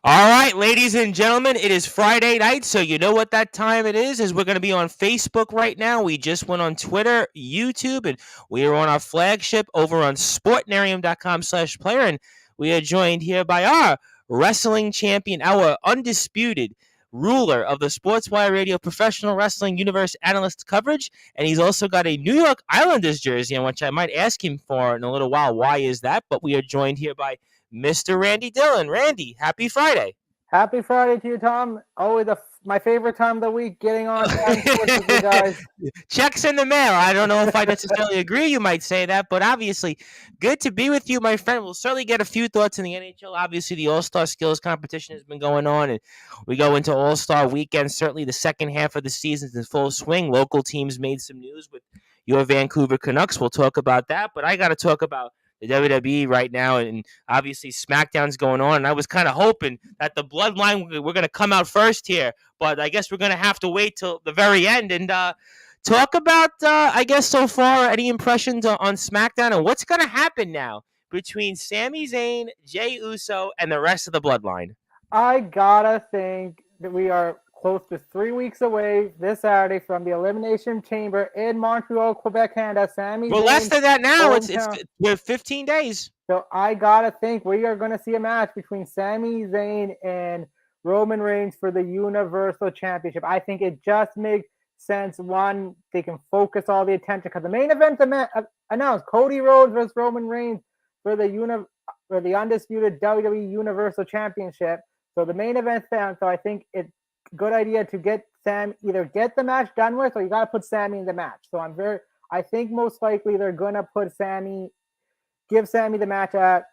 All right, ladies and gentlemen, it is Friday night, so you know what that time it is we're going to be on Facebook right now. We just went on Twitter, YouTube, and we are on our flagship over on sportnarium.com/player, and we are joined here by our wrestling champion, our undisputed ruler of the Sportswire Radio Professional Wrestling Universe analyst coverage, and he's also got a New York Islanders jersey, on which I might ask him for in a little while. Why is that? But we are joined here by Mr. Randy Dillon. Randy, happy Friday. Happy Friday to you, Tom. Always my favorite time of the week, getting on time sports with you guys. Checks in the mail. I don't know if I necessarily agree. You might say that, but obviously, good to be with you, my friend. We'll certainly get a few thoughts in the NHL. Obviously, the All Star Skills competition has been going on, and we go into All Star weekend. Certainly, the second half of the season is in full swing. Local teams made some news with your Vancouver Canucks. We'll talk about that, but I got to talk about the WWE right now, and obviously SmackDown's going on. And I was kind of hoping that the Bloodline we're going to come out first here, but I guess we're going to have to wait till the very end and talk about, I guess, so far, any impressions on SmackDown and what's going to happen now between Sami Zayn, Jey Uso, and the rest of the Bloodline. I gotta think that we are close to 3 weeks away this Saturday from the Elimination Chamber in Montreal, Quebec, Canada. Sami Well, Zayn, less than that now. It's hometown. we're 15 days. So I gotta think we are going to see a match between Sami Zayn and Roman Reigns for the Universal Championship. I think it just makes sense. One, they can focus all the attention because the main event announced Cody Rhodes versus Roman Reigns for the undisputed WWE Universal Championship. So the main event's down. So I think it's a good idea to get either get the match done with, or you got to put Sami in the match. So I think most likely they're gonna give Sami the match at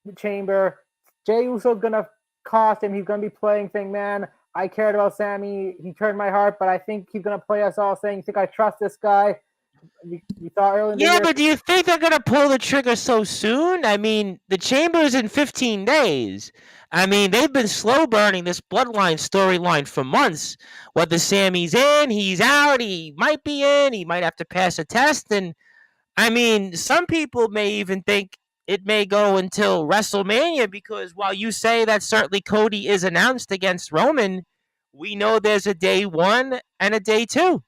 the Chamber. Jey Uso's gonna cost him. He's gonna be playing saying, "Man, I cared about Sami. He turned my heart, but I think he's gonna play us all saying, you think I trust this guy?" We saw earlier in the Yeah, year. but do you think they're going to pull the trigger so soon? I mean, the Chamber's in 15 days. I mean, they've been slow burning this Bloodline storyline for months. Whether Sammy's in, he's out, he might be in, he might have to pass a test. And I mean, some people may even think it may go until WrestleMania because while you say that certainly Cody is announced against Roman, we know there's a day one and a day two.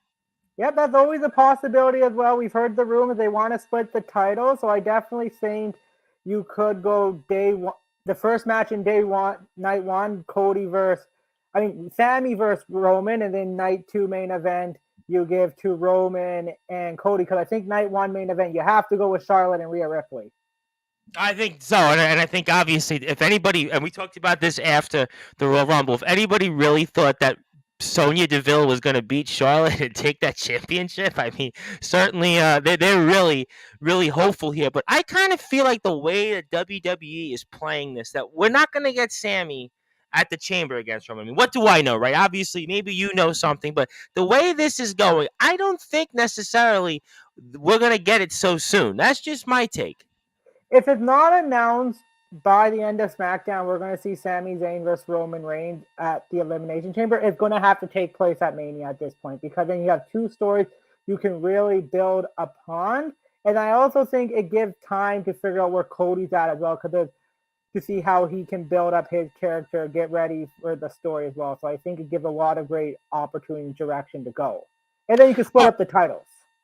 Yeah, that's always a possibility as well. We've heard the rumors they want to split the title, so I definitely think you could go day one, the first match in day one, night one, Sami versus Roman, and then night two main event you give to Roman and Cody. Because I think night one main event you have to go with Charlotte and Rhea Ripley. I think so, and I think obviously, if anybody, and we talked about this after the Royal Rumble, if anybody really thought that Sonya Deville was going to beat Charlotte and take that championship, I mean, certainly they're really, really hopeful here. But I kind of feel like the way that WWE is playing this, that we're not going to get Sammy at the Chamber against Roman. I mean, what do I know, right? Obviously, maybe you know something, but the way this is going, I don't think necessarily we're going to get it so soon. That's just my take. If it's not announced by the end of SmackDown, we're going to see Sami Zayn versus Roman Reigns at the Elimination Chamber. It's going to have to take place at Mania at this point because then you have two stories you can really build upon. And I also think it gives time to figure out where Cody's at as well, because to see how he can build up his character, get ready for the story as well. So I think it gives a lot of great opportunity and direction to go. And then you can split up the titles.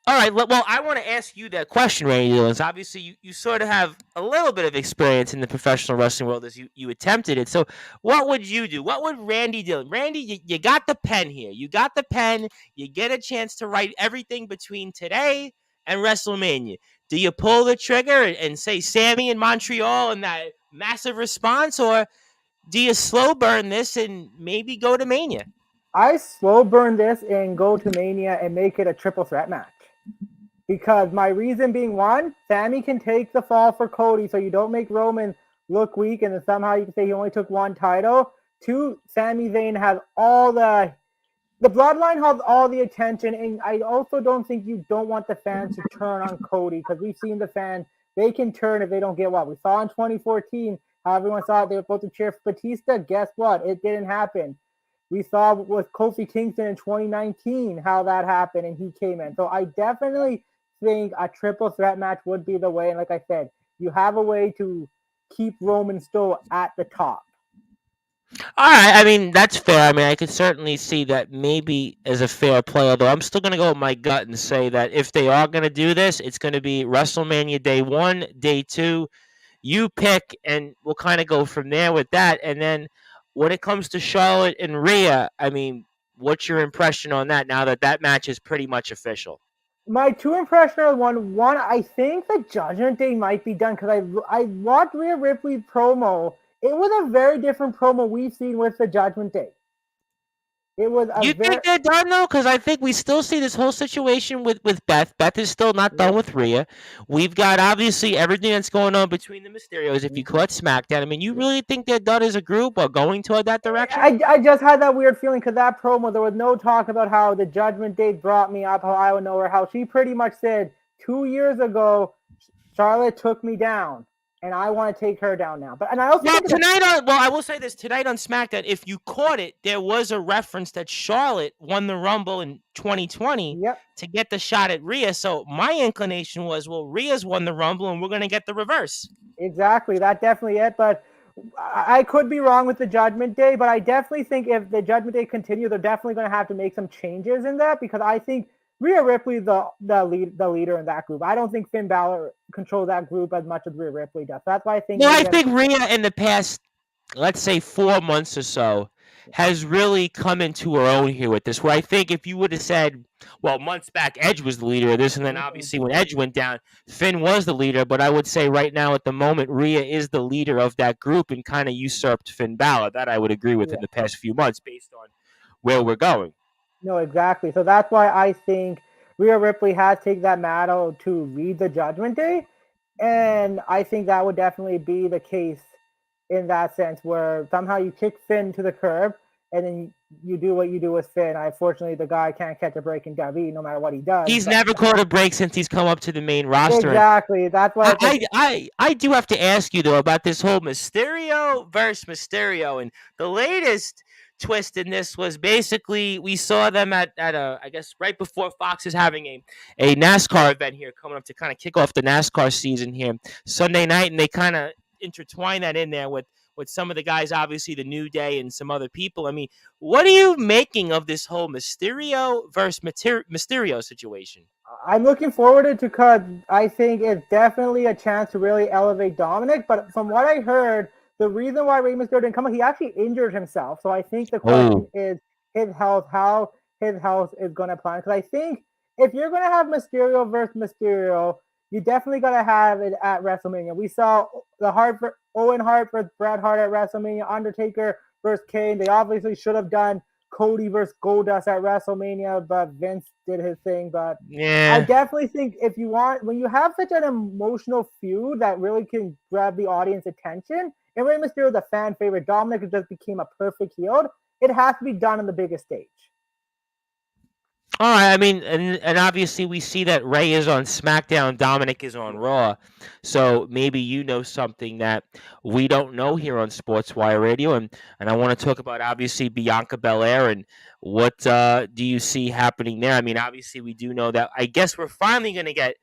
All right. Well, I want to ask you that question, Randy Dillons. Obviously, you sort of have a little bit of experience in the professional wrestling world as you attempted it. So, what would you do? What would Randy do? Randy, you got the pen here. You got the pen. You get a chance to write everything between today and WrestleMania. Do you pull the trigger and say Sammy in Montreal and that massive response, or do you slow burn this and maybe go to Mania? I slow burn this and go to Mania and make it a triple threat match. Because my reason being, one, Sami can take the fall for Cody so you don't make Roman look weak and then somehow you can say he only took one title. Two, Sami Zayn has all the bloodline has all the attention, and I also don't think you don't want the fans to turn on Cody because we've seen the fans, they can turn if they don't get what we saw in 2014, how everyone thought they were supposed to cheer for Batista. Guess what? It didn't happen. We saw with Kofi Kingston in 2019 how that happened, and he came in. So I definitely think a triple threat match would be the way. And like I said, you have a way to keep Roman still at the top. All right, I mean that's fair. I mean I could certainly see that maybe as a fair play. Although I'm still gonna go with my gut and say that if they are gonna do this, it's gonna be WrestleMania Day 1, Day 2. You pick, and we'll kind of go from there with that. And then when it comes to Charlotte and Rhea, I mean, what's your impression on that now that that match is pretty much official? My two impressions are one. I think the Judgment Day might be done because I watched Rhea Ripley promo. It was a very different promo we've seen with the Judgment Day. It was a You very think they're done though? Because I think we still see this whole situation with Beth. Beth is still not done yeah. with Rhea. We've got obviously everything that's going on between the Mysterios. If you caught SmackDown, I mean, you really think they're done as a group or going toward that direction? I just had that weird feeling because that promo, there was no talk about how the Judgment Day brought me up, how I would know her, how she pretty much said 2 years ago, Charlotte took me down, and I want to take her down now. But and I also Well, think that I will say this tonight on SmackDown. If you caught it, there was a reference that Charlotte won the Rumble in 2020 yep, to get the shot at Rhea. So my inclination was, well, Rhea's won the Rumble, and we're going to get the reverse. exactly, that definitely it. But I could be wrong with the Judgment Day, but I definitely think if the Judgment Day continue, they're definitely going to have to make some changes in that because I think Rhea Ripley the leader in that group. I don't think Finn Balor controls that group as much as Rhea Ripley does. That's why I think Well, they're I going to. think Rhea in the past, let's say 4 months or so, has really come into her own here with this. Where I think if you would have said, well, months back, Edge was the leader of this, and then obviously when Edge went down, Finn was the leader. But I would say right now at the moment, Rhea is the leader of that group and kind of usurped Finn Balor. That I would agree with Yeah. in the past few months based on where we're going. No, exactly. So that's why I think Rhea Ripley has taken that mantle to lead the Judgment Day. And I think that would definitely be the case in that sense, where somehow you kick Finn to the curb and then you do what you do with Finn. Unfortunately, the guy can't catch a break in WWE no matter what he does. He's But never caught a break since he's come up to the main roster, and exactly. That's why it's like, I do have to ask you though about this whole Mysterio versus Mysterio, and the latest twist in this was basically we saw them at a I guess right before Fox is having a NASCAR event here coming up to kind of kick off the NASCAR season here Sunday night, and they kind of intertwine that in there with some of the guys, obviously the New Day and some other people. I mean, what are you making of this whole Mysterio versus Mysterio situation? I'm looking forward to it because I think it's definitely a chance to really elevate Dominic. But from what I heard, the reason why Rey Mysterio didn't come, he actually injured himself. So I think the question Oh, is his health, how his health is going to plan. Because I think if you're going to have Mysterio versus Mysterio, you definitely got to have it at WrestleMania. We saw the Owen Hart versus Bret Hart at WrestleMania, Undertaker versus Kane. They obviously should have done Cody versus Goldust at WrestleMania, but Vince did his thing. But I yeah. definitely think if you want, when you have such an emotional feud that really can grab the audience attention, and Rey Mysterio is a fan favorite, Dominic just became a perfect heel. It has to be done on the biggest stage. All right. I mean, and obviously we see that Ray is on SmackDown, Dominic is on Raw. So maybe you know something that we don't know here on Sportswire Radio, and I want to talk about obviously Bianca Belair and what do you see happening there? I mean, obviously we do know that. I guess we're finally going to get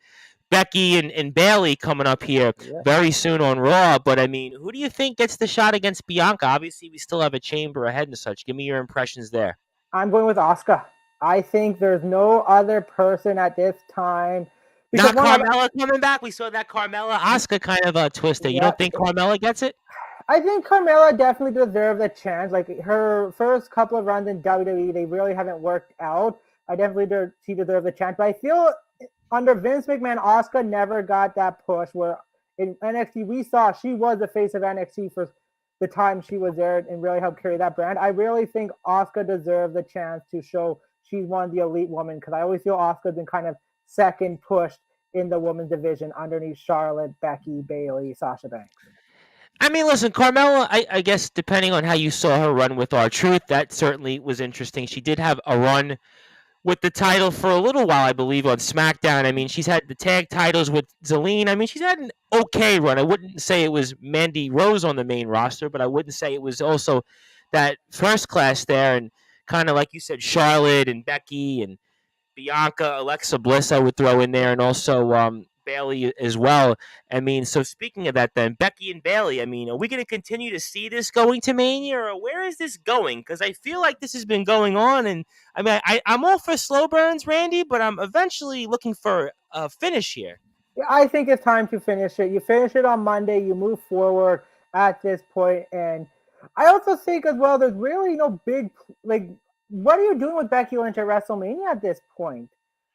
Becky and Bailey coming up here Yeah. very soon on Raw. But I mean, who do you think gets the shot against Bianca? Obviously, we still have a chamber ahead and such. Give me your impressions there. I'm going with Asuka. I think there's no other person at this time because Not one, Carmella coming back. We saw that Carmella Asuka kind of a twist there. You yeah, don't think Carmella gets it? I think Carmella definitely deserves a chance. Like her first couple of runs in WWE, they really haven't worked out. I definitely she deserves a chance. But I feel under Vince McMahon, Asuka never got that push. Where in NXT, we saw she was the face of NXT for the time she was there and really helped carry that brand. I really think Asuka deserves a chance to show she's one of the elite women because I always feel Asuka's been kind of second pushed in the women's division underneath Charlotte, Becky, Bailey, Sasha Banks. I mean, listen, Carmella, I guess depending on how you saw her run with R-Truth, that certainly was interesting. She did have a run with the title for a little while, I believe, on SmackDown. I mean, she's had the tag titles with Zelina. I mean, she's had an okay run. I wouldn't say it was Mandy Rose on the main roster, but I wouldn't say it was also that first class there. And kind of like you said, Charlotte and Becky and Bianca, Alexa Bliss, I would throw in there, and also Bailey as well. I mean, so speaking of that, then Becky and Bailey. I mean, are we going to continue to see this going to Mania, or where is this going? Because I feel like this has been going on, and I mean, I'm all for slow burns, Randy, but I'm eventually looking for a finish here. Yeah, I think it's time to finish it. You finish it on Monday, you move forward at this point, and I also think as well, there's really no big like. What are you doing with Becky Lynch at WrestleMania at this point?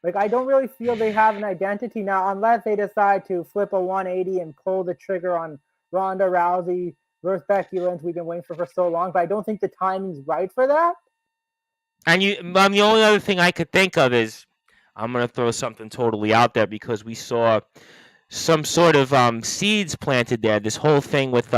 Like, I don't really feel they have an identity now, unless they decide to flip a 180 and pull the trigger on Ronda Rousey versus Becky Lynch. We've been waiting for so long, but I don't think the timing's right for that. And the only other thing I could think of is I'm gonna throw something totally out there because we saw some sort of seeds planted there. This whole thing with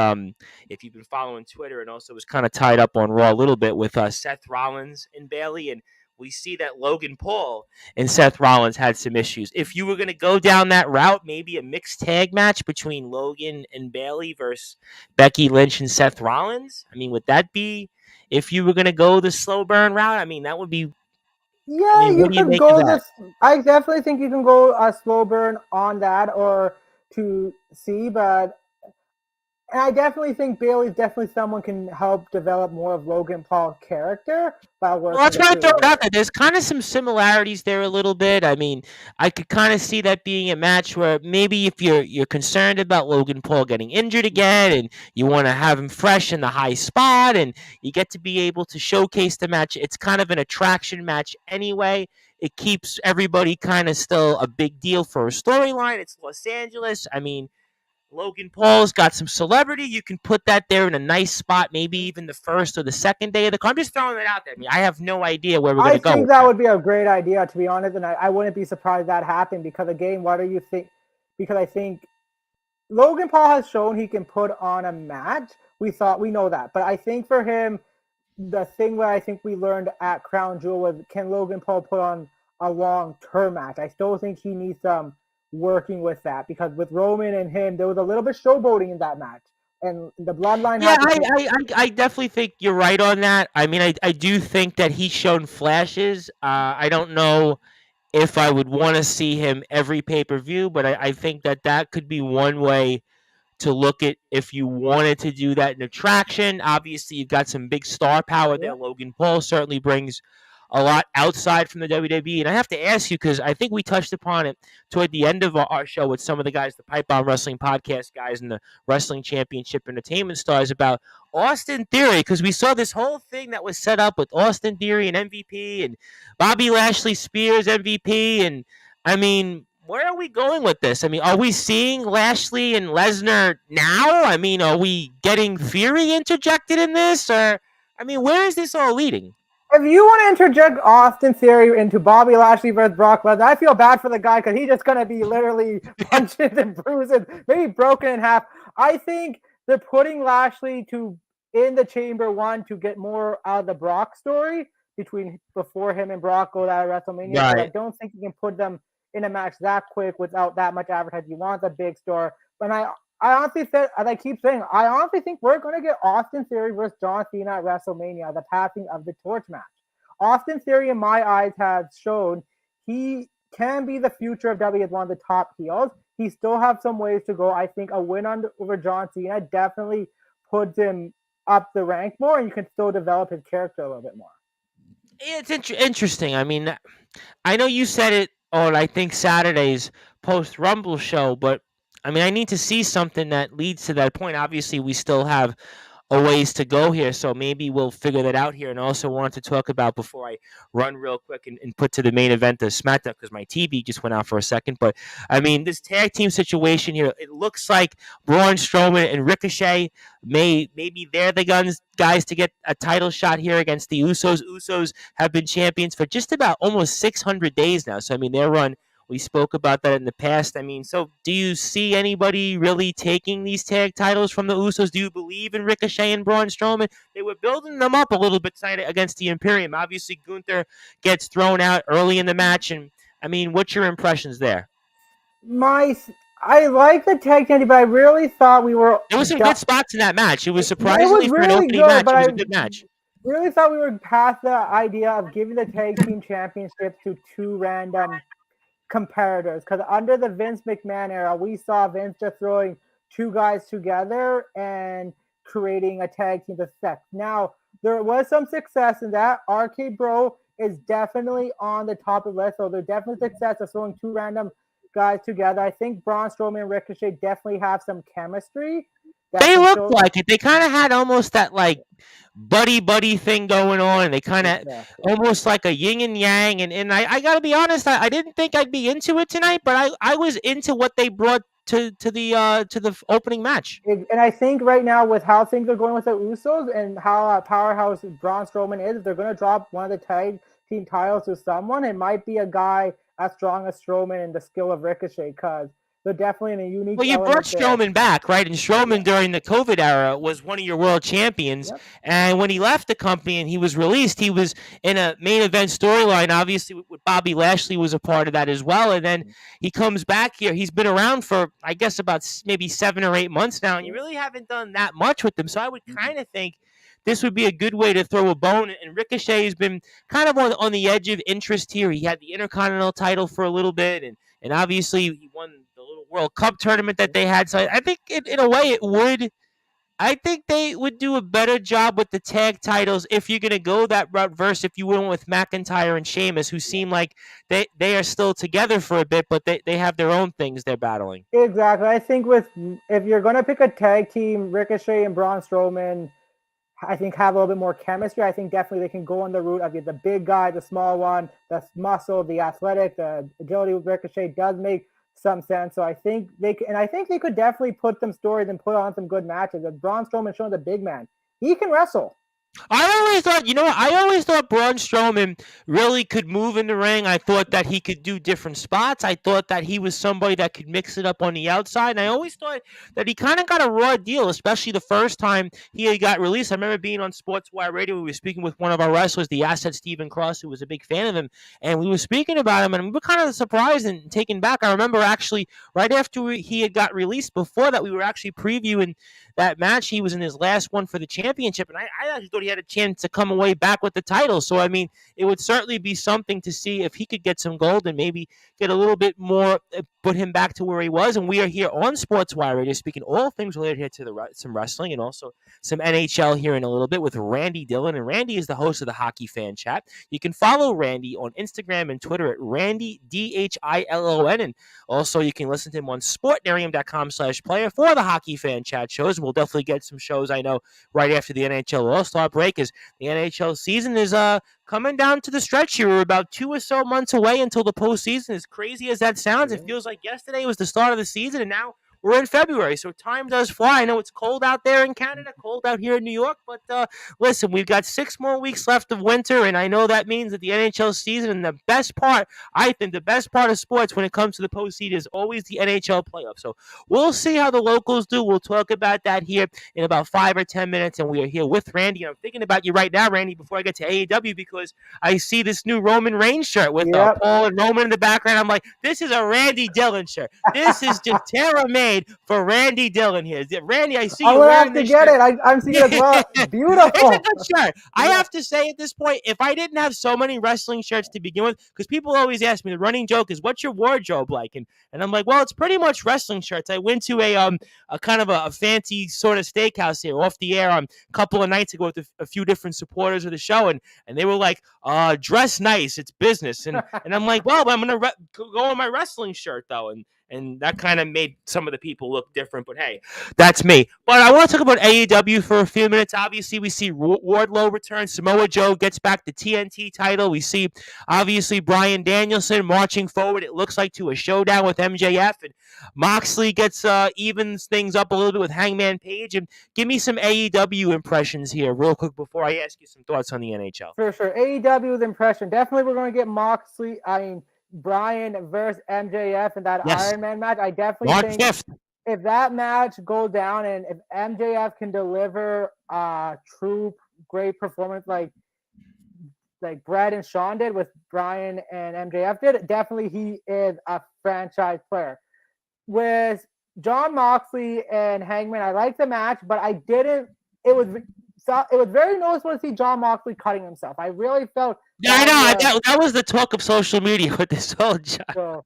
if you've been following Twitter, and also was kind of tied up on Raw a little bit with Seth Rollins and Bailey, and we see that Logan Paul and Seth Rollins had some issues. If you were going to go down that route, maybe a mixed tag match between Logan and Bailey versus Becky Lynch and Seth Rollins. I mean, would that be if you were going to go the slow burn route? I mean, that would be. I Yeah, mean, you what do you could make of go that? this. I definitely think you can go a slow burn on that or to see, but and I definitely think Bailey's definitely someone can help develop more of Logan Paul's character by Well, working that's the why I two throw it out together. there. There's kind of some similarities there a little bit. I mean, I could kind of see that being a match where maybe if you're concerned about Logan Paul getting injured again, and you want to have him fresh in the high spot, and you get to be able to showcase the match. It's kind of an attraction match anyway. It keeps everybody kind of still a big deal for a storyline. It's Los Angeles. I mean, Logan Paul's got some celebrity. You can put that there in a nice spot, maybe even the first or the second day of the card. I'm just throwing it out there. I mean, I have no idea where we're going I to go think with that that. would be a great idea, to be honest, and I wouldn't be surprised that happened because again, what do you think? Because I think Logan Paul has shown he can put on a match. We know that, but I think for him, the thing that I think we learned at Crown Jewel was can Logan Paul put on a long term match? I still think he needs some working with that because with Roman and him, there was a little bit showboating in that match, and the Bloodline Yeah, had to take. I definitely think you're right on that. I mean, I do think that he's shown flashes. I don't know if I would want to see him every pay per view, but I think that that could be one way to look at if you wanted to do that in attraction. Obviously, you've got some big star power there. Yeah. Logan Paul certainly brings a lot outside from the WWE. And I have to ask you because I think we touched upon it toward the end of our show with some of the guys, the Pipe Bomb Wrestling Podcast guys and the Wrestling Championship Entertainment Stars about Austin Theory because we saw this whole thing that was set up with Austin Theory and MVP and Bobby Lashley Spears MVP and I mean, where are we going with this? I mean, are we seeing Lashley and Lesnar now? I mean, are we getting Fury interjected in this? Or, I mean, where is this all leading? If you want to interject Austin Theory into Bobby Lashley versus Brock Lesnar, I feel bad for the guy because he's just going to be literally punches and bruises, maybe broken in half. I think they're putting Lashley to in the chamber one to get more out of the Brock story between before him and Brock go to WrestleMania. But I Right. don't think you can put them in a match that quick without that much advertising. You want the big star. But I honestly said, as I keep saying, I honestly think we're going to get Austin Theory versus John Cena at WrestleMania, the passing of the torch match. Austin Theory, in my eyes, has shown he can be the future of WWE as one of the top heels. He still have some ways to go. I think a win over John Cena definitely puts him up the rank more, and you can still develop his character a little bit more. It's interesting. I mean, I know you said it on, I think, Saturday's post Rumble show, but I mean, I need to see something that leads to that point. Obviously, we still have a ways to go here. So maybe we'll figure that out here. And also wanted to talk about before I run real quick and put to the main event of SmackDown because my TV just went out for a second. But I mean, this tag team situation here, it looks like Braun Strowman and Ricochet maybe they're the guys to get a title shot here against the Usos. Usos have been champions for just about almost 600 days now. So I mean, their run we spoke about that in the past. I mean, so do you see anybody really taking these tag titles from the Usos? Do you believe in Ricochet and Braun Strowman? They were building them up a little bit tonight against the Imperium. Obviously, Gunther gets thrown out early in the match. And, I mean, what's your impressions there? My, I like the tag team, but I really thought we were. There were some good spots in that match. It was It was surprisingly for an really opening good, match. but It was I a good match. really thought we were past the idea of giving the tag team championships to two random comparators, because under the Vince McMahon era, we saw Vince just throwing two guys together and creating a tag team success. Now, there was some success in that. RK Bro is definitely on the top of the list, so there's definitely success of throwing two random guys together. I think Braun Strowman and Ricochet definitely have some chemistry that They can looked show. like it. They kind of had almost that like buddy thing going on, and they kind of Exactly. almost like a yin and yang. And I got to be honest, I didn't think I'd be into it tonight, but I was into what they brought to the opening match. And I think right now, with how things are going with the Usos and how powerhouse Braun Strowman is, if they're going to drop one of the tag team titles to someone, it might be a guy as strong as Strowman and the skill of Ricochet, because they're definitely in a unique Well, you brought element there. Strowman back, right? And Strowman during the COVID era was one of your world champions. Yep. And when he left the company and he was released, he was in a main event storyline. Obviously, with Bobby Lashley was a part of that as well. And then he comes back here. He's been around for, I guess, about maybe 7 or 8 months now. And you really haven't done that much with him. So I would kind of think this would be a good way to throw a bone. And Ricochet has been kind of on the edge of interest here. He had the Intercontinental title for a little bit. And obviously, he won the little World Cup tournament that they had. So I think, in a way, it would. I think they would do a better job with the tag titles if you're going to go that route versus if you went with McIntyre and Sheamus, who seem like they are still together for a bit, but they have their own things they're battling. Exactly. I think if you're going to pick a tag team, Ricochet and Braun Strowman, I think have a little bit more chemistry. I think definitely they can go on the route of the big guy, the small one, the muscle, the athletic, the agility with Ricochet does make some sense. So I think they could definitely put some stories and put on some good matches. If Braun Strowman showing the big man, he can wrestle. I always thought Braun Strowman really could move in the ring. I thought that he could do different spots. I thought that he was somebody that could mix it up on the outside. And I always thought that he kind of got a raw deal, especially the first time he got released. I remember being on Sportswire Radio. We were speaking with one of our wrestlers, the asset Stephen Cross, who was a big fan of him. And we were speaking about him, and we were kind of surprised and taken back. I remember actually right after he had got released, before that, we were actually previewing that match. He was in his last one for the championship, and I actually thought he had a chance to come away back with the title. So, I mean, it would certainly be something to see if he could get some gold and maybe get a little bit more, put him back to where he was. And we are here on Sportswire Radio, speaking all things related here to some wrestling and also some NHL here in a little bit with Randy Dillon. And Randy is the host of the Hockey Fan Chat. You can follow Randy on Instagram and Twitter at Randy DHILON. And also you can listen to him on sportnarium.com/player for the Hockey Fan Chat shows. We'll definitely get some shows, I know, right after the NHL All-Star break, as the NHL season is coming down to the stretch here. We're about 2 or so months away until the postseason. As crazy as that sounds, it feels like yesterday was the start of the season, and now we're in February, so time does fly. I know it's cold out there in Canada, cold out here in New York, but listen, we've got 6 more weeks left of winter, and I know that means that the NHL season, and the best part, I think the best part of sports when it comes to the postseason is always the NHL playoffs. So we'll see how the locals do. We'll talk about that here in about 5 or 10 minutes, and we are here with Randy. And I'm thinking about you right now, Randy, before I get to AEW, because I see this new Roman Reigns shirt with Paul and Roman in the background. I'm like, this is a Randy Dillon shirt. This is just tailor-made for Randy Dillon here. Randy, I see you wearing this shirt. I have to get it. I'm seeing it as well. Beautiful. It's a good shirt. I have to say at this point, if I didn't have so many wrestling shirts to begin with, because people always ask me, the running joke is, what's your wardrobe like? And I'm like, well, it's pretty much wrestling shirts. I went to a kind of a fancy sort of steakhouse here off the air a couple of nights ago with a few different supporters of the show, and they were like, dress nice, it's business. And I'm like, well, I'm going to go in my wrestling shirt, though. And that kind of made some of the people look different. But hey, that's me. But I want to talk about AEW for a few minutes. Obviously, we see Wardlow return. Samoa Joe gets back the TNT title. We see, obviously, Bryan Danielson marching forward, it looks like, to a showdown with MJF. And Moxley gets evens things up a little bit with Hangman Page. And give me some AEW impressions here real quick before I ask you some thoughts on the NHL. For sure. AEW's impression. Definitely we're going to get Moxley. Brian versus MJF in that Iron Man match. I definitely think if that match goes down and if MJF can deliver true great performance like Brett and Sean did with Brian and MJF did, definitely he is a franchise player. With Jon Moxley and Hangman, I liked the match, but I didn't. It was very noticeable to see Jon Moxley cutting himself. I really felt. Yeah, I know. That was the talk of social media with this whole job. So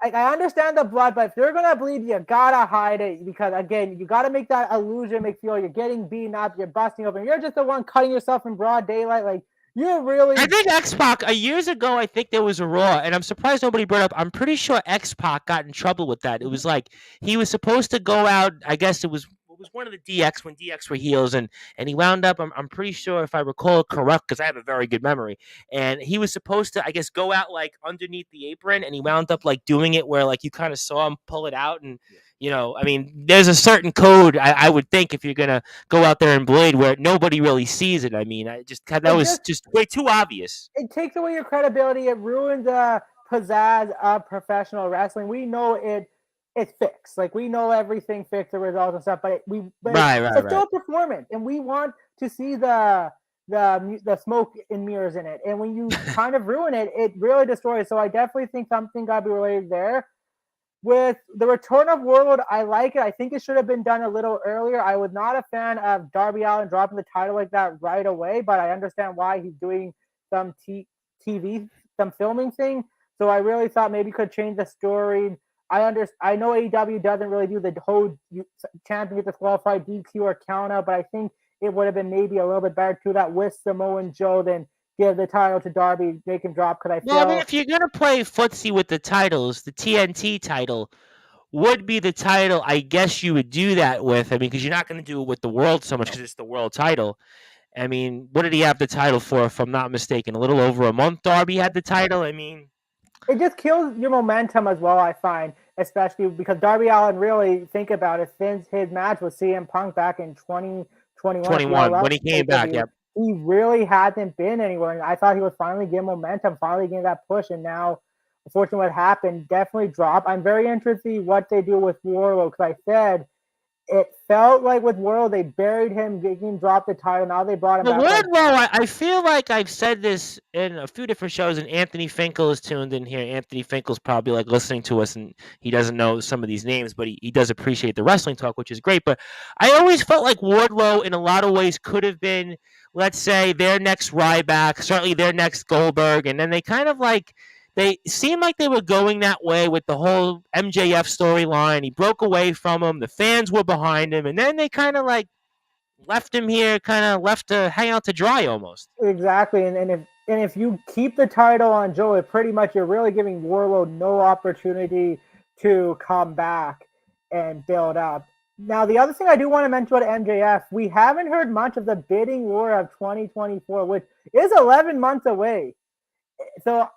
Like I understand the blood, but if you're gonna bleed, you gotta hide it because again, you gotta make that illusion make feel you're getting beaten up, you're busting open. You're just the one cutting yourself in broad daylight. Like you're I really think X-Pac, years ago, I think there was a Raw, and I'm surprised nobody brought up. I'm pretty sure X-Pac got in trouble with that. It was like he was supposed to go out. I guess it was one of the DX when DX were heels, and he wound up. I'm pretty sure if I recall correct, because I have a very good memory. And he was supposed to, I guess, go out like underneath the apron, and he wound up like doing it where like you kind of saw him pull it out, and I mean, there's a certain code I would think if you're gonna go out there and blade where nobody really sees it. I mean, I just that it was just just way too obvious. it takes away your credibility. It ruins the pizzazz of professional wrestling. We know it's fixed. Like we know everything fixed, the results and stuff. But Right, right, it's still right. a performance, and we want to see the smoke and mirrors in it. And when you kind of ruin it, it really destroys. So I definitely think something got to be related there. With the return of Warlord, I like it. I think it should have been done a little earlier. I was not a fan of Darby Allin dropping the title like that right away, but I understand why he's doing some TV, some filming thing. So I really thought maybe could change the story. I know AEW doesn't really do the whole champion get disqualified DQ or count out, but I think it would have been maybe a little bit better to that with Samoa Joe than give the title to Darby, make him drop because I Well, I mean, feel if you're gonna play footsie with the titles, the TNT title would be the title. I guess you would do that with. I mean, because you're not gonna do it with the world so much because it's the world title. I mean, what did he have the title for? If I'm not mistaken, a little over a month. Darby had the title. I mean, it just kills your momentum as well, I find, especially because Darby Allin really think about it since his match with CM Punk back in 2021 at the All 21 when Out he pay came per back. view. Yep. He really hasn't been anywhere, and I thought he was finally getting momentum, finally getting that push, and now, unfortunately, what happened definitely dropped. I'm very interested in what they do with Warlow because I said it felt like with Warlow they buried him, getting dropped the title. Now they brought him But back like Wardlow, I feel like I've said this in a few different shows, and Anthony Finkel is tuned in here. Anthony Finkel's probably like listening to us, and he doesn't know some of these names, but he does appreciate the wrestling talk, which is great. But I always felt like Wardlow, in a lot of ways, could have been, let's say, their next Ryback, certainly their next Goldberg, and then they kind of like. They seemed like they were going that way with the whole MJF storyline. He broke away from him. The fans were behind him. And then they kind of like left him here, kind of left to hang out to dry almost. exactly, and if you keep the title on Joe, it pretty much you're really giving Warlow no opportunity to come back and build up. Now, the other thing I do want to mention about MJF, we haven't heard much of the bidding war of 2024, which is 11 months away. So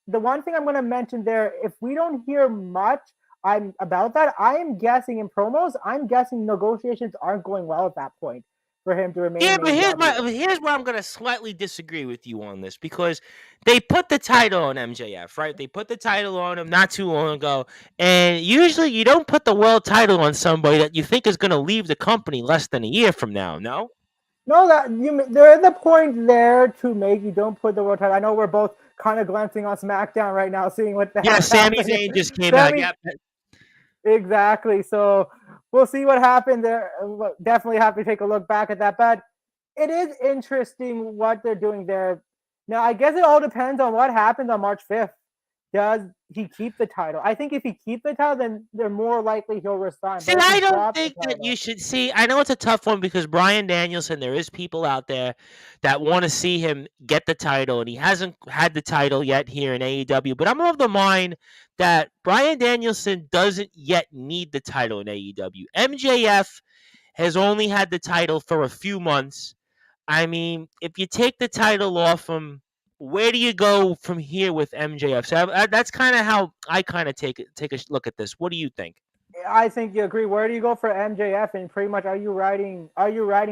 the one thing I'm going to mention there, if we don't hear much I'm about that, I am guessing in promos, I'm guessing negotiations aren't going well at that point for him to remain Yeah, in but AEW. here's where I'm gonna slightly disagree with you on this because they put the title on MJF, right? They put the title on him not too long ago, and usually you don't put the world title on somebody that you think is gonna leave the company less than a year from now. No. No, there is a point there to make. You don't put the world title. I know we're both kind of glancing on SmackDown right now, seeing what the Yeah, hell's Sami happening. Zayn just came out. Sami, Yep. exactly. So we'll see what happened there. We'll definitely have to take a look back at that. But it is interesting what they're doing there. Now, I guess it all depends on what happens on March 5th. Does he keep the title? I think if he keeps the title, then they're more likely he'll resign. See, But if he I don't drops the think that title, you should see. I know it's a tough one because Brian Danielson, there is people out there that want to see him get the title, and he hasn't had the title yet here in AEW. But I'm of the mind that Brian Danielson doesn't yet need the title in AEW. MJF has only had the title for a few months. I mean, if you take the title off him, where do you go from here with MJF? So that's kind of how I kind of take a look at this. What do you think? I think you agree. Where do you go for MJF? And pretty much, are you riding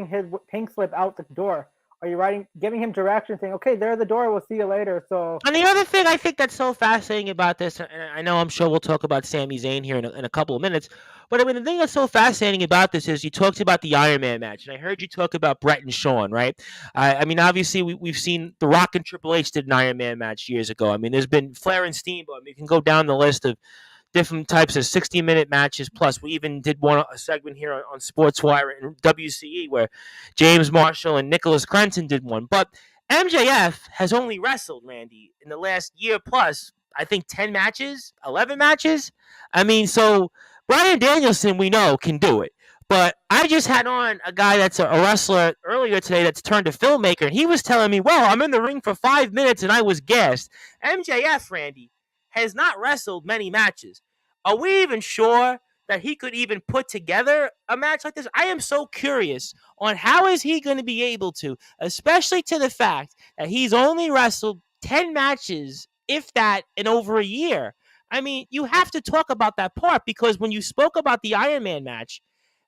his pink slip out the door? Are you giving him direction, saying, "Okay, there's the door. We'll see you later." So And the other thing I think that's so fascinating about this, and I know I'm sure we'll talk about Sami Zayn here in a couple of minutes, but I mean, the thing that's so fascinating about this is you talked about the Iron Man match, and I heard you talk about Brett and Shawn, right? I mean, obviously, we've seen The Rock and Triple H did an Iron Man match years ago. I mean, there's been Flair and Steamboat. I mean, you can go down the list of different types of 60-minute matches. Plus, we even did a segment here on Sportswire and WCE where James Marshall and Nicholas Crenton did one. But MJF has only wrestled, Randy, in the last year plus I think 10 matches, 11 matches. I mean, so Bryan Danielson, we know, can do it. But I just had on a guy that's a wrestler earlier today that's turned a filmmaker, and he was telling me, well, I'm in the ring for 5 minutes and I was gassed. MJF, Randy, has not wrestled many matches. Are we even sure that he could even put together a match like this? I am so curious on how is he going to be able to, especially to the fact that he's only wrestled 10 matches, if that, in over a year. I mean, you have to talk about that part because when you spoke about the Iron Man match,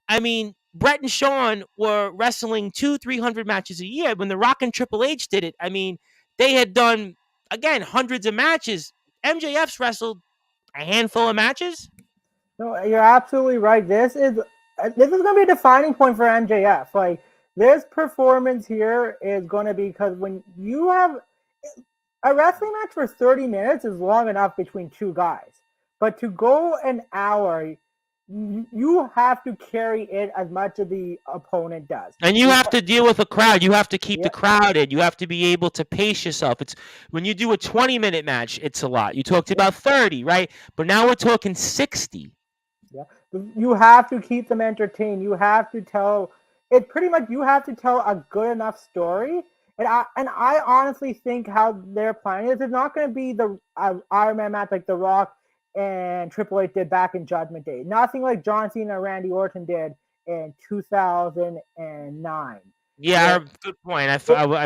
I mean, Brett and Shawn were wrestling 300 matches a year. When The Rock and Triple H did it, I mean, they had done, again, hundreds of matches. MJF's wrestled a handful of matches. No, you're absolutely right. This is going to be a defining point for MJF. Like, this performance here is going to be because when you have a wrestling match for 30 minutes is long enough between two guys. But to go an hour, you have to carry it as much as the opponent does. And you have to deal with a crowd. You have to keep the crowd in. You have to be able to pace yourself. It's when you do a 20-minute match, it's a lot. You talked about 30, right? But now we're talking 60. Yeah. You have to keep them entertained. You have to tell it pretty much you have to tell a good enough story. And I honestly think how they're planning is it's not going to be the Iron Man match like The Rock and Triple H did back in Judgment Day. Nothing like John Cena and Randy Orton did in 2009. Yeah, good point. I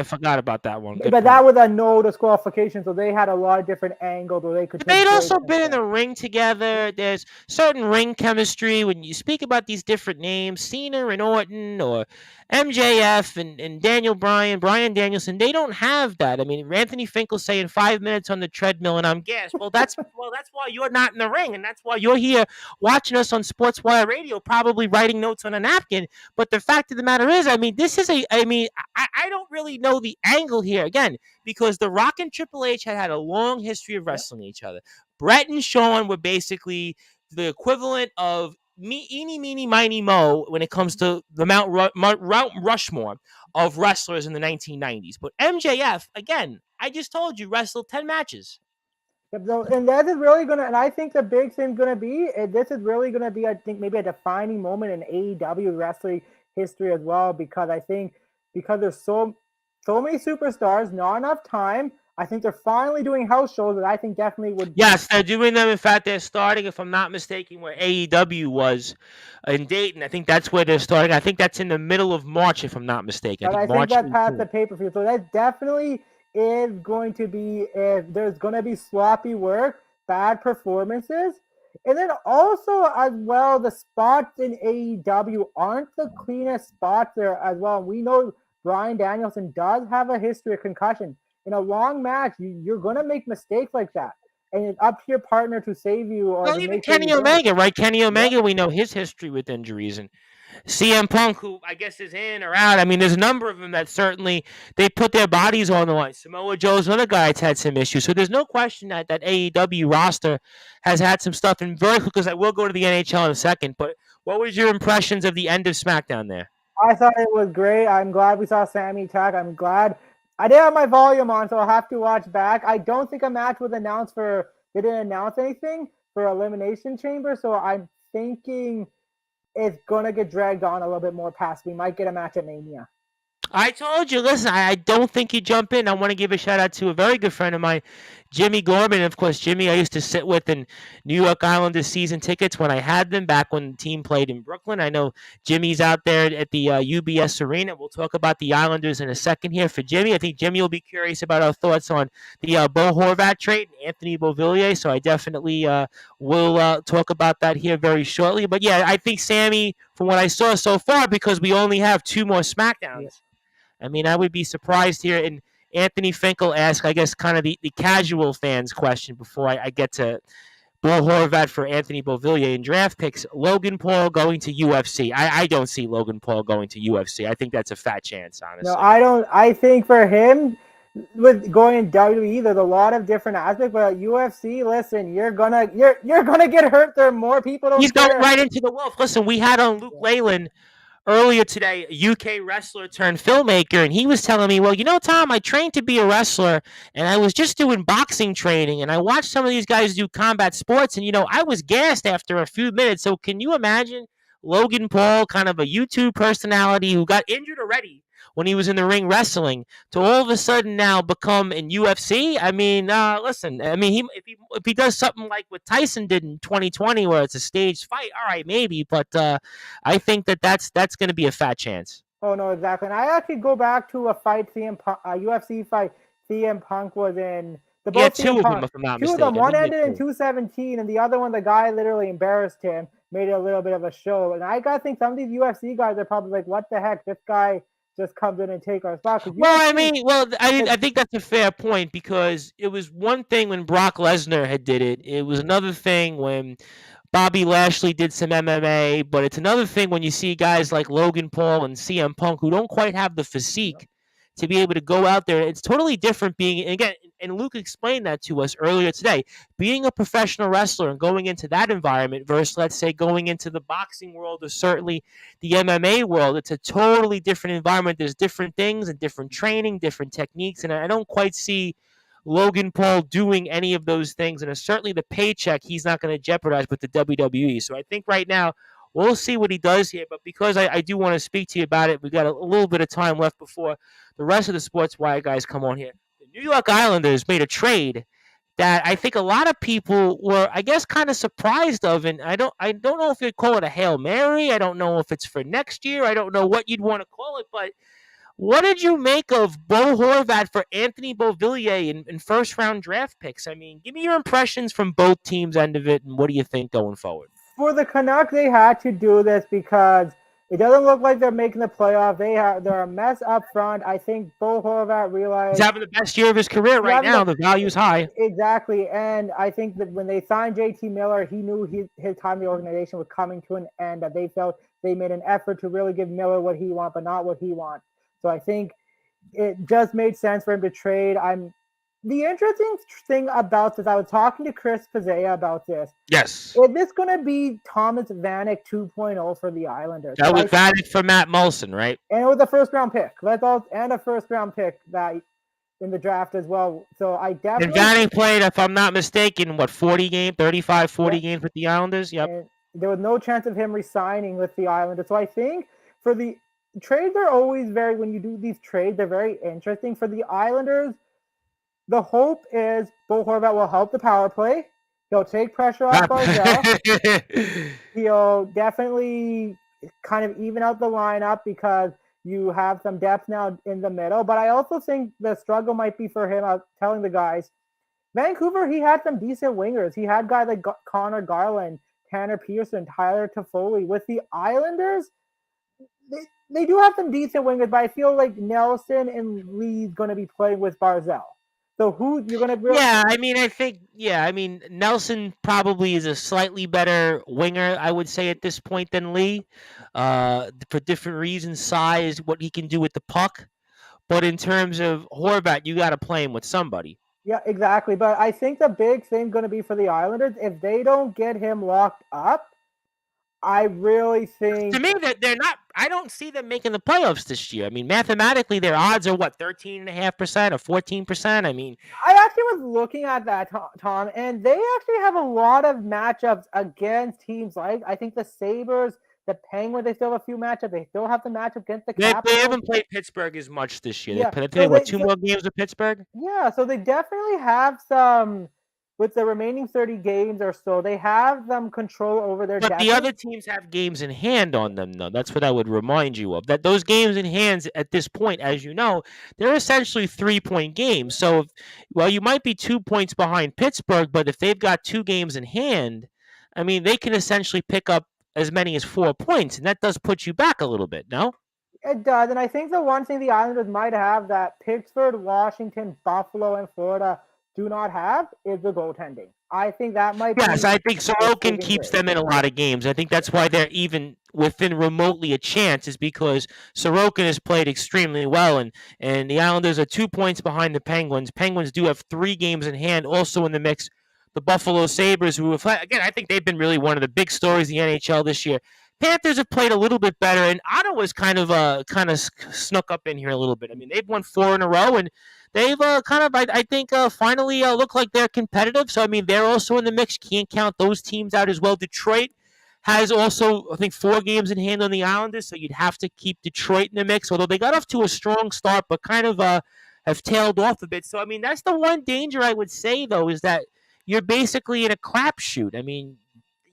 forgot about that one. But that was a no disqualification, so they had a lot of different angles where they could. They'd also been in the ring together. There's certain ring chemistry when you speak about these different names, Cena and Orton or MJF and Daniel Bryan Danielson. They don't have that. I mean, Anthony Finkel saying 5 minutes on the treadmill and I'm gassed. Well, that's why you're not in the ring, and that's why you're here watching us on Sportswire Radio, probably writing notes on a napkin. But the fact of the matter is, I mean, this is I don't really know the angle here again because The Rock and Triple H had a long history of wrestling each other. Brett and Shawn were basically the equivalent of eeny, meeny, miny, mo when it comes to the Mount Rushmore of wrestlers in the 1990s. But MJF, again, I just told you, wrestled 10 matches. And that is really going to, and I think the big thing's going to be, this is really going to be, I think, maybe a defining moment in AEW wrestling history as well, because I think because there's so many superstars, not enough time. I think they're finally doing house shows that I think definitely would. Yes, they're doing them. In fact, they're starting, if I'm not mistaken, where AEW was in Dayton. I think that's where they're starting. I think that's in the middle of March, if I'm not mistaken. I think that's past the pay-per-view. So that definitely is going to be, if there's going to be sloppy work, bad performances. And then also as well, the spots in AEW aren't the cleanest spots there as well. We know Bryan Danielson does have a history of concussion. In a long match, you're going to make mistakes like that. And it's up to your partner to save you. Or well, even Kenny Omega, right? Kenny Omega, we know his history with injuries. And CM Punk, who I guess is in or out. I mean, there's a number of them that certainly they put their bodies on the line. Samoa Joe's another guy that's had some issues. So there's no question that AEW roster has had some stuff in vertical, because I will go to the NHL in a second. But what was your impressions of the end of SmackDown there? I thought it was great. I'm glad we saw Sammy attack. I'm glad. I didn't have my volume on, so I'll have to watch back. I don't think a match was announced they didn't announce anything for Elimination Chamber, so I'm thinking it's going to get dragged on a little bit more past. We might get a match at Mania. I told you, listen, I don't think you jump in. I want to give a shout out to a very good friend of mine, Jimmy Gorman. Of course, Jimmy I used to sit with in New York Islanders season tickets when I had them back when the team played in Brooklyn. I know Jimmy's out there at the UBS Arena. We'll talk about the Islanders in a second here for Jimmy. I think Jimmy will be curious about our thoughts on the Bo Horvat trade and Anthony Beauvillier, so I definitely will talk about that here very shortly. But yeah, I think Sammy, from what I saw so far, because we only have 2 more SmackDowns, I mean, I would be surprised here. And Anthony Finkel asked, I guess, kind of the casual fans question before I get to Bo Horvat for Anthony Beauvillier in draft picks. Logan Paul going to UFC. I don't see Logan Paul going to UFC. I think that's a fat chance, honestly. No, I don't. I think for him, with going in WWE, there's a lot of different aspects. But at UFC, listen, you're gonna get hurt. There are more people. He's going right into the wolf. Listen, we had on Luke Leyland earlier today, a UK wrestler turned filmmaker, and he was telling me, well, Tom, I trained to be a wrestler, and I was just doing boxing training, and I watched some of these guys do combat sports, and, I was gassed after a few minutes. So can you imagine Logan Paul, kind of a YouTube personality who got injured already when he was in the ring wrestling, to all of a sudden now become in UFC? I mean, listen, I mean, if he does something like what Tyson did in 2020, where it's a staged fight, all right, maybe, but I think that's going to be a fat chance. Oh no, exactly. And I actually go back to a fight UFC fight CM Punk was in. The Yeah, both two CM of them, Punk, if I'm not two of mistaken. them. One ended in 217, and the other one, the guy literally embarrassed him, made it a little bit of a show. And I gotta think some of these UFC guys are probably like, "What the heck? This guy just comes in and take our spot." I think that's a fair point, because it was one thing when Brock Lesnar had did it. It was another thing when Bobby Lashley did some MMA, but it's another thing when you see guys like Logan Paul and CM Punk who don't quite have the physique to be able to go out there. It's totally different being, and again, and Luke explained that to us earlier today, being a professional wrestler and going into that environment versus, let's say, going into the boxing world or certainly the MMA world. It's a totally different environment. There's different things and different training, different techniques, and I don't quite see Logan Paul doing any of those things, and certainly the paycheck he's not going to jeopardize with the WWE. So I think right now we'll see what he does here. But because I do want to speak to you about it, we got a little bit of time left before the rest of the Sportswire guys come on here. The New York Islanders made a trade that I think a lot of people were, I guess, kind of surprised of, and I don't know if you'd call it a Hail Mary. I don't know if it's for next year. I don't know what you'd want to call it, but what did you make of Bo Horvat for Anthony Beauvillier in first-round draft picks? I mean, give me your impressions from both teams' end of it, and what do you think going forward? For the Canucks, they had to do this because it doesn't look like they're making the playoff. They're a mess up front. I think Bo Horvat realized he's having the best year of his career right now. The value's high. Exactly, and I think that when they signed JT Miller, he knew his time in the organization was coming to an end. That they felt they made an effort to really give Miller what he wants, but not what he wants. So I think it just made sense for him to trade. The interesting thing about this, I was talking to Chris Pizzea about this. Yes. Is this going to be Thomas Vanek 2.0 for the Islanders? That was Vanek for Matt Molson, right? And it was a first-round pick. And a first-round pick that in the draft as well. So I definitely... And Vanek played, if I'm not mistaken, 40 games with the Islanders? Yep. And there was no chance of him resigning with the Islanders. So I think for the trades are always when you do these trades, they're very interesting. For the Islanders, the hope is Bo Horvat will help the power play. He'll take pressure off Barzal. He'll definitely kind of even out the lineup because you have some depth now in the middle. But I also think the struggle might be for him. I was telling the guys, Vancouver, he had some decent wingers. He had guys like Connor Garland, Tanner Pearson, Tyler Toffoli. With the Islanders, they do have some decent wingers, but I feel like Nelson and Lee's going to be playing with Barzal. So who you're going to really... I mean, Nelson probably is a slightly better winger, I would say, at this point than Lee, for different reasons, size, what he can do with the puck. But in terms of Horvat, you got to play him with somebody. Yeah, exactly. But I think the big thing going to be for the Islanders, if they don't get him locked up, I really think... To me, they're not... I don't see them making the playoffs this year. I mean, mathematically, their odds are, 13.5% or 14%? I mean... I actually was looking at that, Tom, and they actually have a lot of matchups against teams like, I think the Sabres, the Penguins, they still have a few matchups. They still have the matchup against the Capitals. They haven't played Pittsburgh as much this year. Yeah. They played, two more games with Pittsburgh? Yeah, so they definitely have some... With the remaining 30 games or so, they have some control over their But the other teams have games in hand on them, though. That's what I would remind you of. That those games in hand at this point, as you know, they're essentially 3-point games. So, you might be 2 points behind Pittsburgh, but if they've got 2 games in hand, I mean, they can essentially pick up as many as 4 points, and that does put you back a little bit, no? It does, and I think the one thing the Islanders might have that Pittsburgh, Washington, Buffalo, and Florida do not have is the goaltending. I think that might be... Yes, I think Sorokin keeps them in a lot of games. I think that's why they're even within remotely a chance, is because Sorokin has played extremely well, and the Islanders are 2 points behind the Penguins. Penguins do have 3 games in hand, also in the mix. The Buffalo Sabres, who, again, I think they've been really one of the big stories in the NHL this year. Panthers have played a little bit better, and Ottawa's kind of snuck up in here a little bit. I mean, they've won 4 in a row, and they've I think finally look like they're competitive. So I mean, they're also in the mix. Can't count those teams out as well. Detroit has also, I think, 4 games in hand on the Islanders, so you'd have to keep Detroit in the mix. Although they got off to a strong start, but kind of have tailed off a bit. So I mean, that's the one danger I would say though, is that you're basically in a crapshoot. I mean,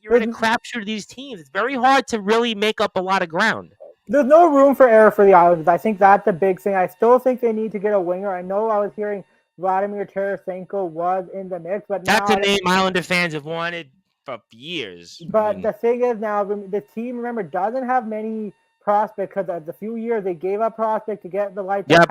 you're in a crapshoot of these teams. It's very hard to really make up a lot of ground. There's no room for error for the Islanders. I think that's the big thing. I still think they need to get a winger. I know I was hearing Vladimir Tarasenko was in the mix, but That's now a name Islander fans have wanted for years. But the thing is now the team, remember, doesn't have many prospects because the few years they gave up prospect to get the life. Yep,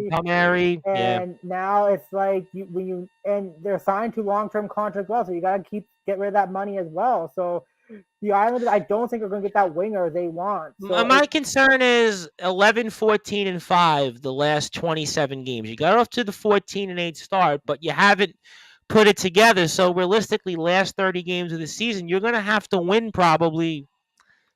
Palmieri, and now it's like and they're signed to long-term contracts well, so you got to get rid of that money as well. So the Islanders, I don't think are going to get that winger they want. So my concern is 11, 14, and 5 the last 27 games. You got off to the 14-8 start, but you haven't put it together. So realistically, last 30 games of the season, you're going to have to win probably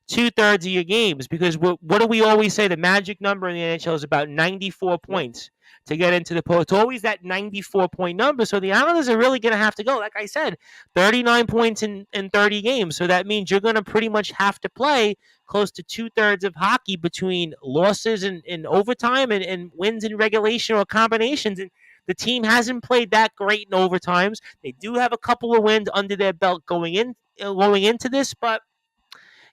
2/3 of your games, because what do we always say? The magic number in the NHL is about 94 points to get into the post. It's always that 94-point number. So the Islanders are really going to have to go, like I said, 39 points in 30 games. So that means you're going to pretty much have to play close to 2/3 of hockey between losses in overtime and wins in regulation or combinations. And the team hasn't played that great in overtimes. They do have a couple of wins under their belt going into this, but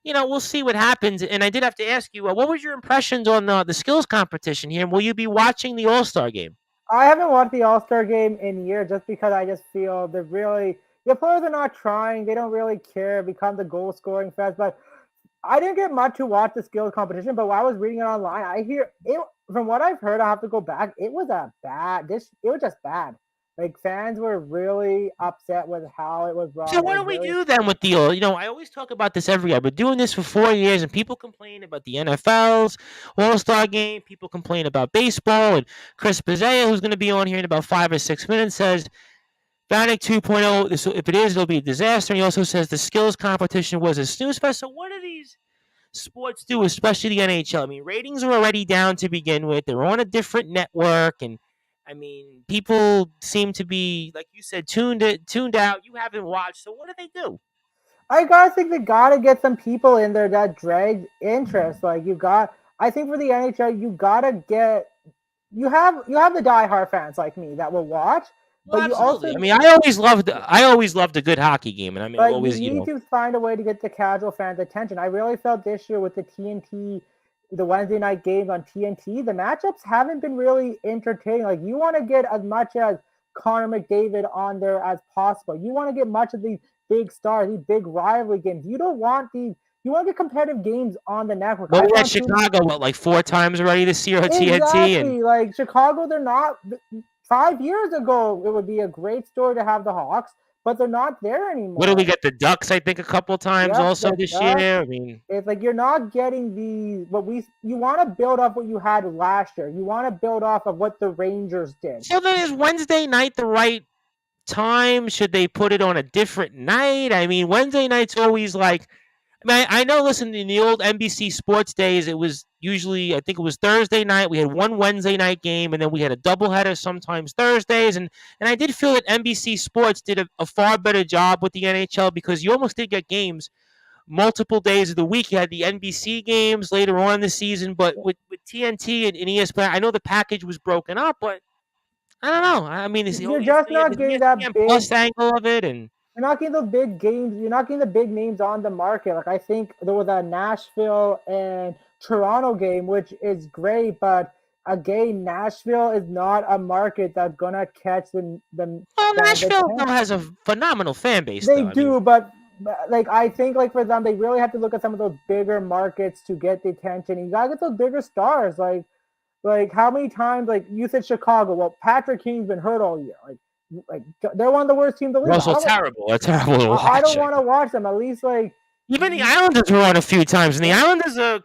we'll see what happens. And I did have to ask you, what was your impressions on the skills competition here? And will you be watching the All-Star game? I haven't watched the All-Star game in years just because I just feel the players are not trying. They don't really care, become the goal scoring fest. But I didn't get much to watch the skills competition, but while I was reading it online, I hear it from what I've heard. I have to go back. It was it was just bad. Like, fans were really upset with how it was run. So what do we do then with the, I always talk about this every year. I've been doing this for 4 years, and people complain about the NFL's All-Star game. People complain about baseball. And Chris Pizzea, who's going to be on here in about 5 or 6 minutes, says Vanek 2.0, if it is, it'll be a disaster. And he also says the skills competition was a snooze fest. So what do these sports do, especially the NHL? I mean, ratings are already down to begin with. They're on a different network, and I mean, people seem to be, like you said, tuned out. You haven't watched, so what do they do? I think they gotta get some people in there that drag interest. Like, I think for the NHL, you gotta get. You have the diehard fans like me that will watch. Well, but absolutely. You also, I always loved a good hockey game, and I mean, always. You need to find a way to get the casual fans' attention. I really felt this year with the TNT. The Wednesday night games on TNT, the matchups haven't been really entertaining. Like, you want to get as much as Connor McDavid on there as possible. You want to get much of these big stars, these big rivalry games. You don't want these. You want to get competitive games on the network. Well, we had Chicago, like 4 times already this year on TNT. And like Chicago, they're not. 5 years ago, it would be a great story to have the Hawks, but they're not there anymore. What do we get? The Ducks, I think, a couple times also this year. I mean, it's like you're not getting these. But you want to build off what you had last year. You want to build off of what the Rangers did. So then, is Wednesday night the right time? Should they put it on a different night? I mean, Wednesday night's always like. I mean, I know. Listen, in the old NBC sports days, it was usually, I think it was Thursday night. We had one Wednesday night game, and then we had a doubleheader sometimes Thursdays. And I did feel that NBC Sports did a far better job with the NHL, because you almost did get games multiple days of the week. You had the NBC games later on in the season, but with TNT and ESPN, I know the package was broken up, but I don't know. I mean, you're just not getting that big plus angle of it, and you're not getting those big games. You're not getting the big names on the market. Like, I think there was a Nashville and Toronto game, which is great, but again, Nashville is not a market that's gonna catch the. Well, Nashville has a phenomenal fan base. They do, but like, I think, like, for them, they really have to look at some of those bigger markets to get the attention. You gotta get those bigger stars. Like how many times? Like, you said Chicago. Well, Patrick King's been hurt all year. Like they're one of the worst teams in the league. Also terrible. They're terrible to watch. I don't want to watch them. At least, like, Even the Islanders were on a few times, and the Islanders are,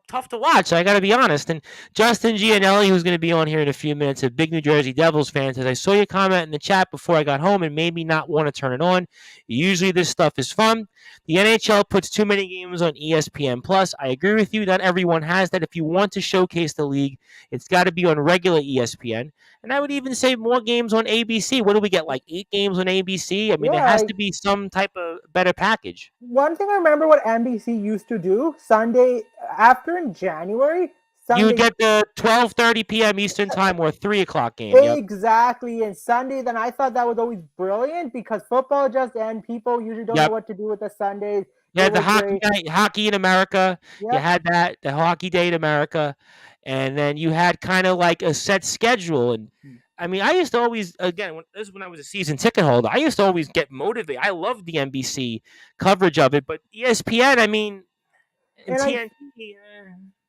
tough to watch. I got to be honest. And Justin Gianelli, who's going to be on here in a few minutes, a big New Jersey Devils fan, says, I saw your comment in the chat before I got home and made me not want to turn it on. Usually this stuff is fun. The NHL puts too many games on ESPN Plus. I agree with you. Not everyone has that. If you want to showcase the league, it's got to be on regular ESPN. And I would even say more games on ABC. What do we get, like 8 games on ABC? I mean, there has Yeah, to be some type of better package. one thing I remember what NBC used to do Sunday after in January. You would Sunday get the 12:30 p.m. Eastern time or 3 o'clock game. Yep. exactly, and Sunday. Then I thought that was always brilliant because football just and people usually don't know what to do with the Sundays. Yeah, It the was hockey great. night, hockey in America. You Yep. had that, the hockey day in America, and then you had kind of like a set schedule. And I mean, I used to always, again, this is when I was a season ticket holder. I used to always get motivated. I loved the NBC coverage of it, but ESPN, I mean, and And I TNT.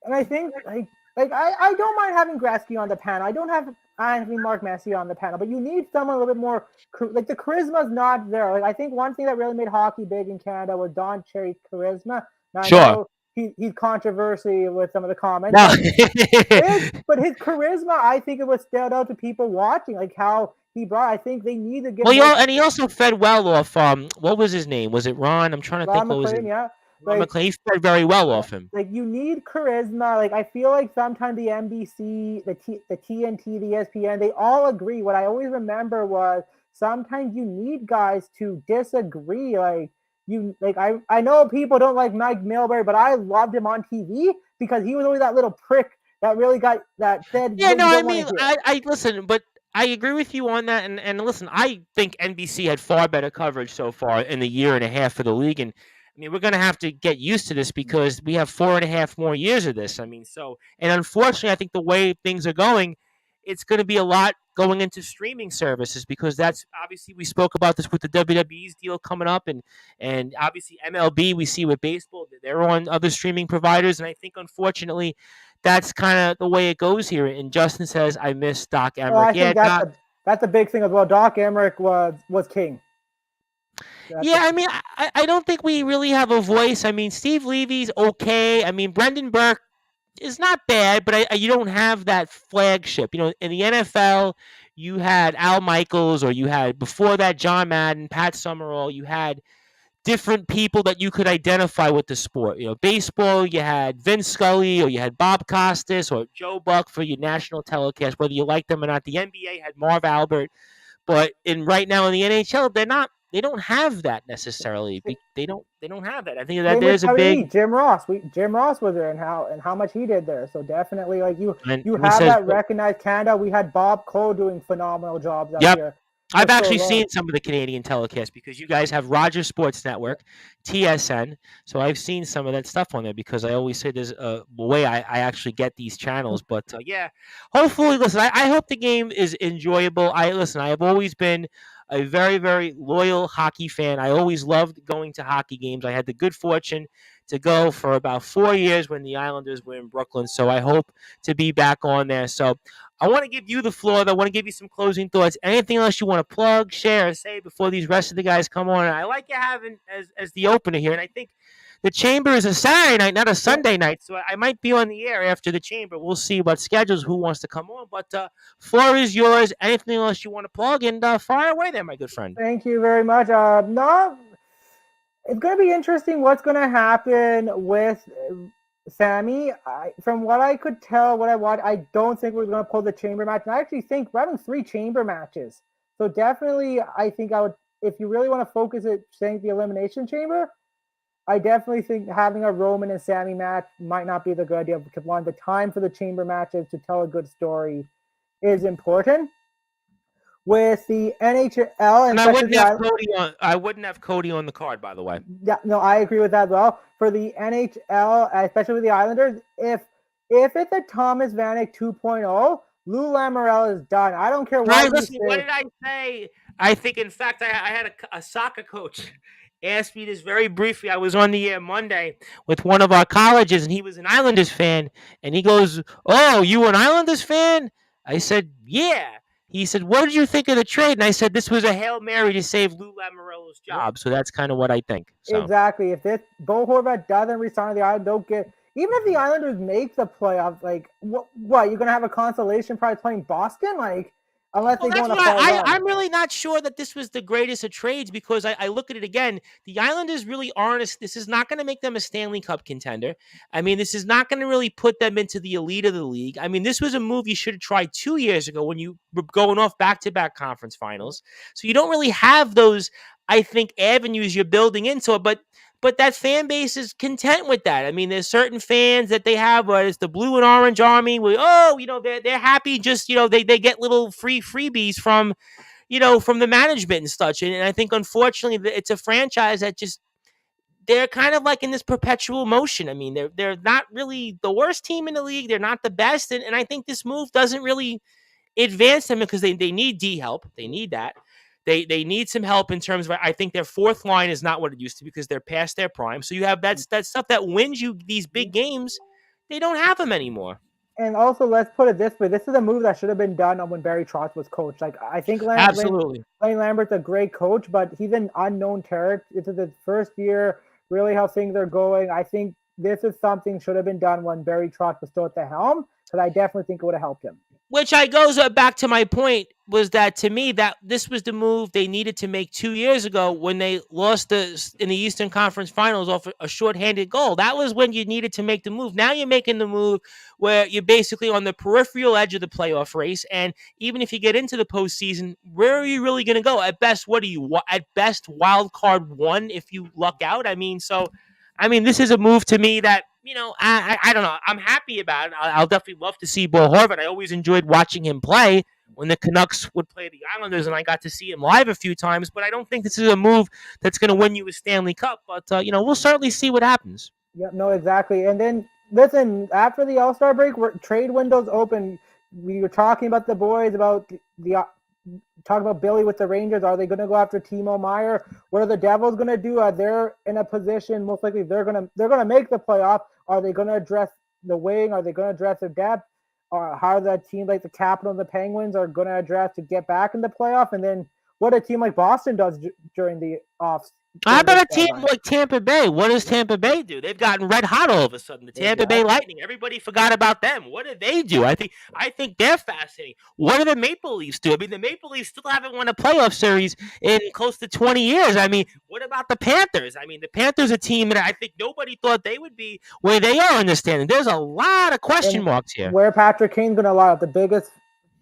and I think I don't mind having Gretzky on the panel. I don't have having Mark Messier on the panel, but you need someone a little bit more like the charisma's not there. Like I think one thing that really made hockey big in Canada was Don Cherry's charisma. Now I Sure. know he's controversy with some of the comments, No. but his charisma, I think it was stood out to people watching, like how he brought. I think they need to get. Well, and he also fed well off. What was his name? Was it Ron? I'm trying to think. What was it? Yeah. Ron McLean. He fed very well off him. Like you need charisma. Like I feel like sometimes the NBC, the TNT, the ESPN, they all agree. What I always remember was sometimes you need guys to disagree. Like I know people don't like Mike Milbury, but I loved him on TV because he was always that little prick that really got that said. Yeah, no, I mean, I listen, but I agree with you on that. And listen, I think NBC had far better coverage so far in the year and a half for the league. And I mean, we're going to have to get used to this because we have 4.5 more years of this. I mean, and unfortunately, I think the way things are going, it's going to be a lot going into streaming services because that's obviously we spoke about this with the WWE's deal coming up and obviously MLB we see with baseball they're on other streaming providers and I think unfortunately that's kind of the way it goes here. And Justin says I miss Doc Emmerich. I think that's a big thing as well. Doc Emmerich was king. I mean, I don't think we really have a voice. I mean, Steve Levy's okay. I mean, Brendan Burke is not bad, but you don't have that flagship. In the NFL, you had Al Michaels, or you had before that John Madden, Pat Summerall. You had different people that you could identify with the sport. Baseball, you had Vince Scully, or you had Bob Costas, or Joe Buck for your national telecast, whether you like them or not. The NBA had Marv Albert, but right now in the NHL, they don't have that necessarily. They don't have that. I think that there's a big Jim Ross. Jim Ross was there and how much he did there. So definitely like you have that recognized Canada. We had Bob Cole doing phenomenal jobs out here. I've actually seen some of the Canadian telecasts because you guys have Rogers Sports Network, TSN. So I've seen some of that stuff on there because I always say there's a way I actually get these channels. But hopefully, listen, I hope the game is enjoyable. I have always been a very, very loyal hockey fan. I always loved going to hockey games. I had the good fortune to go for about 4 years when the Islanders were in Brooklyn. So I hope to be back on there. So I want to give you the floor. I want to give you some closing thoughts. Anything else you want to plug, share, or say before these rest of the guys come on? And I like you having as the opener here. And I think the Chamber is a Saturday night, not a Sunday night. So I might be on the air after the Chamber. We'll see what schedules, who wants to come on. But floor is yours. Anything else you want to plug? And fire away there, my good friend. Thank you very much. No, it's going to be interesting what's going to happen with Sammy. From what I could tell, what I watched, I don't think we're going to pull the Chamber match. And I actually think we're having 3 Chamber matches. So definitely, I think I would, if you really want to focus it, saying the Elimination Chamber, I definitely think having a Roman and Sammy match might not be the good idea because one, the time for the Chamber matches to tell a good story is important. With the NHL, and I wouldn't have Cody on the card, by the way. Yeah, no, I agree with that as well. For the NHL, especially with the Islanders, if it's a Thomas Vanek 2.0, Lou Lamoriello is done. I don't care what you say. What did I say? I think, in fact, I had a soccer coach asked me this very briefly. I was on the air Monday with one of our colleges, and he was an Islanders fan. And he goes, "Oh, you an Islanders fan?" I said, "Yeah." he said, "What did you think of the trade?" And I said, "This was a Hail Mary to save Lou Lamoriello's Yep. job." So that's kind of what I think. So Exactly. If this Bo Horvat doesn't resign the Islanders, they'll get even if the Islanders make the playoffs. Like what you're gonna have a consolation prize playing Boston? Like unless well, they go that's on a why fall run. I'm really not sure that this was the greatest of trades because I look at it again. The Islanders really aren't. This is not going to make them a Stanley Cup contender. I mean, this is not going to really put them into the elite of the league. I mean, this was a move you should have tried 2 years ago when you were going off back-to-back conference finals. So you don't really have those, I think, avenues you're building into it. But that fan base is content with that. I mean, there's certain fans that they have, whether it's the blue and orange army, where, they're happy just, they get little freebies from, from the management and such. And I think, unfortunately, it's a franchise that just, they're kind of like in this perpetual motion. I mean, they're not really the worst team in the league. They're not the best. And I think this move doesn't really advance them because they need D help. They need that. They need some help in terms of, I think their fourth line is not what it used to be because they're past their prime. So you have that stuff that wins you these big games. They don't have them anymore. And also, let's put it this way: this is a move that should have been done when Barry Trotz was coach. Like I think Absolutely. Lane Lambert's a great coach, but he's an unknown territory. This is his first year, really how things are going. I think this is something should have been done when Barry Trotz was still at the helm, because I definitely think it would have helped him. Which goes back to my point was that to me that this was the move they needed to make 2 years ago when they lost in the Eastern Conference Finals off a shorthanded goal. That was when you needed to make the move. Now you're making the move where you're basically on the peripheral edge of the playoff race, and even if you get into the postseason, where are you really going to go? At best, what are you? At best, wild card one if you luck out. I mean, this is a move to me that, I don't know. I'm happy about it. I'll definitely love to see Bo Horvat. I always enjoyed watching him play when the Canucks would play the Islanders, and I got to see him live a few times. But I don't think this is a move that's going to win you a Stanley Cup. But, we'll certainly see what happens. Yep, no, exactly. And then, listen, after the All-Star break, trade windows open. We were talking about the boys, about the talk about Billy with the Rangers. Are they going to go after Timo Meier? What are the Devils going to do? They're in a position, most likely they're going to make the playoff. Are they going to address the wing? Are they going to address their depth? Or how that team like the Capitals and the Penguins are going to address to get back in the playoff? And then what a team like Boston does during the off. How about a team like Tampa Bay? What does Tampa Bay do? They've gotten red hot all of a sudden. The Tampa Bay Lightning. Everybody forgot about them. What do they do? I think they're fascinating. What do the Maple Leafs do? I mean, the Maple Leafs still haven't won a playoff series in close to 20 years. I mean, what about the Panthers? I mean, the Panthers are a team that I think nobody thought they would be where they are in the standing. There's a lot of question marks here. Where Patrick Kane's going to allow the biggest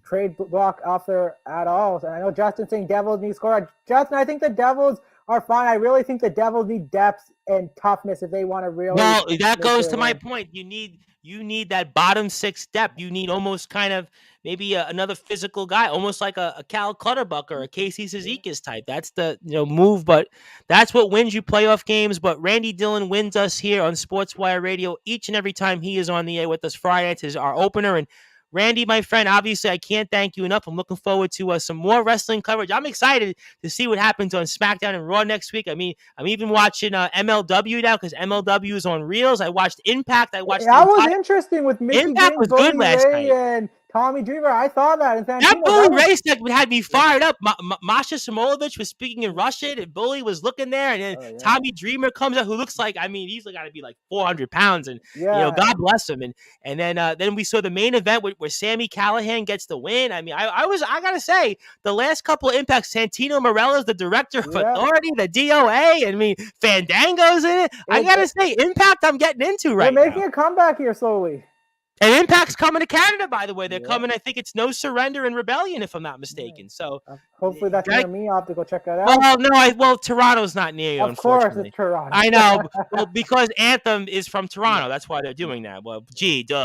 trade block off there at all. So I know Justin's saying Devils need score. Justin, I think the Devils are fine. I really think the Devils need depth and toughness if they want to really. Well, that goes to my point. You need that bottom six depth. You need almost kind of maybe another physical guy, almost like a Cal Clutterbuck or a Casey Cizikas type. That's the move, but that's what wins you playoff games. But Randy Dillon wins us here on Sportswire Radio each and every time he is on the air with us Friday. It's our opener. And Randy, my friend, obviously I can't thank you enough. I'm looking forward to some more wrestling coverage. I'm excited to see what happens on SmackDown and Raw next week. I mean, I'm even watching MLW now because MLW is on Reels. I watched Impact. That was interesting with Mickey Impact was good last night. And Tommy Dreamer. I saw that. And that Bully Ray segment had me fired up. Masha Samolovich was speaking in Russian, and Bully was looking there. And then Tommy Dreamer comes out, who looks like, he's got to be like 400 pounds. And, God bless him. And then we saw the main event where Sami Callihan gets the win. I mean, I got to say, the last couple of Impacts, Santino Morella's the director of Authority, the DOA. I mean, Fandango's in it. I got to say, Impact I'm getting into right now. They're making a comeback here slowly. And Impact's coming to Canada, by the way. They're coming. I think it's No Surrender and Rebellion, if I'm not mistaken. So hopefully that's near me. I'll have to go check that out. Well, Toronto's not near you. Of course, it's Toronto. I know. Well, because Anthem is from Toronto, that's why they're doing that. Well,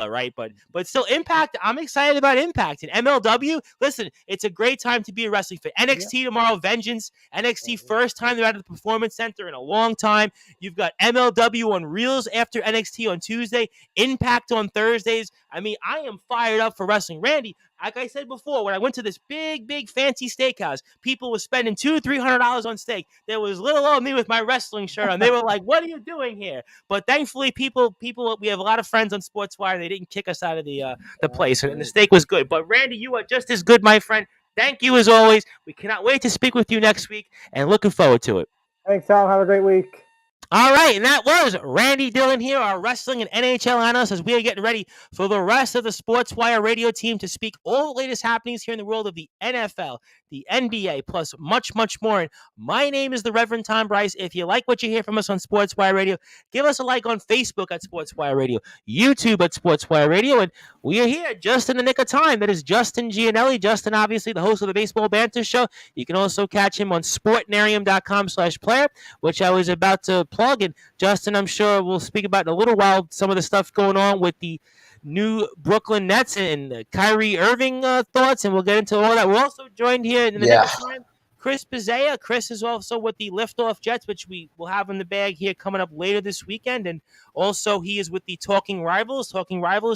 right? But still, Impact. I'm excited about Impact and MLW. Listen, it's a great time to be a wrestling fan. NXT tomorrow, Vengeance. NXT first time they're out of the Performance Center in a long time. You've got MLW on Reels after NXT on Tuesday. Impact on Thursdays. I mean, I am fired up for wrestling. Randy, like I said before, when I went to this big fancy steakhouse, people were spending $200-300 on steak. There was little old me with my wrestling shirt on. They were like, "What are you doing here?" But thankfully, people, we have a lot of friends on Sportswire. They didn't kick us out of the place, and the steak was good. But Randy, you are just as good, my friend. Thank you as always. We cannot wait to speak with you next week and looking forward to it. Thanks, Tom. Have a great week. All right, and that was Randy Dillon here, our wrestling and NHL analyst, as we are getting ready for the rest of the Sportswire radio team to speak all the latest happenings here in the world of the NFL, the NBA, plus much, much more. And my name is the Reverend Tom Bryce. If you like what you hear from us on Sportswire Radio, give us a like on Facebook at Sportswire Radio, YouTube at Sportswire Radio, and we are here just in the nick of time. That is Justin Gianelli. Justin, obviously, the host of the Baseball Banter Show. You can also catch him on sportnarium.com/player, which I was about to plug. And Justin, I'm sure we'll speak about in a little while some of the stuff going on with the new Brooklyn Nets and Kyrie Irving thoughts, and we'll get into all that. We're also joined here in the next time, Chris Pizzea. Chris is also with the Liftoff Jets, which we will have in the bag here coming up later this weekend. And also he is with the Talking Rivals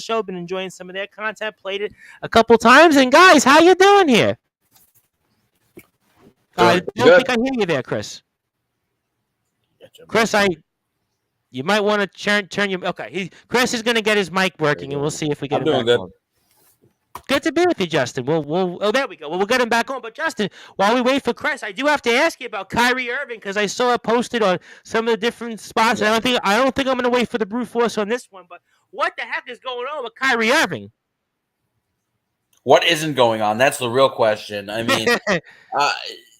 show. Been enjoying some of their content, played it a couple times. And guys, how you doing here? I don't think I hear you there, Chris. Chris, you might want to turn your. Okay, Chris is going to get his mic working, and we'll see if we get him back on. Good to be with you, Justin. Oh, there we go. Well, we'll get him back on. But Justin, while we wait for Chris, I do have to ask you about Kyrie Irving because I saw it posted on some of the different spots. Yeah. And I don't think I'm going to wait for the brute force on this one. But what the heck is going on with Kyrie Irving? What isn't going on? That's the real question. I mean,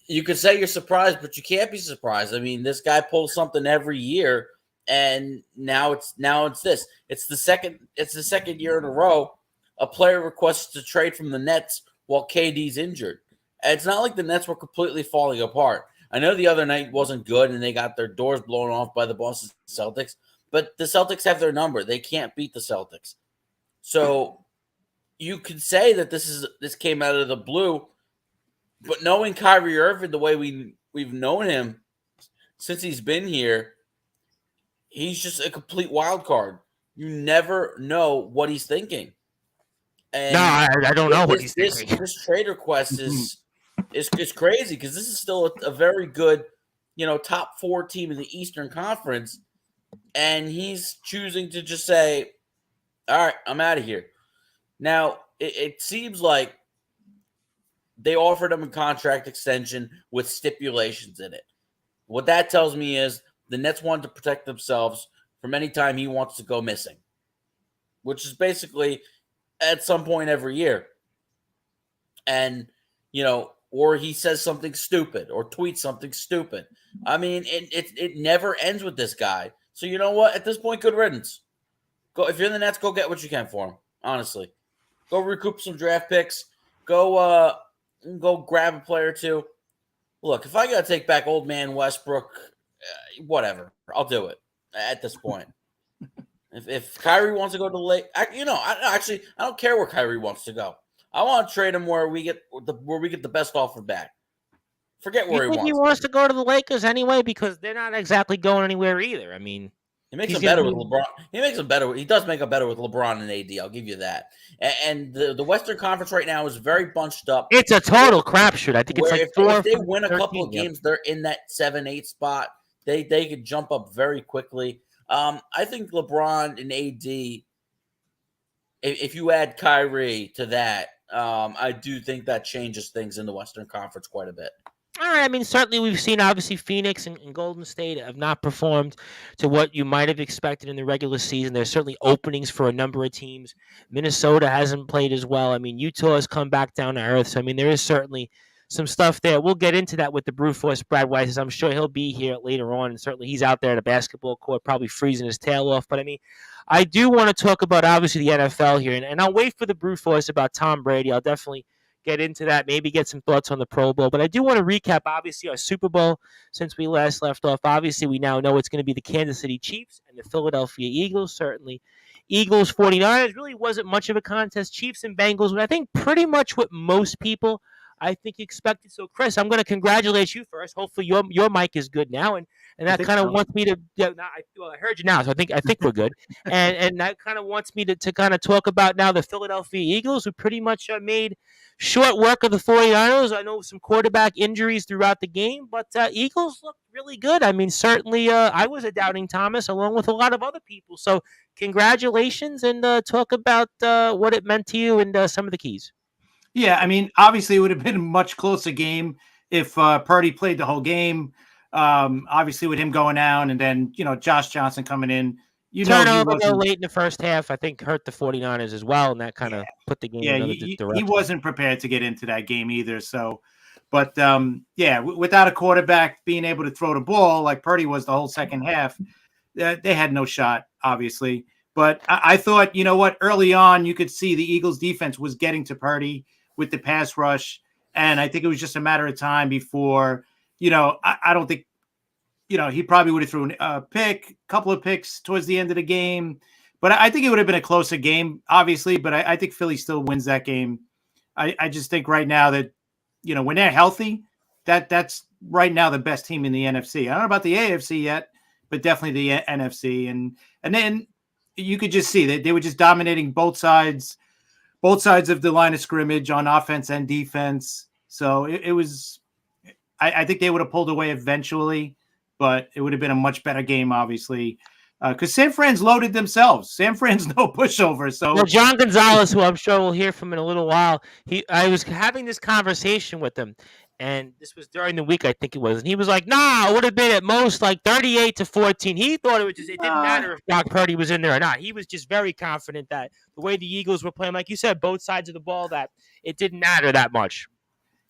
you could say you're surprised, but you can't be surprised. I mean, this guy pulls something every year, and now it's this. It's the second year in a row a player requests to trade from the Nets while KD's injured. And it's not like the Nets were completely falling apart. I know the other night wasn't good, and they got their doors blown off by the Boston Celtics, but the Celtics have their number. They can't beat the Celtics. So you could say that this came out of the blue. But knowing Kyrie Irving the way we've known him since he's been here, he's just a complete wild card. You never know what he's thinking. And no, I don't know what he's thinking. This trade request is crazy because this is still a very good, top 4 team in the Eastern Conference, and he's choosing to just say, "All right, I'm out of here." Now it seems like they offered him a contract extension with stipulations in it. What that tells me is the Nets wanted to protect themselves from any time he wants to go missing, which is basically at some point every year. And, or he says something stupid or tweets something stupid. I mean, it never ends with this guy. So you know what? At this point, good riddance. Go if you're in the Nets, go get what you can for him, honestly. Go recoup some draft picks. Go grab a player or two. Look, if I got to take back old man Westbrook, whatever. I'll do it at this point. If Kyrie wants to go to the Lake, I don't care where Kyrie wants to go. I want to trade him where we get the best offer back. Forget where he wants to go to the Lakers anyway because they're not exactly going anywhere either. I mean, he makes them better with LeBron. He makes them better. He does make them better with LeBron and AD. I'll give you that. And the Western Conference right now is very bunched up. It's a total crapshoot. I think it's like if they win a couple of games, they're in that 7-8 spot. They could jump up very quickly. I think LeBron and AD, if you add Kyrie to that, I do think that changes things in the Western Conference quite a bit. All right. I mean, certainly we've seen obviously Phoenix and Golden State have not performed to what you might have expected in the regular season. There's certainly openings for a number of teams. Minnesota hasn't played as well. I mean, Utah has come back down to earth. So, I mean, there is certainly some stuff there. We'll get into that with the brute force, Brad Weiss. I'm sure he'll be here later on. And certainly he's out there at a basketball court probably freezing his tail off. But, I mean, I do want to talk about obviously the NFL here. And I'll wait for the brute force about Tom Brady. I'll definitely get into that, maybe get some thoughts on the Pro Bowl. But I do want to recap, obviously, our Super Bowl since we last left off. Obviously, we now know it's going to be the Kansas City Chiefs and the Philadelphia Eagles. Certainly, Eagles 49ers really wasn't much of a contest. Chiefs and Bengals, but I think pretty much what most people, I think, expected. So, Chris, I'm going to congratulate you first. Hopefully, your mic is good now, and that kind of wants me to. I heard you now, so I think we're good. and that kind of wants me to kind of talk about now the Philadelphia Eagles, who pretty much made short work of the 49ers. I know some quarterback injuries throughout the game, but Eagles looked really good. I mean, certainly I was a doubting Thomas along with a lot of other people. So congratulations, and talk about what it meant to you and some of the keys. Yeah, I mean, obviously, it would have been a much closer game if Purdy played the whole game. Obviously, with him going down and then, Josh Johnson coming in, he Turnover though wasn't. late in the first half, I think hurt the 49ers as well, and that kind Yeah, of put the game in yeah, another he direction. wasn't prepared to get into that game either. So, but yeah, without a quarterback being able to throw the ball like Purdy was the whole second half, they had no shot, obviously. But I thought, you know what, early on, you could see the Eagles defense was getting to Purdy with the pass rush. And I think it was just a matter of time before, I don't think, he probably would have thrown a couple of picks towards the end of the game. But I think it would have been a closer game, obviously. But I think Philly still wins that game. I just think right now that, when they're healthy, that's right now the best team in the NFC. I don't know about the AFC yet, but definitely the NFC. And then you could just see that they were just dominating both sides of the line of scrimmage on offense and defense. So it was, I think they would have pulled away eventually, but it would have been a much better game, obviously, because San Fran's loaded themselves. San Fran's no pushover. So Well, John Gonzalez, who I'm sure we'll hear from in a little while, I was having this conversation with him, and this was during the week, I think it was, and he was like, "Nah, it would have been at most like 38-14." He thought it didn't matter if Brock Purdy was in there or not. He was just very confident that the way the Eagles were playing, like you said, both sides of the ball, that it didn't matter that much.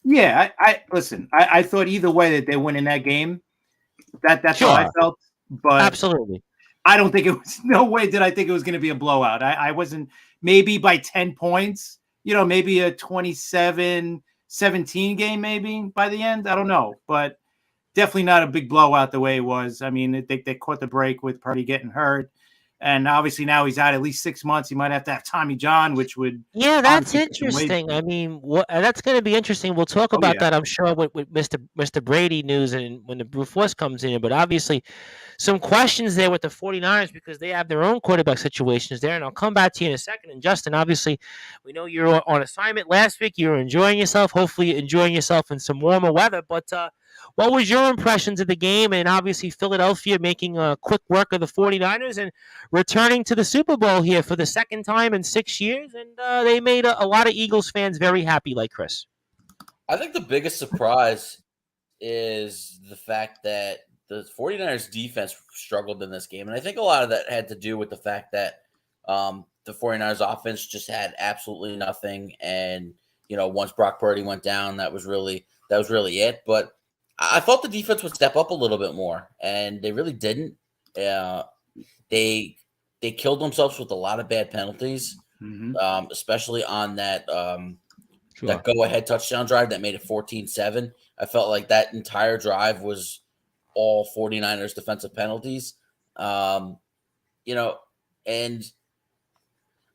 yeah, I listen. I thought either way that they win in that game. That's Sure. how I felt. But Absolutely. I don't think it was. No way did I think it was going to be a blowout. I wasn't. Maybe by 10 points. Maybe a 27-17 game. Maybe by the end. I don't know, but definitely not a big blowout the way it was. I mean, they caught the break with Purdy getting hurt. And obviously now he's out at least 6 months. He might have to have Tommy John, which would That's interesting. I mean, that's going to be interesting. We'll talk about that, I'm sure, with Mr. Brady news and when the Brute Force comes in. But obviously, some questions there with the 49ers because they have their own quarterback situations there. And I'll come back to you in a second. And Justin, obviously, we know you're on assignment last week. You were enjoying yourself, hopefully enjoying yourself in some warmer weather. But what was your impressions of the game? And obviously, Philadelphia making a quick work of the 49ers and returning to the Super Bowl here for the second time in 6 years. And they made a lot of Eagles fans very happy, like Chris. I think the biggest surprise is the fact that the 49ers defense struggled in this game. And I think a lot of that had to do with the fact that the 49ers offense just had absolutely nothing. And, once Brock Purdy went down, that was really it. But I thought the defense would step up a little bit more, and they really didn't. They killed themselves with a lot of bad penalties, especially on that that go-ahead touchdown drive that made it 14-7. I felt like that entire drive was all 49ers defensive penalties. And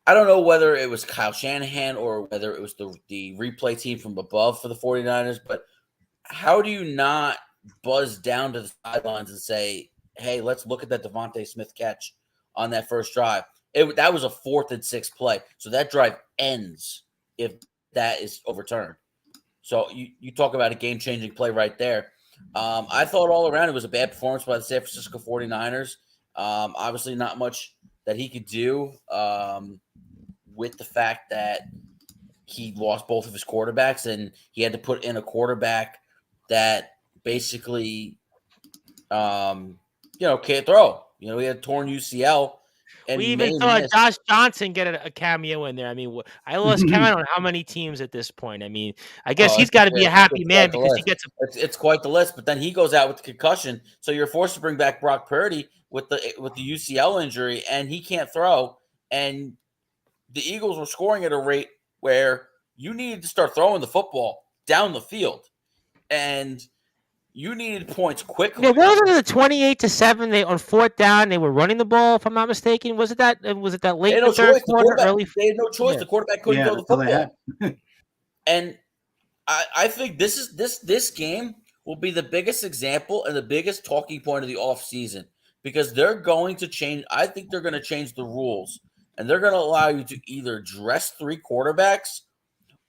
I don't know whether it was Kyle Shanahan or whether it was the replay team from above for the 49ers, but how do you not buzz down to the sidelines and say, hey, let's look at that Devontae Smith catch on that first drive? That was a 4th and 6 play. So that drive ends if that is overturned. So you talk about a game-changing play right there. I thought all around it was a bad performance by the San Francisco 49ers. Obviously not much that he could do with the fact that he lost both of his quarterbacks and he had to put in a quarterback that basically, can't throw. He had torn UCL. And we even saw Josh Johnson get a cameo in there. I mean, I lost count on how many teams at this point. I mean, I guess he's got to be a happy man because he gets it's quite the list. But then he goes out with the concussion, so you're forced to bring back Brock Purdy with the UCL injury, and he can't throw. And the Eagles were scoring at a rate where you needed to start throwing the football down the field, and you needed points quickly. Yeah, wasn't it 28-7? They on 4th down, they were running the ball. If I'm not mistaken, was it that late in the third quarter? They had no choice. Yeah. The quarterback couldn't throw the football. And I think this game will be the biggest example and the biggest talking point of the offseason because they're going to change. I think they're going to change the rules, and they're going to allow you to either dress 3 quarterbacks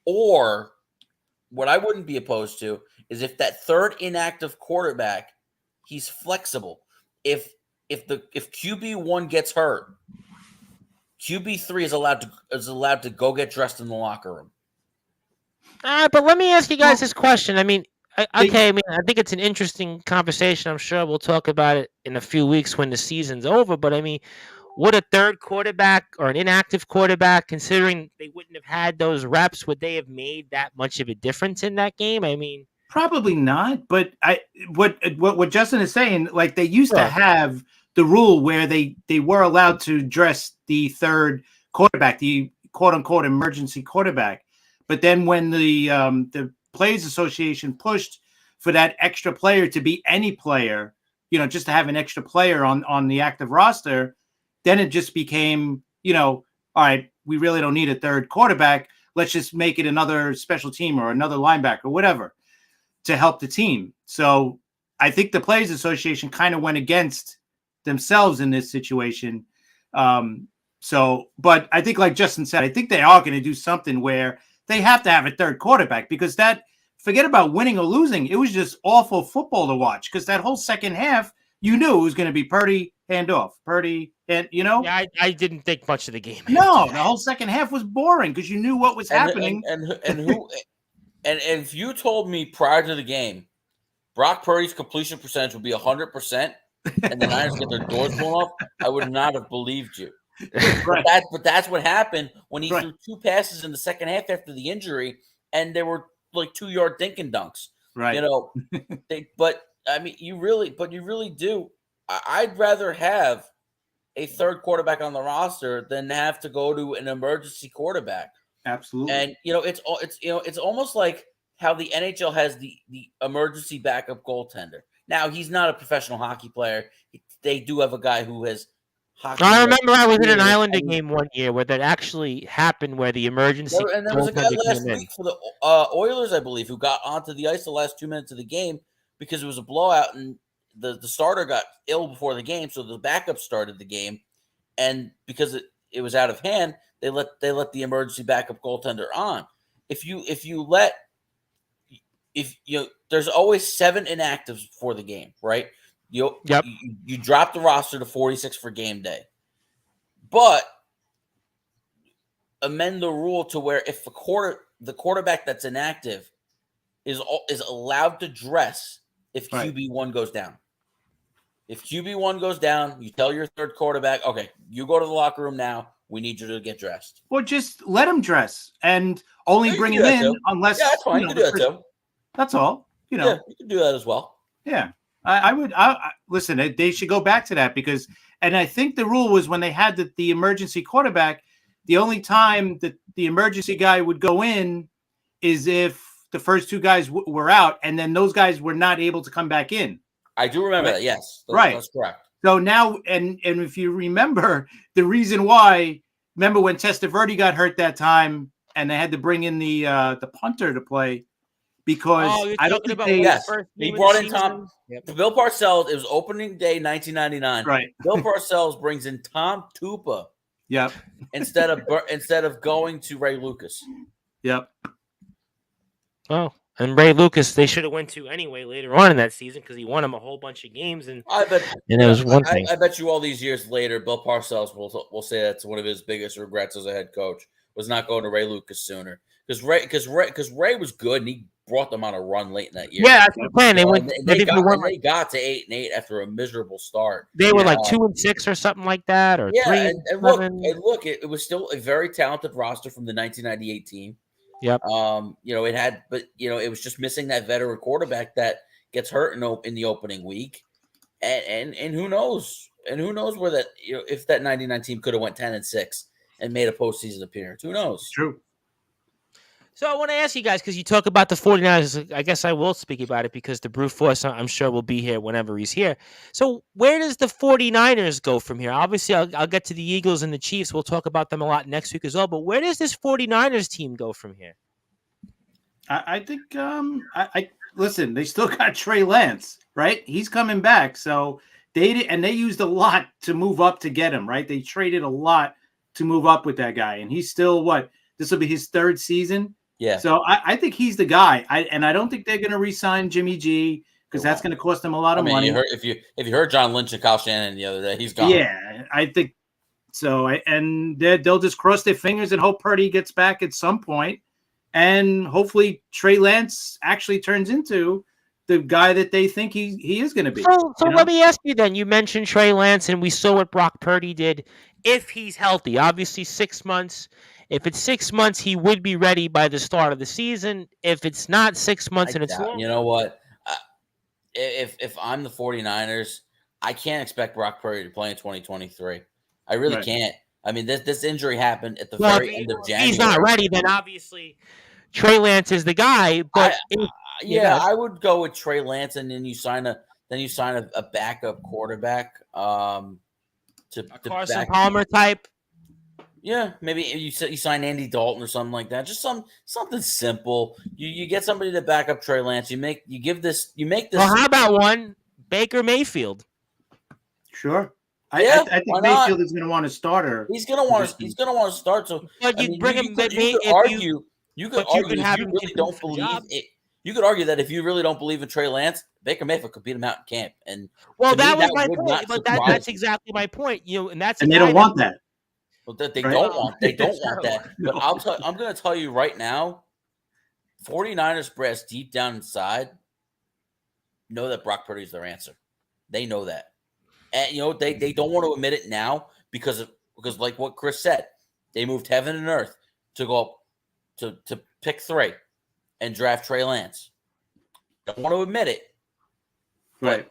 or what I wouldn't be opposed to is if that third inactive quarterback, he's flexible. If QB1 gets hurt, QB3 is allowed to go get dressed in the locker room. But let me ask you guys this question. I mean, They- okay, I mean, I think it's an interesting conversation. I'm sure we'll talk about it in a few weeks when the season's over. But I mean, would a third quarterback or an inactive quarterback, considering they wouldn't have had those reps, would they have made that much of a difference in that game? I mean, Probably not, but what Justin is saying, like they used to sure. have the rule where they were allowed to dress the third quarterback, the quote unquote emergency quarterback. But then when the Players Association pushed for that extra player to be any player, just to have an extra player on the active roster, then it just became, all right, we really don't need a third quarterback. Let's just make it another special team or another linebacker, whatever, to help the team. So I think the Players Association kind of went against themselves in this situation. But I think, like Justin said, I think they are going to do something where they have to have a third quarterback, because forget about winning or losing. It was just awful football to watch, because that whole second half, you knew it was going to be Purdy, handoff, Purdy, and Yeah, I didn't think much of the game. No, after the that. whole second half was boring because you knew what was happening. And if you told me prior to the game, Brock Purdy's completion percentage would be 100%, and the Niners get their doors blown off, I would not have believed you. Right. But that's what happened when he Right. threw two passes in the second half after the injury, and they were like 2-yard dink and dunks. Right. But I mean, you really do. I'd rather have a third quarterback on the roster than have to go to an emergency quarterback. Absolutely. And it's almost like how the NHL has the emergency backup goaltender. Now, he's not a professional hockey player. They do have a guy who has hockey. I remember I was in an Islander game one year where that actually happened, where the emergency And there was a guy last week for the Oilers, I believe, who got onto the ice the last 2 minutes of the game because it was a blowout, and the starter got ill before the game, so the backup started the game, and because it was out of hand, they let the emergency backup goaltender on. There's always 7 inactives before the game, right? You drop the roster to 46 for game day, but amend the rule to where if the quarterback that's inactive is allowed to dress if QB1 goes down. If QB1 goes down, you tell your third quarterback, okay, you go to the locker room now. We need you to get dressed. Or just let him dress and only bring him in unless. Yeah, that's fine. You can do that too. That's all. Yeah, you can do that as well. Yeah. I would listen. They should go back to that because, and I think the rule was when they had the emergency quarterback, the only time that the emergency guy would go in is if the first 2 guys were out, and then those guys were not able to come back in. I do remember that. Yes, that's correct. So now, and if you remember the reason why, remember when Testaverde got hurt that time, and they had to bring in the punter to play. Because I don't think he brought in Tom. Yep. Bill Parcells. It was opening day 1999. Right. Bill Parcells brings in Tom Tupa. Yep. Instead of going to Ray Lucas. Yep. Oh, and Ray Lucas, they should have went to anyway later on in that season because he won him a whole bunch of games, and it was one thing. I bet you all these years later, Bill Parcells will say that's one of his biggest regrets as a head coach was not going to Ray Lucas sooner because Ray was good and he brought them on a run late in that year. Yeah, that's the plan. They got to 8-8 after a miserable start. They were like 2-6 or something like that, or 3. And look, it was still a very talented roster from the 1998 team. Yep. It was just missing that veteran quarterback that gets hurt in the opening week, and who knows where that if that 99 team could have went 10-6 and made a postseason appearance. Who knows? True. So I want to ask you guys, because you talk about the 49ers, I guess I will speak about it because the Brute Force, I'm sure, will be here whenever he's here. So where does the 49ers go from here? Obviously, I'll get to the Eagles and the Chiefs. We'll talk about them a lot next week as well. But where does this 49ers team go from here? I think, listen, they still got Trey Lance, right? He's coming back. So they used a lot to move up to get him, right? They traded a lot to move up with that guy. And he's still this will be his 3rd season. Yeah. So I think he's the guy. I don't think they're going to re-sign Jimmy G because that's going to cost them a lot of money. If you heard John Lynch and Kyle Shanahan the other day, he's gone. Yeah, I think so. And they'll just cross their fingers and hope Purdy gets back at some point. and hopefully Trey Lance actually turns into the guy that they think he is going to be. So let me ask you then. You mentioned Trey Lance, and we saw what Brock Purdy did. If he's healthy, obviously 6 months. If it's 6 months, he would be ready by the start of the season. If it's not 6 months and it's long, you know what? If I'm the 49ers, I can't expect Brock Purdy to play in 2023. I really can't. I mean, this injury happened at the very end of January. If he's not ready, then obviously Trey Lance is the guy. But I would go with Trey Lance, and then you sign a backup quarterback. To Carson Palmer type. Yeah, maybe you sign Andy Dalton or something like that. Just something simple. You get somebody to back up Trey Lance. You make this. Well, how about one Baker Mayfield? Sure. Yeah, I think Mayfield is going to want to start her. He's going to want to start. So, but you bring him. You could argue if you really don't believe it. You could argue that if you really don't believe in Trey Lance, Baker Mayfield could beat him out in camp. And that was my point. But that's exactly my point. And they don't want that. Well, they don't want that. But I'm going to tell you right now, 49ers brass deep down inside know that Brock Purdy is their answer. They know that. And they don't want to admit it now because like what Chris said, they moved heaven and earth to go up to pick 3 and draft Trey Lance. Don't want to admit it. Right.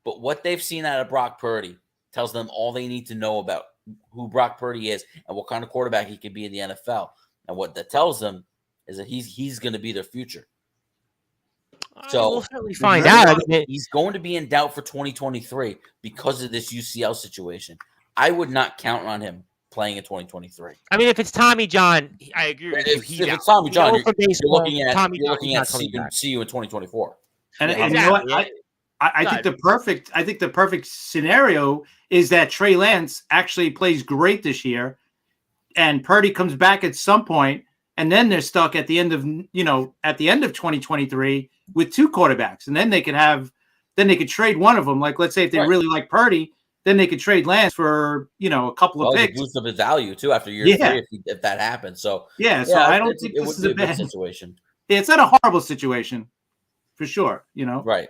But what they've seen out of Brock Purdy tells them all they need to know about who Brock Purdy is and what kind of quarterback he could be in the NFL. And what that tells them is that he's going to be their future. So we'll certainly find out. He's going to be in doubt for 2023 because of this UCL situation. I would not count on him playing in 2023. I mean, if it's Tommy John, I agree with you. If it's Tommy John, you're looking at see you in 2024. And you know what? I think the perfect scenario is that Trey Lance actually plays great this year, and Purdy comes back at some point, and then they're stuck at the end of 2023 with 2 quarterbacks, and then they could trade one of them. Like, let's say if they really like Purdy, then they could trade Lance for a couple of picks. Boost up his value too after year 3 if that happens. So I don't think this is a bad situation. It's not a horrible situation for sure. Right.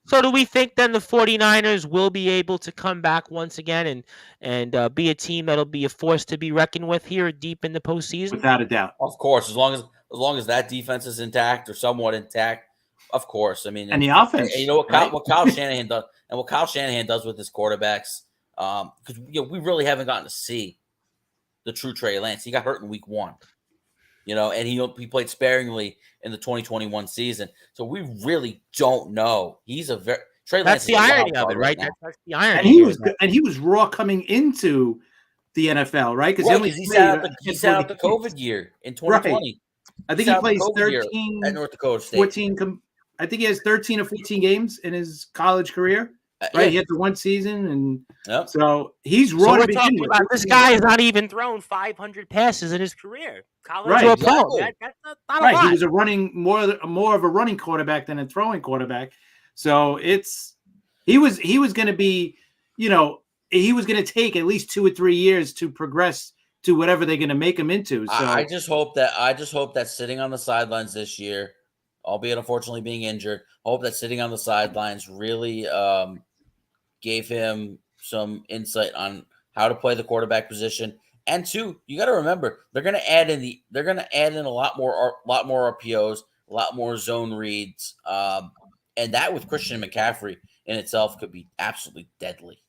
So do we think then the 49ers will be able to come back once again and be a team that'll be a force to be reckoned with here deep in the postseason? Without a doubt. Of course, as long as that defense is intact or somewhat intact, of course. I mean, and the offense. And what Kyle Shanahan does, and what Kyle Shanahan does with his quarterbacks, because we really haven't gotten to see the true Trey Lance. He got hurt in week 1. And he played sparingly in the 2021 season. So we really don't know. Trey Lance. That's the irony of it, right? That's the irony. And he was raw coming into the NFL, right? Because he sat out the COVID year in 2020. Right. I think he plays 13 at North Dakota State. 14. I think he has 13 or 14 games in his college career. Right, he had the one season, and so he's raw to begin with. This guy has not even thrown 500 passes in his career. College right, pro. That's not a lot. He was a running more of a running quarterback than a throwing quarterback. So he was going to be, he was going to take at least 2 or 3 years to progress to whatever they're going to make him into. So I just hope that sitting on the sidelines this year, albeit unfortunately being injured, I hope that sitting on the sidelines really gave him some insight on how to play the quarterback position. And 2, you got to remember they're going to add in a lot more RPOs, a lot more zone reads, and that with Christian McCaffrey in itself could be absolutely deadly.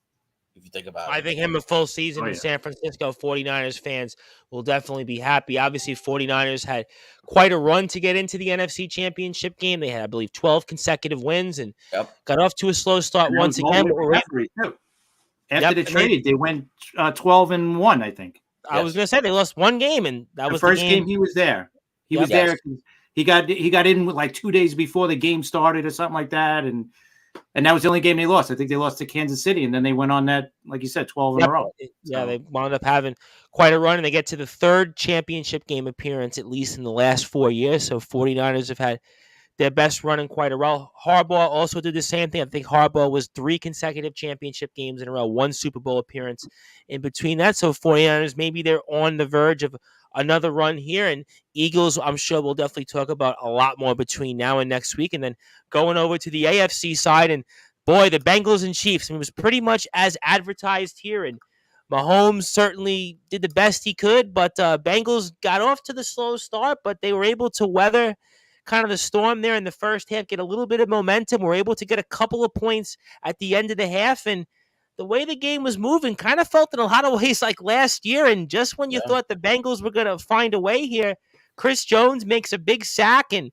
If you think about it. I think him a full season in San Francisco, 49ers fans will definitely be happy. Obviously, 49ers had quite a run to get into the NFC Championship game. They had, I believe, 12 consecutive wins and got off to a slow start once again. After the trade, they went 12-1, I think. I was going to say they lost one game, and that was the first game he was there. He was there. He got in with like 2 days before the game started or something like that, and that was the only game they lost. I think they lost to Kansas City, and then they went on that, like you said, 12 in a row. Yeah, they wound up having quite a run, and they get to the 3rd championship game appearance, at least in the last 4 years. So 49ers have had their best run in quite a while. Harbaugh also did the same thing. I think Harbaugh was 3 consecutive championship games in a row, 1 Super Bowl appearance in between that. So 49ers, maybe they're on the verge of another run here. And Eagles, I'm sure we'll definitely talk about a lot more between now and next week. And then going over to the AFC side, and boy, the Bengals and Chiefs, it was pretty much as advertised here. And Mahomes certainly did the best he could, but Bengals got off to the slow start, but they were able to weather kind of the storm there in the first half, get a little bit of momentum. We're able to get a couple of points at the end of the half, and the way the game was moving kind of felt in a lot of ways like last year. And just when you thought the Bengals were going to find a way here, Chris Jones makes a big sack, and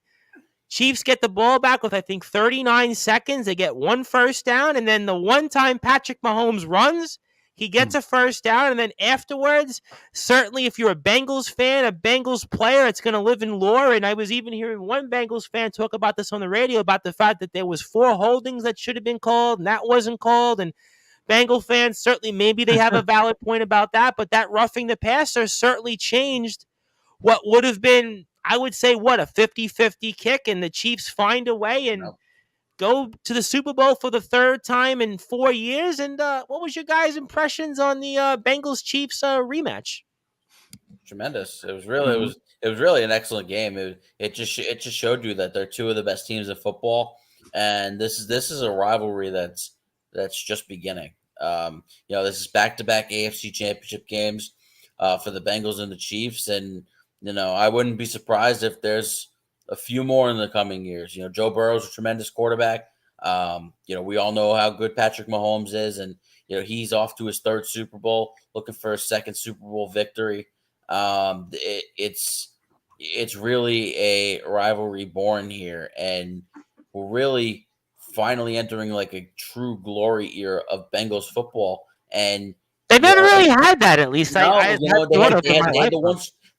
Chiefs get the ball back with, I think, 39 seconds. They get 1 first down, and then the one time Patrick Mahomes runs, he gets a first down, and then afterwards, certainly if you're a Bengals fan, a Bengals player, it's going to live in lore. And I was even hearing one Bengals fan talk about this on the radio, about the fact that there was 4 holdings that should have been called, and that wasn't called. And Bengal fans, certainly maybe they have a valid point about that, but that roughing the passer certainly changed what would have been, I would say, what, a 50-50 kick, and the Chiefs find a way and go to the Super Bowl for the 3rd time in 4 years. And what was your guys' impressions on the Bengals-Chiefs rematch? Tremendous. It was really an excellent game. It just showed you that they're 2 of the best teams in football, and this is a rivalry that's just beginning. This is back-to-back AFC Championship games for the Bengals and the Chiefs, and I wouldn't be surprised if there's a few more in the coming years. Joe Burrow's a tremendous quarterback. We all know how good Patrick Mahomes is, and he's off to his 3rd Super Bowl, looking for a 2nd Super Bowl victory. It's really a rivalry born here, and we're really finally entering like a true glory era of Bengals football. And they never really had that, at least. They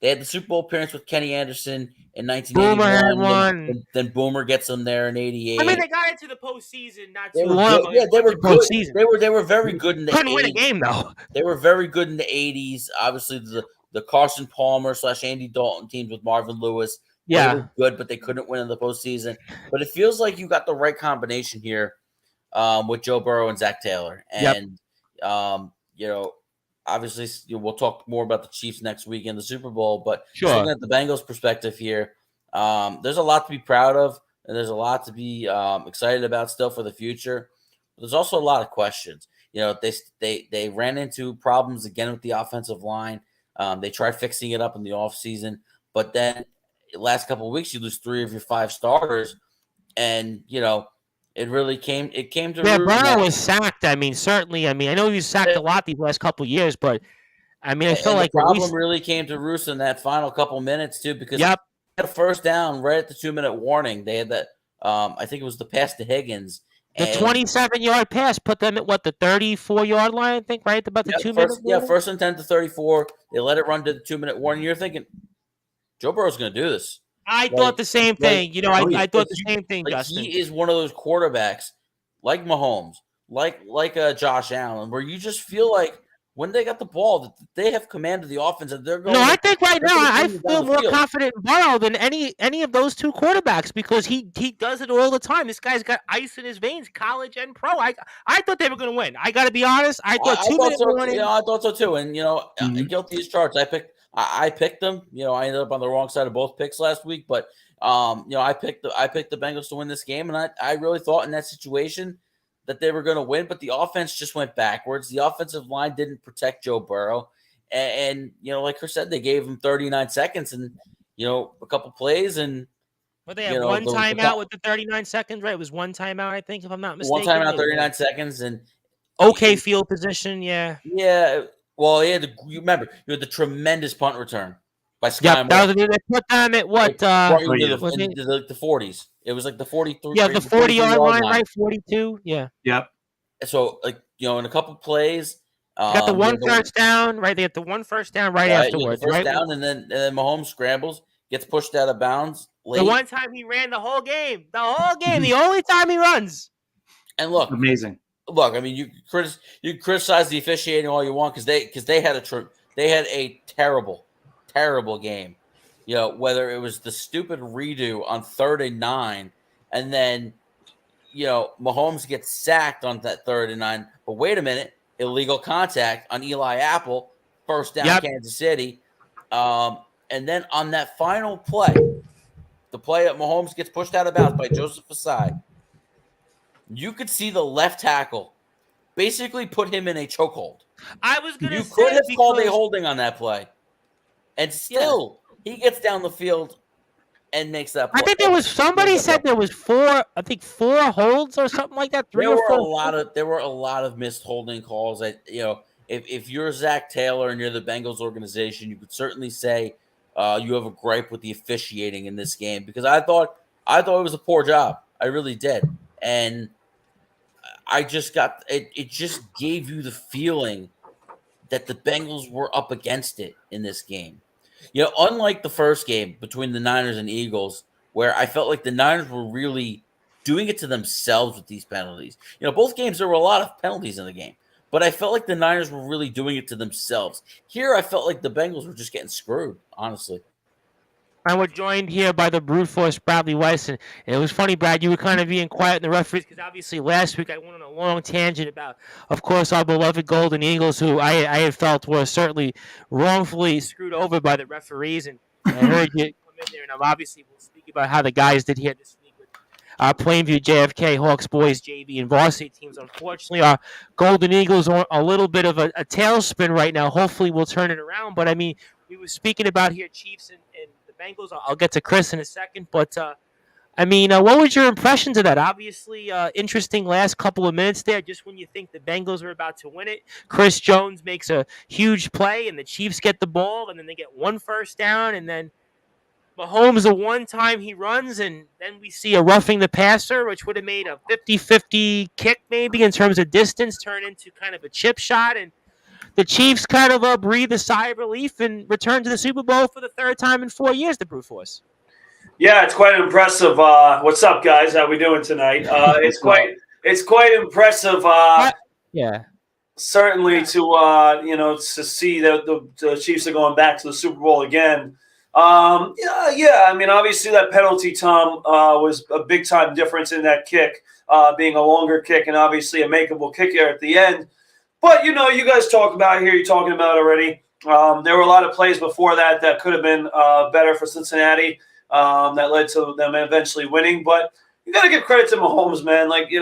had the Super Bowl appearance with Kenny Anderson in 1981. Boomer had one. Then Boomer gets them there in '88. I mean, they got into the postseason not too long ago. Yeah, they were good. They were very good in the 80s. Couldn't win a game, though. They were very good in the 80s. Obviously, the Carson Palmer / Andy Dalton teams with Marvin Lewis. Yeah. They were good, but they couldn't win in the postseason. But it feels like you got the right combination here with Joe Burrow and Zach Taylor. And, obviously, we'll talk more about the Chiefs next week in the Super Bowl. But looking at the Bengals' perspective here, there's a lot to be proud of, and there's a lot to be excited about still for the future. But there's also a lot of questions. They ran into problems again with the offensive line. They tried fixing it up in the offseason, but then the last couple of weeks, you lose 3 of your 5 starters, and it really came to. Yeah, Burrow was sacked. I mean, certainly. I mean, I know he was sacked a lot these last couple of years, but I mean, I feel like the problem really came to roost in that final couple minutes too, because they had a first down right at the 2-minute warning. They had that. I think it was the pass to Higgins. The 27-yard pass put them at the 34-yard line, I think, right? About the 2-minute warning? Yeah, 1st and 10 to 34. They let it run to the 2-minute warning. You're thinking, Joe Burrow's going to do this. I thought the same thing. I thought the same thing, Justin. He is one of those quarterbacks like Mahomes, like Josh Allen, where you just feel like when they got the ball, that they have command of the offense, and they're going. No, I think right now I feel more confident in Burrow than any of those 2 quarterbacks, because he does it all the time. This guy's got ice in his veins, college and pro. I thought they were going to win. I got to be honest. I thought 2-minute warning. I thought so too. And guilty as charged. I picked them. I ended up on the wrong side of both picks last week, but I picked the Bengals to win this game, and I really thought in that situation that they were going to win, but the offense just went backwards. The offensive line didn't protect Joe Burrow, and like Chris said, they gave him 39 seconds and a couple plays, and they had one timeout with the 39 seconds, right? It was one timeout, I think, if I'm not mistaken. One timeout, 39 seconds, and field position, yeah. Well, you remember you had the tremendous punt return by Sky. Yeah, they put them at what? Into the 40s. It was like the 43. Yeah, the 40-yard line, right? 42. Yeah. Yep. So, in a couple plays, got the 1 first down, right? They had the 1 first down afterwards, first down, and then Mahomes scrambles, gets pushed out of bounds. Late. The one time he ran the whole game, the only time he runs. And look, amazing. Look, I mean, you criticize the officiating all you want, because they had a terrible game, whether it was the stupid redo on 3rd and 9, and then Mahomes gets sacked on that 3rd and 9. But wait a minute, illegal contact on Eli Apple, first down, Kansas City. And then on that final play, the play that Mahomes gets pushed out of bounds by Joseph Asai, you could see the left tackle basically put him in a chokehold. I was going to say, you could have called a holding on that play, and still he gets down the field and makes that play. I think there was somebody said there was 4 holds or something like that. There were a lot of missed holding calls. That if you're Zach Taylor and you're the Bengals organization, you could certainly say you have a gripe with the officiating in this game, because I thought it was a poor job. I really did, and I just got it. It just gave you the feeling that the Bengals were up against it in this game. Unlike the first game between the Niners and Eagles, where I felt like the Niners were really doing it to themselves with these penalties. Both games there were a lot of penalties in the game, but I felt like the Niners were really doing it to themselves. Here, I felt like the Bengals were just getting screwed, honestly. And we're joined here by the brute force, Bradley Weiss. And it was funny, Brad, you were kind of being quiet in the referees, because obviously last week I went on a long tangent about, of course, our beloved Golden Eagles, who I had felt were certainly wrongfully screwed over by the referees. And I heard you come in there, and obviously we'll speak about how the guys did here this week with Plainview, JFK, Hawks boys, JV, and varsity teams. Unfortunately, our Golden Eagles are a little bit of a tailspin right now. Hopefully we'll turn it around. But, I mean, we were speaking about here Chiefs and Bengals. I'll get to Chris in a second, but what was your impressions of that? Obviously, interesting last couple of minutes there, just when you think the Bengals are about to win it. Chris Jones makes a huge play, and the Chiefs get the ball, and then they get 1 first down, and then Mahomes, the one time he runs, and then we see a roughing the passer, which would have made a 50-50 kick maybe in terms of distance, turn into kind of a chip shot, and the Chiefs kind of breathe a sigh of relief and return to the Super Bowl for the 3rd time in 4 years, the brute force. Yeah, it's quite impressive. What's up, guys? How we doing tonight? It's quite impressive. Certainly to see that the Chiefs are going back to the Super Bowl again. I mean, obviously that penalty, Tom, was a big time difference in that kick, being a longer kick and obviously a makeable kick here at the end. But, you guys talk about it here, you're talking about it already. There were a lot of plays before that could have been better for Cincinnati that led to them eventually winning. But you got to give credit to Mahomes, man. Like,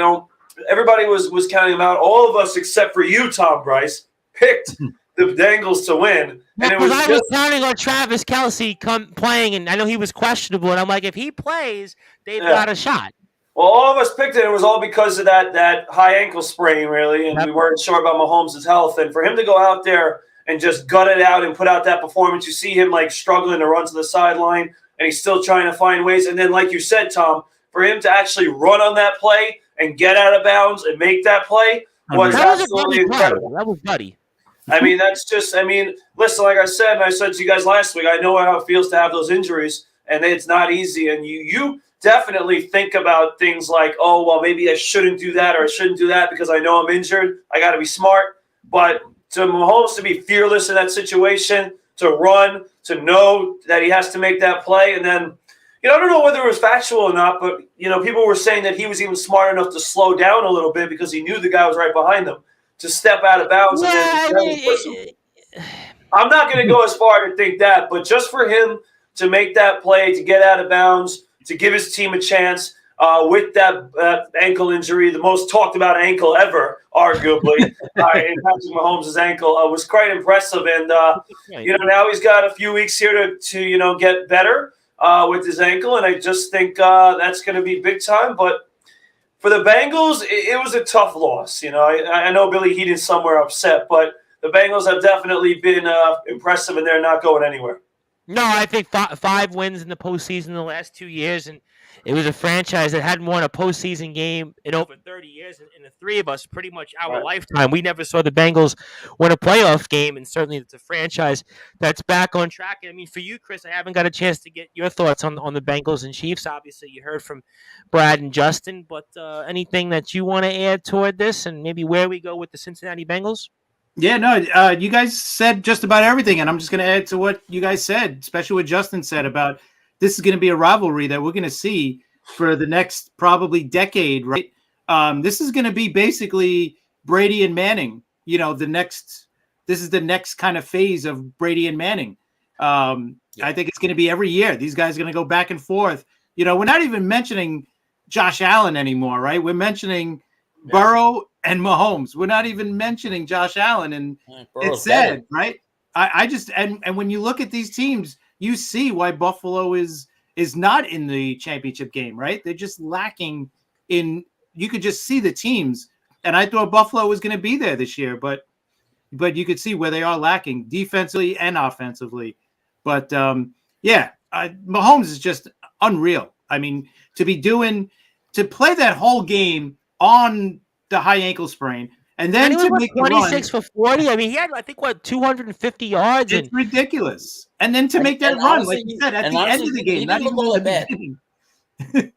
everybody was counting him out. All of us except for you, Tom Bryce, picked the Bengals to win. And I was counting on Travis Kelce playing, and I know he was questionable. And I'm like, if he plays, they've got a shot. Well, all of us picked it. It was all because of that high ankle sprain, really, and we weren't sure about Mahomes' health. And for him to go out there and just gut it out and put out that performance, you see him struggling to run to the sideline, and he's still trying to find ways. And then, like you said, Tom, for him to actually run on that play and get out of bounds and make that play was absolutely incredible. That was buddy. I mean, listen, like I said, and I said to you guys last week, I know how it feels to have those injuries, and it's not easy. And you definitely think about things like, oh, well, maybe I shouldn't do that or I shouldn't do that because I know I'm injured. I got to be smart. But to Mahomes to be fearless in that situation, to run, to know that he has to make that play. And then, I don't know whether it was factual or not, but, people were saying that he was even smart enough to slow down a little bit because he knew the guy was right behind him to step out of bounds. I'm not going to go as far to think that, but just for him to make that play, to get out of bounds, to give his team a chance with that ankle injury, the most talked about ankle ever, arguably, in Patrick Mahomes' ankle, was quite impressive. And, now he's got a few weeks here to get better with his ankle. And I just think that's going to be big time. But for the Bengals, it was a tough loss. I know Billy Heaton's somewhere upset, but the Bengals have definitely been impressive, and they're not going anywhere. No, I think 5 wins in the postseason in the last 2 years, and it was a franchise that hadn't won a postseason game in over 30 years. And the three of us, pretty much our lifetime, we never saw the Bengals win a playoff game, and certainly it's a franchise that's back on track. And I mean, for you, Chris, I haven't got a chance to get your thoughts on the Bengals and Chiefs. Obviously, you heard from Brad and Justin, but anything that you want to add toward this and maybe where we go with the Cincinnati Bengals? Yeah, no, you guys said just about everything, and I'm just going to add to what you guys said, especially what Justin said about this is going to be a rivalry that we're going to see for the next probably decade, right? This is going to be basically Brady and Manning. This is the next kind of phase of Brady and Manning. I think it's going to be every year. These guys are going to go back and forth. We're not even mentioning Josh Allen anymore, right? We're mentioning Burrow and Mahomes. We're not even mentioning Josh Allen, and it's sad, right? I just and when you look at these teams, you see why Buffalo is not in the championship game, right? They're just lacking in. You could just see the teams, and I thought Buffalo was going to be there this year, but you could see where they are lacking defensively and offensively. But Mahomes is just unreal. I mean, to play that whole game on the high ankle sprain, and then to make 26 for 40. I mean, he had, I think, 250 yards. It's ridiculous. And then to make that run, honestly, like you said, at the end of the game, not even all that bad.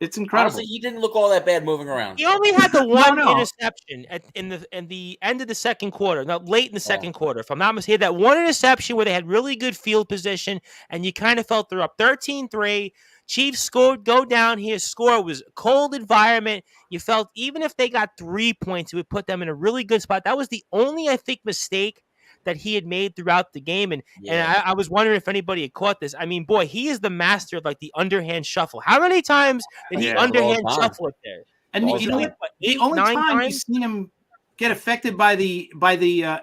It's incredible. Honestly, he didn't look all that bad moving around. He only had the one interception in the end of the second quarter. No, late in the second quarter. If I'm not mistaken, he had that one interception where they had really good field position, and you kind of felt they're up 13-3. Chiefs go down here, score. It was a cold environment. You felt even if they got 3 points, it would put them in a really good spot. That was the only, I think, mistake that he had made throughout the game. And I was wondering if anybody had caught this. I mean, boy, he is the master of the underhand shuffle. How many times did he underhand shuffle it there? And the only time you've seen him get affected by the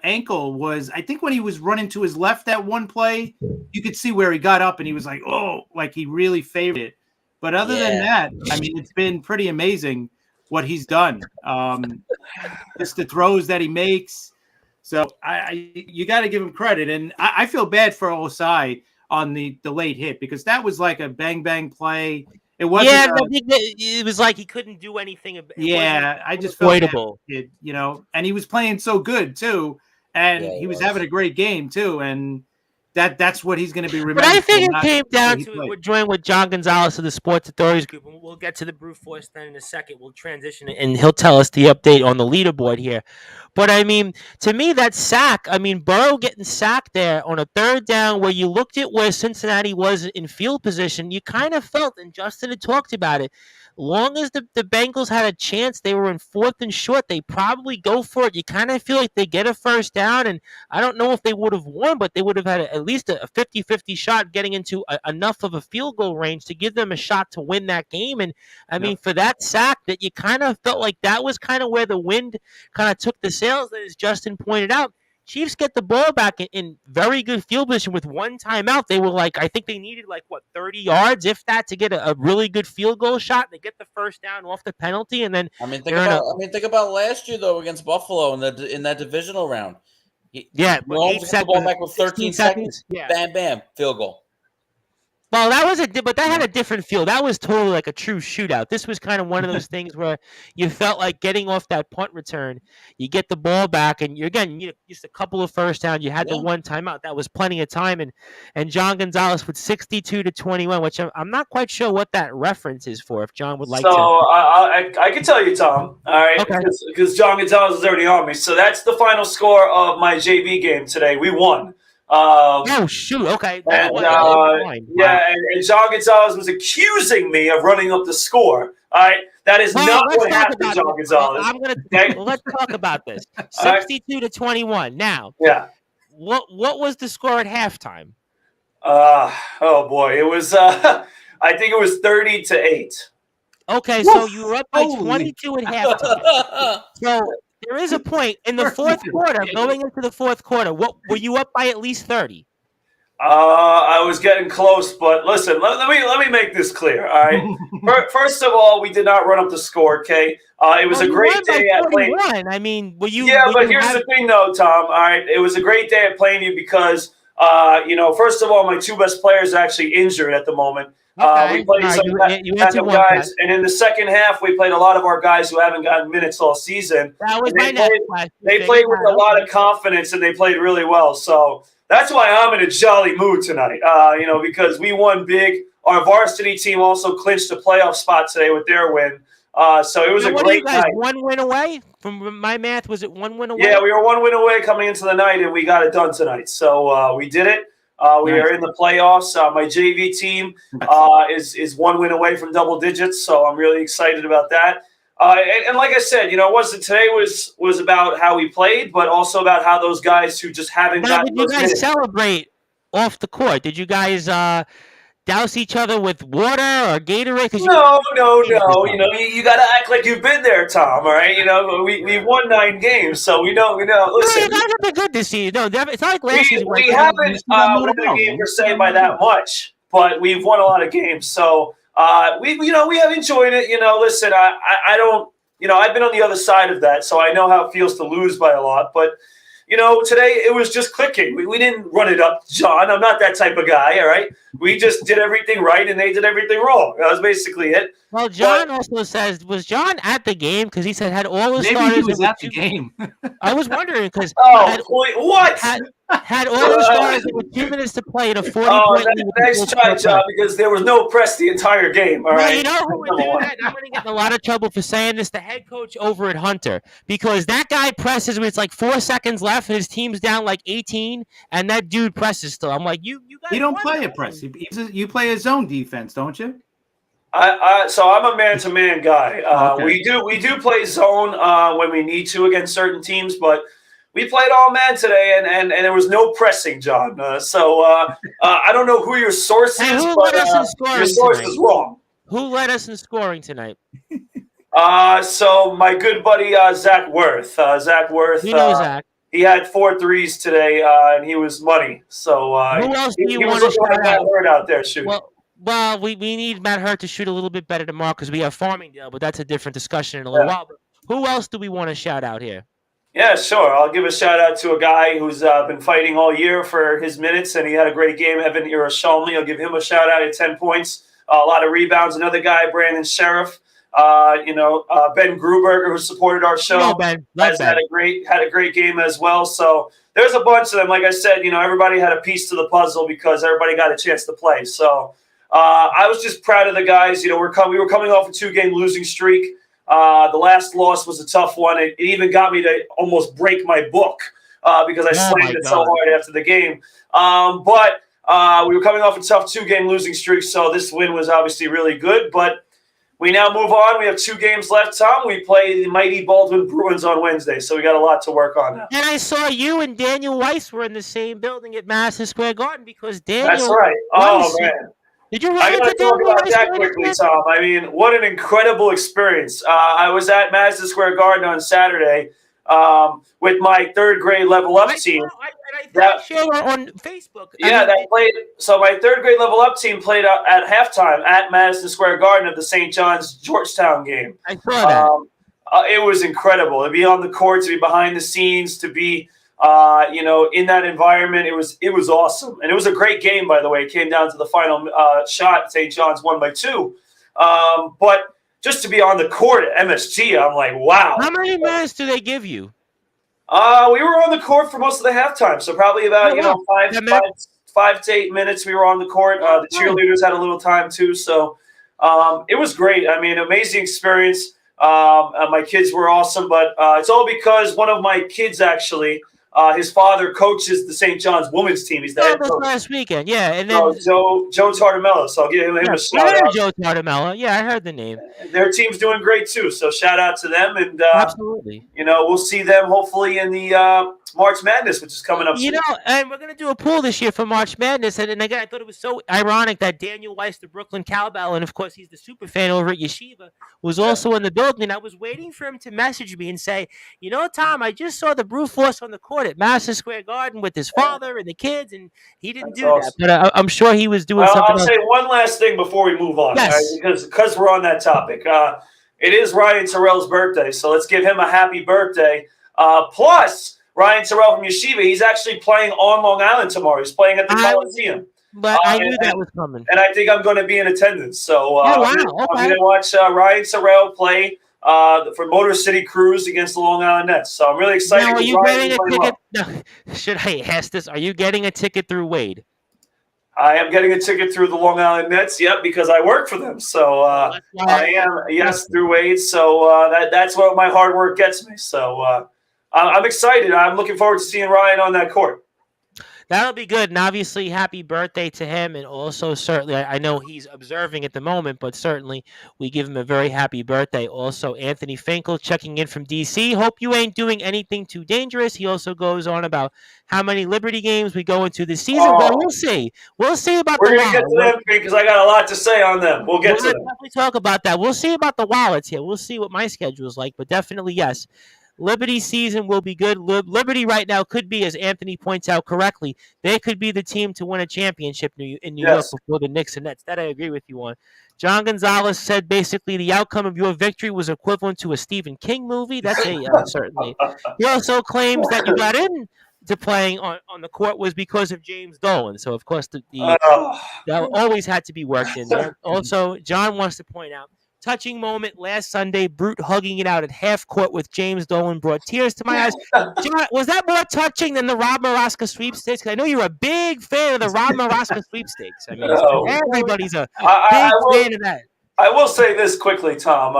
ankle was, I think, when he was running to his left that one play. You could see where he got up and he was like, oh, like he really favored it. But other than that, I mean, it's been pretty amazing what he's done. Just the throws that he makes. So you got to give him credit. And I feel bad for Osai on the late hit, because that was like a bang play. It wasn't. Yeah, it was like he couldn't do anything. I just felt bad, and he was playing so good too, and he was having a great game too, and that's what he's going to be remembered. But I think it came down to we're joined with John Gonzalez of the Sports Authorities Group, and we'll get to the Brute Force then in a second. We'll transition, and he'll tell us the update on the leaderboard here. But, I mean, to me, that sack, I mean, Burrow getting sacked there on a third down where you looked at where Cincinnati was in field position, you kind of felt, and Justin had talked about it, long as the Bengals had a chance, they were in 4th and short, they probably go for it. You kind of feel like they get a first down, and I don't know if they would have won, but they would have had at least a 50-50 shot getting into enough of a field goal range to give them a shot to win that game. And, I mean, for that sack, that you kind of felt like that was kind of where the wind kind of took the sails, as Justin pointed out. Chiefs get the ball back in very good field position with one timeout. They were I think they needed 30 yards, if that, to get a really good field goal shot. They get the first down off the penalty, and then think about last year though against Buffalo in that divisional round. Mahomes got the ball back with 13 seconds. Bam, bam, field goal. Well, that had a different feel. That was totally like a true shootout. This was kind of one of those things where you felt like getting off that punt return, you get the ball back, and you just a couple of first downs. You had the one timeout. That was plenty of time. And John Gonzalez with 62-21, which I'm not quite sure what that reference is for. If John would like to. So I can tell you, Tom. All right, because John Gonzalez is already on me. So that's the final score of my JV game today. We won. Oh shoot! Okay. And John Gonzalez was accusing me of running up the score. All right, that is not what happened, John Gonzalez. Let's talk about this. 62-21. Now, what was the score at halftime? Oh boy, it was. I think it was 30-8. Okay, so you were up by 22 at halftime. So there is a point in the fourth quarter, going into the fourth quarter. What were you up by at least 30? I was getting close, but listen, let me make this clear. All right. First of all, we did not run up the score. Okay, it was a great day at Plainview. I mean, were you? Yeah, but here's the thing, though, Tom. All right, it was a great day at Plainview because, first of all, my two best players are actually injured at the moment. We played some backup guys, and in the second half, we played a lot of our guys who haven't gotten minutes all season. That was my next question. They played with a lot of confidence, and they played really well. So that's why I'm in a jolly mood tonight. Because we won big. Our varsity team also clinched a playoff spot today with their win. So it was a What are you great guys, night. 1 win away? From my math, was it 1 win away? Yeah, we were 1 win away coming into the night, and we got it done tonight. So we did it. We Nice. are in the playoffs. My JV team is 1 win away from double digits, so I'm really excited about that. And like I said, it wasn't today was about how we played, but also about how those guys who just haven't Now, gotten did you those guys minutes. celebrate off the court? Did you guys douse each other with water or Gatorade? No. You got to act like you've been there, Tom. All right, we won 9 games, so we know. No, Listen, you guys have been good this year. No, it's not like last season. we haven't won a game per se by that much, but we've won a lot of games. So we have enjoyed it. Listen, I don't. I've been on the other side of that, so I know how it feels to lose by a lot, but. Today it was just clicking. We didn't run it up, John. I'm not that type of guy, all right? We just did everything right, and they did everything wrong. That was basically it. Well, John also says, was John at the game? Because he said had all the starters. Maybe he was at the game. I was wondering because What? Had all the starters with 2 minutes to play in a 40-point lead. Nice try, John, because there was no press the entire game, all right? You know who would do that? I'm going to get in a lot of trouble for saying this. The head coach over at Hunter. Because that guy presses when it's like 4 seconds left and his team's down like 18, and that dude presses still. I'm like, you guys. You don't play a press. You play a zone defense, don't you? So I'm a man-to-man guy. Okay. We do play zone when we need to against certain teams, but we played all man today, and there was no pressing, John. So I don't know who your source is, but your source is wrong. Who led us in scoring tonight? So my good buddy Zach Worth. Zach Worth. We know Zach. He had 4 threes today, and he was money. So who else do you he want was to looking shout like out there shooting. Well, we need Matt Hurt to shoot a little bit better tomorrow because we have Farmingdale, but that's a different discussion in a little while. But who else do we want to shout out here? Yeah, sure. I'll give a shout out to a guy who's been fighting all year for his minutes, and he had a great game, Evan Irashalmi. I'll give him a shout out at 10 points. A lot of rebounds. Another guy, Brandon Sheriff. Ben Gruberger, who supported our show, had a great game as well. So there's a bunch of them. Like I said, everybody had a piece to the puzzle because everybody got a chance to play. So I was just proud of the guys. We were coming off a 2-game losing streak. The last loss was a tough one. It even got me to almost break my book because I slammed it so hard after the game. But we were coming off a tough 2-game losing streak, so this win was obviously really good. But we now move on. We have 2 games left, Tom. We play the mighty Baldwin Bruins on Wednesday, so we got a lot to work on now. And I saw you and Daniel Weiss were in the same building at Madison Square Garden because Daniel. That's right. Oh, man. Did you I got to talk about that quickly, Tom. I mean, what an incredible experience. I was at Madison Square Garden on Saturday with my 3rd grade level up team. I shared on Facebook. So my 3rd grade level up team played at halftime at Madison Square Garden of the St. John's Georgetown game. I saw that. It was incredible to be on the court, to be behind the scenes, to be in that environment. It was awesome. And it was a great game, by the way. It came down to the final shot. St. John's won by 2. But just to be on the court at MSG, I'm like, wow. How many minutes do they give you? We were on the court for most of the halftime. So probably about, 5 to 8 minutes we were on the court. The cheerleaders had a little time too. So it was great. I mean, amazing experience. My kids were awesome, but it's all because one of my kids actually, his father coaches the St. John's women's team. He's the head coach. Last weekend, yeah. And then Joe Tartamella. So I'll give him a shout out. Joe Tartamella. Yeah, I heard the name. Their team's doing great too. So shout out to them, and absolutely. We'll see them hopefully in the March Madness, which is coming up soon. And we're going to do a pool this year for March Madness. And again, I thought it was so ironic that Daniel Weiss, the Brooklyn Cowbell, and of course he's the super fan over at Yeshiva, was also in the building. And I was waiting for him to message me and say, Tom, I just saw the Brew Force on the court at Madison Square Garden with his father and the kids, and he didn't do that. But I'm sure he was doing something else. I'll say one last thing before we move on, yes. Right? Because we're on that topic. It is Ryan Terrell's birthday, so let's give him a happy birthday. Plus, Ryan Terrell from Yeshiva, he's actually playing on Long Island tomorrow. He's playing at the Coliseum. But I knew that was coming. And I think I'm going to be in attendance. So I'm going to watch Ryan Terrell play for Motor City Cruise against the Long Island Nets. So I'm really excited. Now, are you getting a ticket? No, should I ask this? Are you getting a ticket through Wade? I am getting a ticket through the Long Island Nets, yep, because I work for them. So I am, yes, through Wade. So that's what my hard work gets me. So I'm excited. I'm looking forward to seeing Ryan on that court. That'll be good. And obviously, happy birthday to him. And also, certainly, I know he's observing at the moment, but certainly we give him a very happy birthday. Also, Anthony Finkel checking in from D.C. Hope you ain't doing anything too dangerous. He also goes on about how many Liberty games we go into this season. Well, we'll see. We'll see about We're the going to get to them because I got a lot to say on them. We'll get to them. Definitely talk about that. We'll see about the wallets here. We'll see what my schedule is like. But definitely, yes. Liberty season will be good. Liberty right now could be, as Anthony points out correctly, they could be the team to win a championship in New York before the Knicks and Nets. That I agree with you on. John Gonzalez said basically the outcome of your victory was equivalent to a Stephen King movie. That's certainly. He also claims that you got into playing on the court was because of James Dolan. So, of course, that always had to be worked in there. Also, John wants to point out, touching moment last Sunday, Brute hugging it out at half court with James Dolan brought tears to my eyes. John, was that more touching than the Rob Maraska sweepstakes? Because I know you're a big fan of the Rob Maraska sweepstakes. I mean, everybody's a big fan of that. I will say this quickly, Tom.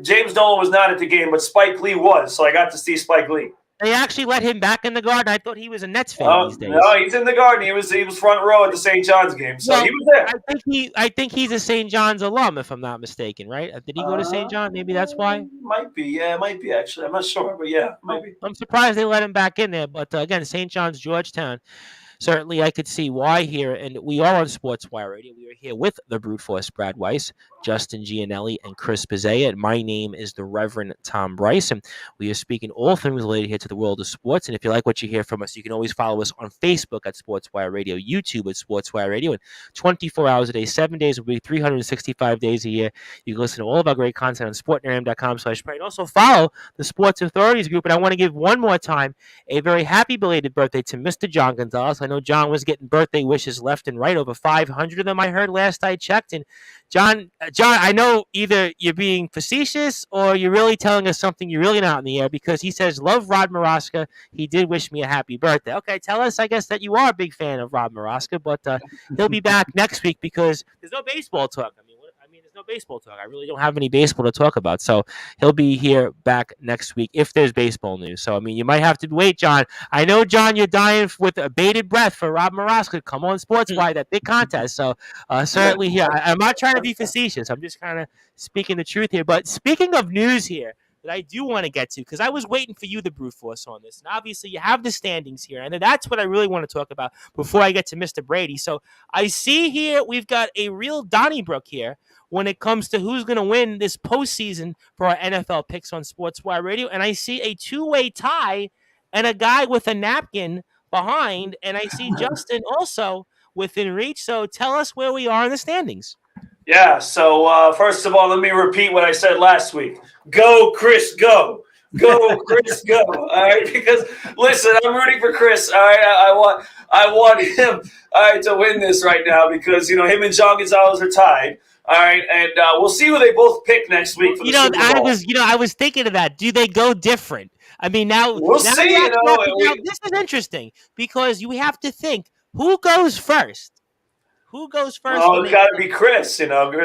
James Dolan was not at the game, but Spike Lee was, so I got to see Spike Lee. They actually let him back in the Garden. I thought he was a Nets fan these days. No, he's in the Garden. He was front row at the St. John's game, so he was there. I think he's a St. John's alum, if I'm not mistaken, right? Did he go to St. John? Maybe that's why. Might be, yeah, it might be actually. I'm not sure, but yeah, might be. I'm surprised they let him back in there, but again, St. John's, Georgetown. Certainly, I could see why here, and we are on Sportswire Radio. We are here with the Brute Force Brad Weiss, Justin Gianelli, and Chris Pizzea. And my name is the Reverend Tom Bryce, and we are speaking all things related here to the world of sports. And if you like what you hear from us, you can always follow us on Facebook at Sportswire Radio, YouTube at Sportswire Radio, and 24 hours a day, 7 days a week, 365 days a year. You can listen to all of our great content on sportnarium.com/pray. And also follow the Sports Authorities group. And I want to give one more time a very happy belated birthday to Mr. John Gonzalez. I know John was getting birthday wishes left and right, over 500 of them I heard last I checked. And John, I know either you're being facetious or you're really telling us something you're really not in the air, because he says, love Rod Maraska. He did wish me a happy birthday. Okay, tell us, I guess, that you are a big fan of Rod Maraska, but he'll be back next week because there's no baseball talk. I mean, there's no baseball talk. I really don't have any baseball to talk about. So he'll be here back next week if there's baseball news. So, I mean, you might have to wait, John. I know, John, you're dying with a bated breath for Rob Maraska. Come on, Sportswire, that big contest. So certainly here. I'm not trying to be facetious. I'm just kind of speaking the truth here. But speaking of news here that I do want to get to, because I was waiting for you, the Brute Force, on this. And obviously you have the standings here. And that's what I really want to talk about before I get to Mr. Brady. So I see here we've got a real Donnybrook here when it comes to who's going to win this postseason for our NFL picks on Sportswire Radio. And I see a two-way tie and a guy with a napkin behind. And I see Justin also within reach. So tell us where we are in the standings. Yeah, so first of all, let me repeat what I said last week. Go, Chris, go. Go, Chris, go. All right, because listen, I'm rooting for Chris. All right, I want him, all right, to win this right now because him and John Gonzalez are tied. All right, and we'll see who they both pick next week for the Super Bowl. I was thinking of that. Do they go different? I mean, we'll see. This is interesting because you have to think who goes first. Who goes first? Oh, it's got to be Chris.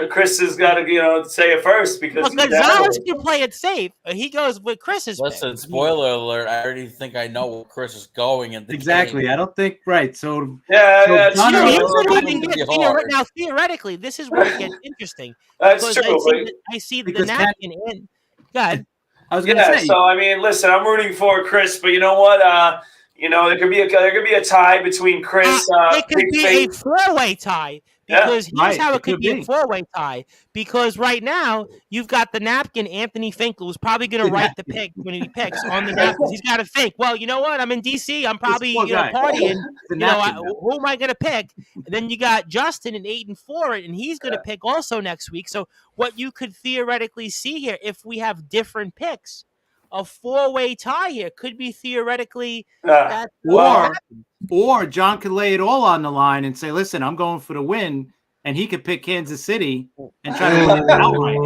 Chris has got to say it first because Gonzalez can play it safe. He goes with Chris's. Listen, pick. Spoiler alert! I already think I know where Chris is going. Exactly. Game. I don't think right. So yeah. Now theoretically, this is where it gets interesting. That's true. I see the napkin in. God. I was going to say. So I mean, listen, I'm rooting for Chris, but you know what? There could be a tie between Chris. It could be a four-way tie because here's how it could be a four-way tie. Because right now you've got the napkin. Anthony Finkel, who's probably going to write the pick when he picks on the napkins. He's got to think. Well, you know what? I'm in DC. I'm probably partying. Who am I going to pick? And then you got Justin in 8-4, and he's going to pick also next week. So what you could theoretically see here, if we have different picks, a four-way tie here could be theoretically or John could lay it all on the line and say, listen, I'm going for the win, and he could pick Kansas City and try to win it outright.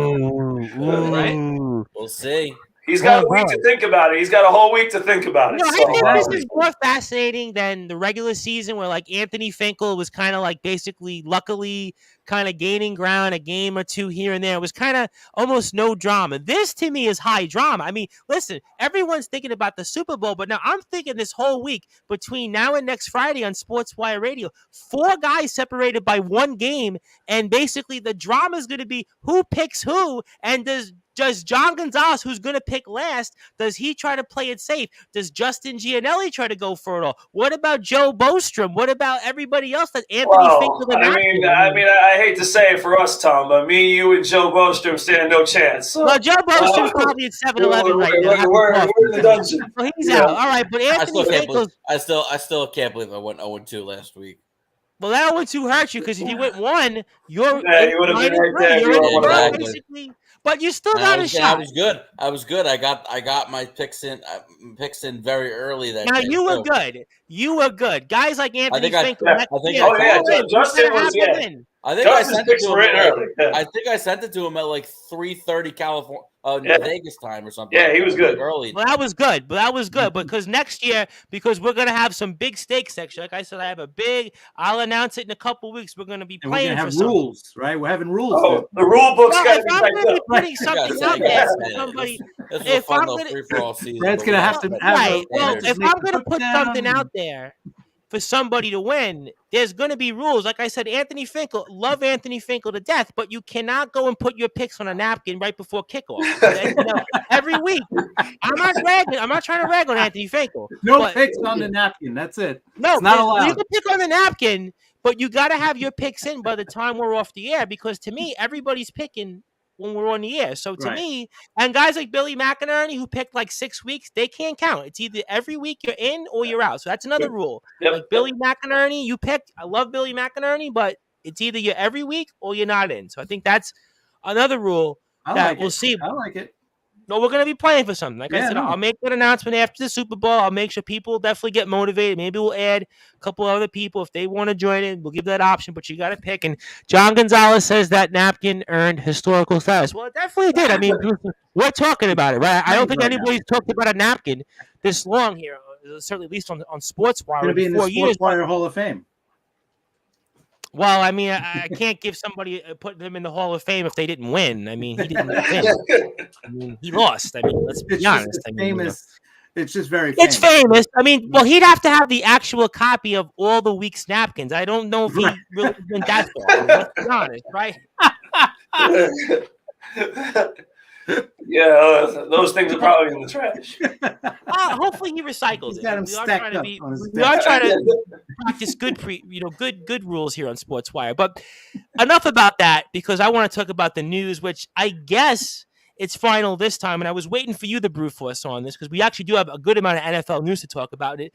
Right? We'll see. He's got a week to think about it. He's got a whole week to think about it. No, So, I think this is more fascinating than the regular season where like Anthony Finkel was kind of like basically luckily kind of gaining ground a game or two here and there. It was kind of almost no drama. This to me is high drama. I mean, listen, everyone's thinking about the Super Bowl, but now I'm thinking this whole week between now and next Friday on Sportswire Radio, 4 guys separated by 1 game, and basically the drama is going to be who picks who, and does John Gonzalez, who's going to pick last, does he try to play it safe? Does Justin Gianelli try to go for it all? What about Joe Bostrom? What about everybody else that Anthony Finkel? I hate to say it for us, Tom, but me, you, and Joe Bostrom stand no chance. So, well, Joe Bostrom's probably at 7-Eleven right now. We're in the dungeon. Well, he's out. All right, but Anthony Finkel. I still can't believe I went 0-2 last week. Well, that 0-2 hurts you because if you went 1, you're you would have been right there. Basically. But you still got a shot. I was good. I got my picks in very early that now day. You were good. You were good. Guys like Anthony Finkel. Justin was I think I sent it to him early. I think I sent it to him at like 3:30 California, Vegas time or something. Yeah, he was good early. Well, that was good. Because next year, because we're gonna have some big stakes next year. Like I said, I'll announce it in a couple weeks. We're gonna be playing. We're gonna have rules, right? We're having rules. Oh, the rule book's got to be I'm gonna be putting something out there for somebody. If I'm gonna, Brad's gonna have to right. Well, if I'm gonna put something out there for somebody to win, there's going to be rules. Like I said, Anthony Finkel, love Anthony Finkel to death, but you cannot go and put your picks on a napkin right before kickoff. Every week. I'm not trying to rag on Anthony Finkel. No picks on the napkin. That's it. No, it's not allowed. You can pick on the napkin, but you got to have your picks in by the time we're off the air, because to me, everybody's picking when we're on the air. So to me, and guys like Billy McInerney who picked like 6 weeks, they can't count. It's either every week you're in or you're out. So that's another rule. Like Billy McInerney, you picked. I love Billy McInerney, but it's either you're every week or you're not in. So I think that's another rule we'll see. I like it. No, we're going to be playing for something. Like I said, I'll make that announcement after the Super Bowl. I'll make sure people definitely get motivated. Maybe we'll add a couple other people if they want to join in. We'll give that option, but you got to pick. And John Gonzalez says that napkin earned historical status. Well, it definitely did. I mean, we're talking about it, right? I don't think anybody's talked about a napkin this long here, certainly at least on Sportswire. It's going to be in the Sportswire Hall of Fame. Well, I mean, I can't give somebody put them in the Hall of Fame if they didn't win. I mean, he didn't win. I mean, he lost. I mean, let's be honest. It's famous. It's just very famous. It's famous. I mean, well, he'd have to have the actual copy of all the week's napkins. I don't know if he really went that far. I mean, let's be honest, right? Yeah, those things are probably in the trash. Hopefully he recycles it. We are trying to practice good rules here on Sportswire. But enough about that, because I want to talk about the news, which I guess it's final this time. And I was waiting for you, the Brew Force, on this, because we actually do have a good amount of NFL news to talk about. It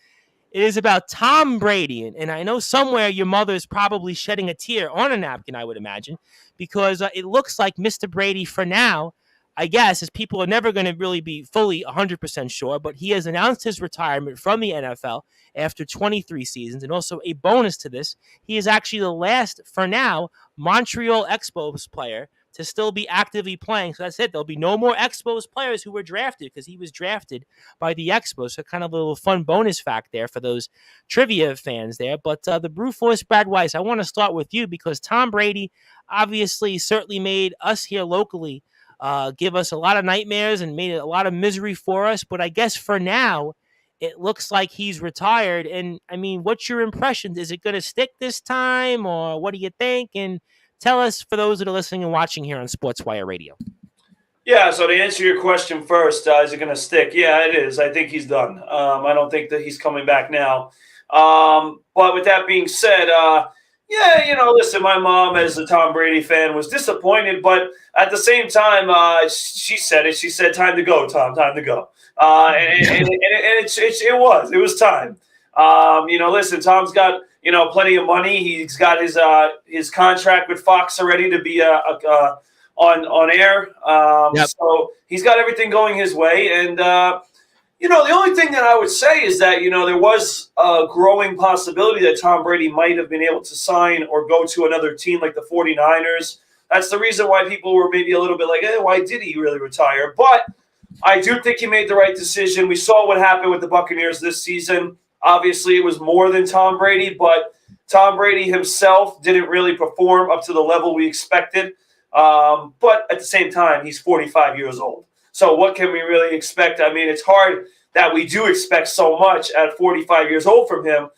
is about Tom Brady, and I know somewhere your mother is probably shedding a tear on a napkin, I would imagine, because it looks like Mr. Brady, for now, I guess, as people are never going to really be fully 100% sure, but he has announced his retirement from the NFL after 23 seasons. And also a bonus to this, he is actually the last, for now, Montreal Expos player to still be actively playing. So that's it. There'll be no more Expos players who were drafted, because he was drafted by the Expos. So kind of a little fun bonus fact there for those trivia fans there. But the Brew Force, Brad Weiss, I want to start with you, because Tom Brady obviously certainly made us here locally give us a lot of nightmares and made a lot of misery for us. But I guess for now, it looks like he's retired. And I mean, what's your impression? Is it going to stick this time, or what do you think? And tell us, for those that are listening and watching here on Sportswire Radio. Yeah, so to answer your question first, is it going to stick? Yeah, it is. I think he's done. I don't think that he's coming back now. But with that being said, listen, my mom, as a Tom Brady fan, was disappointed, but at the same time, she said it. She said, "Time to go, Tom. Time to go." And it was time. Listen, Tom's got plenty of money. He's got his contract with Fox already to be on air. So he's got everything going his way, and the only thing that I would say is that, there was a growing possibility that Tom Brady might have been able to sign or go to another team like the 49ers. That's the reason why people were maybe a little bit like, why did he really retire? But I do think he made the right decision. We saw what happened with the Buccaneers this season. Obviously, it was more than Tom Brady, but Tom Brady himself didn't really perform up to the level we expected. But at the same time, he's 45 years old. So what can we really expect? I mean, it's hard that we do expect so much at 45 years old from him.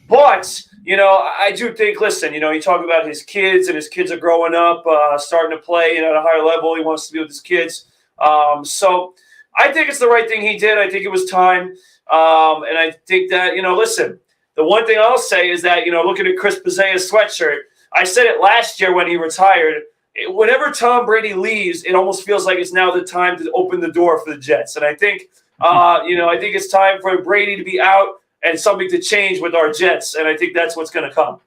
But, I do think, listen, you talk about his kids, and his kids are growing up, starting to play at a higher level. He wants to be with his kids. So I think it's the right thing he did. I think it was time. And I think that, listen, the one thing I'll say is that, looking at Chris Pizzea's sweatshirt, I said it last year when he retired. Whenever Tom Brady leaves, it almost feels like it's now the time to open the door for the Jets. And I think, I think it's time for Brady to be out and something to change with our Jets. And I think that's what's going to come.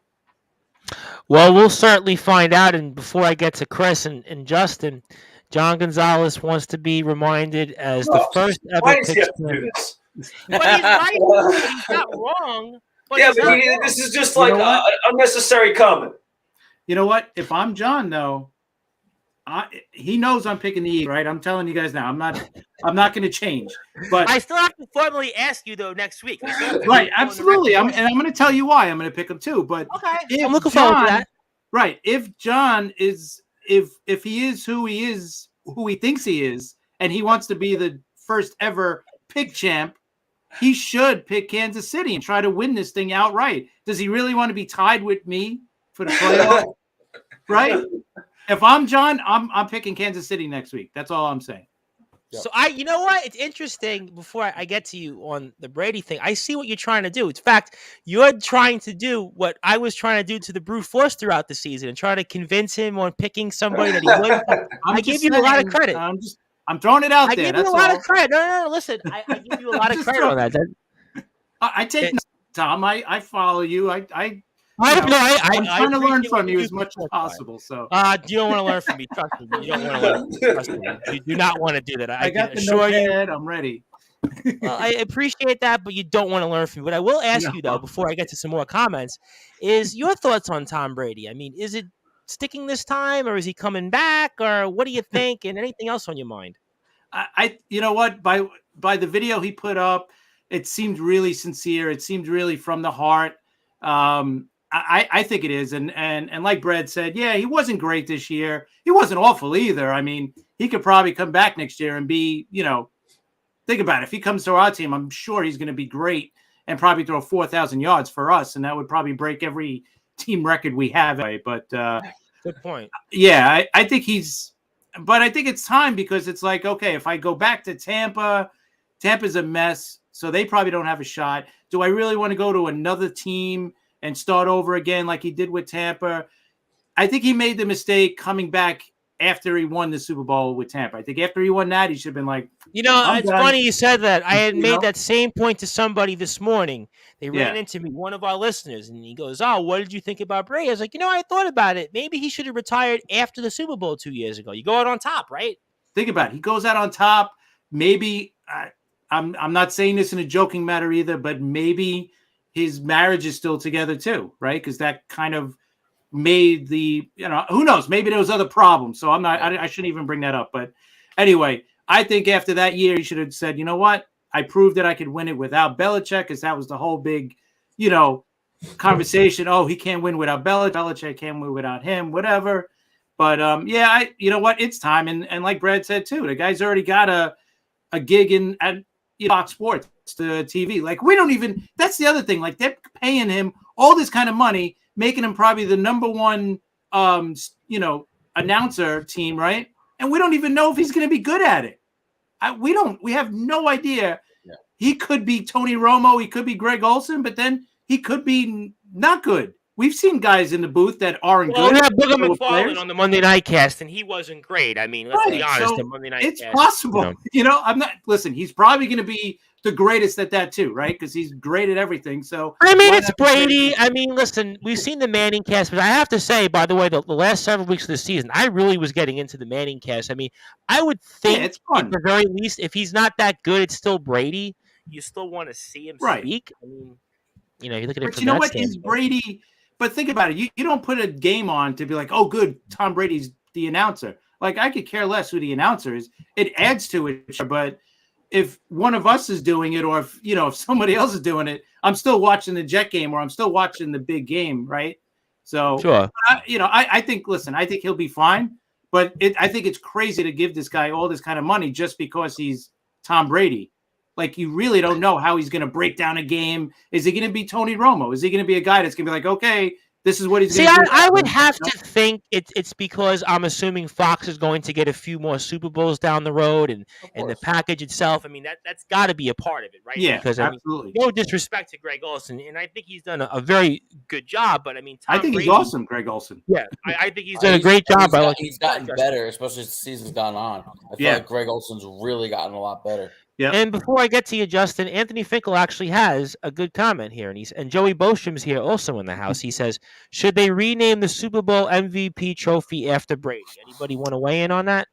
Well, we'll certainly find out. And before I get to Chris and Justin, John Gonzalez wants to be reminded as the first ever pick. Do this? Well, he's right. He's not wrong. But this is just like unnecessary comment. You know what? If I'm John, though, he knows I'm picking the Eagles, right? I'm telling you guys now. I'm not going to change. But I still have to formally ask you though next week. Right? Absolutely. I'm going to tell you why I'm going to pick him too. But okay, I'm looking forward to that. Right? If John is, if he is, who he thinks he is, and he wants to be the first ever pick champ, he should pick Kansas City and try to win this thing outright. Does he really want to be tied with me for the playoff? Right? If I'm John, I'm picking Kansas City next week. That's all I'm saying. So you know what? It's interesting. Before I get to you on the Brady thing, I see what you're trying to do. In fact, you're trying to do what I was trying to do to the brute force throughout the season and try to convince him on picking somebody that he would. I give you a lot of credit. I'm throwing it out there. I give you a lot of credit. No. Listen, I give you a lot of credit on that. I take Tom. I follow you. I'm trying to learn from you as much as possible. So you don't want to learn from me. Trust me. You don't want to learn from me. Trust me. You do not want to do that. I got the notepad. I'm ready. Well, I appreciate that, but you don't want to learn from me. What I will ask you though, before I get to some more comments, is your thoughts on Tom Brady. I mean, is it sticking this time, or is he coming back, or what do you think? And anything else on your mind? You know what? By the video he put up, it seemed really sincere. It seemed really from the heart. I think it is. And like Brad said, yeah, he wasn't great this year. He wasn't awful either. I mean, he could probably come back next year and be, think about it. If he comes to our team, I'm sure he's going to be great and probably throw 4,000 yards for us. And that would probably break every team record we have. But good point. Yeah, I think but I think it's time because it's like, okay, if I go back to Tampa's a mess. So they probably don't have a shot. Do I really want to go to another team and start over again like he did with Tampa? I think he made the mistake coming back after he won the Super Bowl with Tampa. I think after he won that, he should have been like, it's funny you said that. I had made that same point to somebody this morning. They ran into me, one of our listeners, and he goes, "Oh, what did you think about Brady?" I was like, I thought about it. Maybe he should have retired after the Super Bowl 2 years ago. You go out on top, right? Think about it. He goes out on top. Maybe I'm not saying this in a joking matter either, but maybe his marriage is still together too, right? Because that kind of made who knows? Maybe there was other problems. So I shouldn't even bring that up. But anyway, I think after that year, he should have said, you know what? I proved that I could win it without Belichick, because that was the whole big, conversation. Oh, he can't win without Belichick. Belichick can't win without him, whatever. But you know what? It's time. And like Brad said too, the guy's already got a gig at Fox Sports, the TV. Like, we don't even, that's the other thing. Like, they're paying him all this kind of money, making him probably the number one, announcer team, right? And we don't even know if he's going to be good at it. We have no idea. Yeah. He could be Tony Romo. He could be Greg Olson, but then he could be not good. We've seen guys in the booth that aren't good. We have Booger McFarland on the Monday Night Cast, and he wasn't great. I mean, let's be honest. So the Monday Night it's Cast, possible. I'm not. Listen, he's probably going to be the greatest at that too, right? Because he's great at everything. So I mean, it's Brady. I mean, listen, we've seen the Manning Cast, but I have to say, by the way, the last several weeks of the season, I really was getting into the Manning Cast. I mean, I would think it's fun. At the very least, if he's not that good, it's still Brady. You still want to see him speak. I mean, you look at it. But you know what? Is Brady? But think about it. You don't put a game on to be like, oh, good, Tom Brady's the announcer. Like, I could care less who the announcer is. It adds to it, but if one of us is doing it, or if somebody else is doing it, I'm still watching the Jet game, or I'm still watching the big game, right? So, Sure. I think. Listen, I think he'll be fine, but I think it's crazy to give this guy all this kind of money just because he's Tom Brady. Like, you really don't know how he's going to break down a game. Is he going to be Tony Romo? Is he going to be a guy that's going to be like, okay, this is what he's going to do? I would have to think it's because I'm assuming Fox is going to get a few more Super Bowls down the road, and the package itself. I mean, that's got to be a part of it, right? Yeah, because absolutely. No disrespect to Greg Olson, and I think he's done a very good job. But I mean, I think he's awesome, Greg Olson. Yeah, I think he's done a great job. He's gotten better, especially as the season's gone on. I feel like Greg Olson's really gotten a lot better. Yeah. And before I get to you, Justin, Anthony Finkel actually has a good comment here, and Joey Bostrom's here also in the house. He says, "Should they rename the Super Bowl MVP trophy after Brady?" Anybody want to weigh in on that?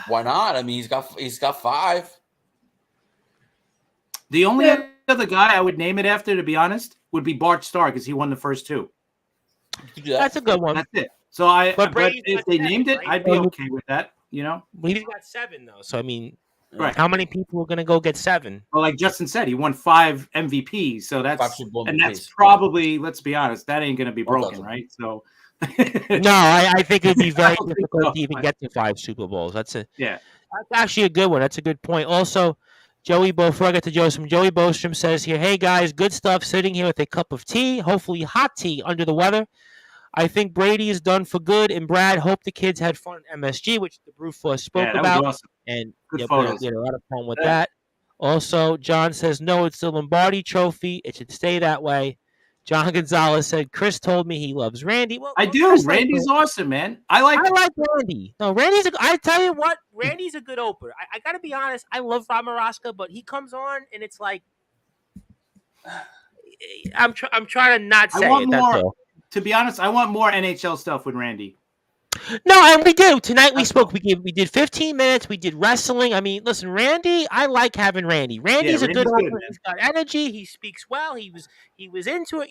Why not? I mean, he's got 5. The only other guy I would name it after, to be honest, would be Bart Starr, because he won the first 2. That's a good one. That's it. So but if they named it, I'd be okay with that. Well, he's got 7 though, so I mean. Right. How many people are going to go get 7? Well, like Justin said, he won 5 MVPs, so that's probably, let's be honest, that ain't going to be broken, right? So, no, I think it'd be very difficult to even get to 5 Super Bowls. That's actually a good one. That's a good point. Also, before I get to Joey Bostrom says here, "Hey guys, good stuff. Sitting here with a cup of tea, hopefully hot tea, under the weather. I think Brady is done for good, and Brad, hope the kids had fun at MSG, which the Brew Force spoke about. Was awesome. And good we photos. had a lot of fun with that. Also, John says, no, it's the Lombardi Trophy. It should stay that way. John Gonzalez said, Chris told me he loves Randy. Well, I do. Randy's awesome, man. I like Randy. No, I tell you what, Randy's a good opener. I got to be honest. I love Rob Maraska, but he comes on, and it's like, I'm trying to not say it. That's all. To be honest, I want more NHL stuff with Randy. No, and we do. Tonight we spoke. We did 15 minutes. We did wrestling. I mean, listen, Randy, I like having Randy. Randy's a good opener. He's got energy. He speaks well. He was into it.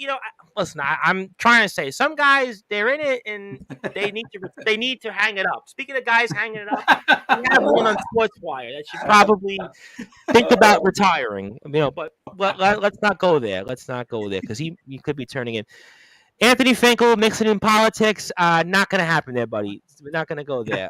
Listen, I'm trying to say, some guys, they're in it and they need to hang it up. Speaking of guys hanging it up, we have one on Sportswire that should probably think about retiring. But let's not go there. Let's not go there because he could be turning in. Anthony Finkel mixing in politics, not going to happen there, buddy. We're not going to go there.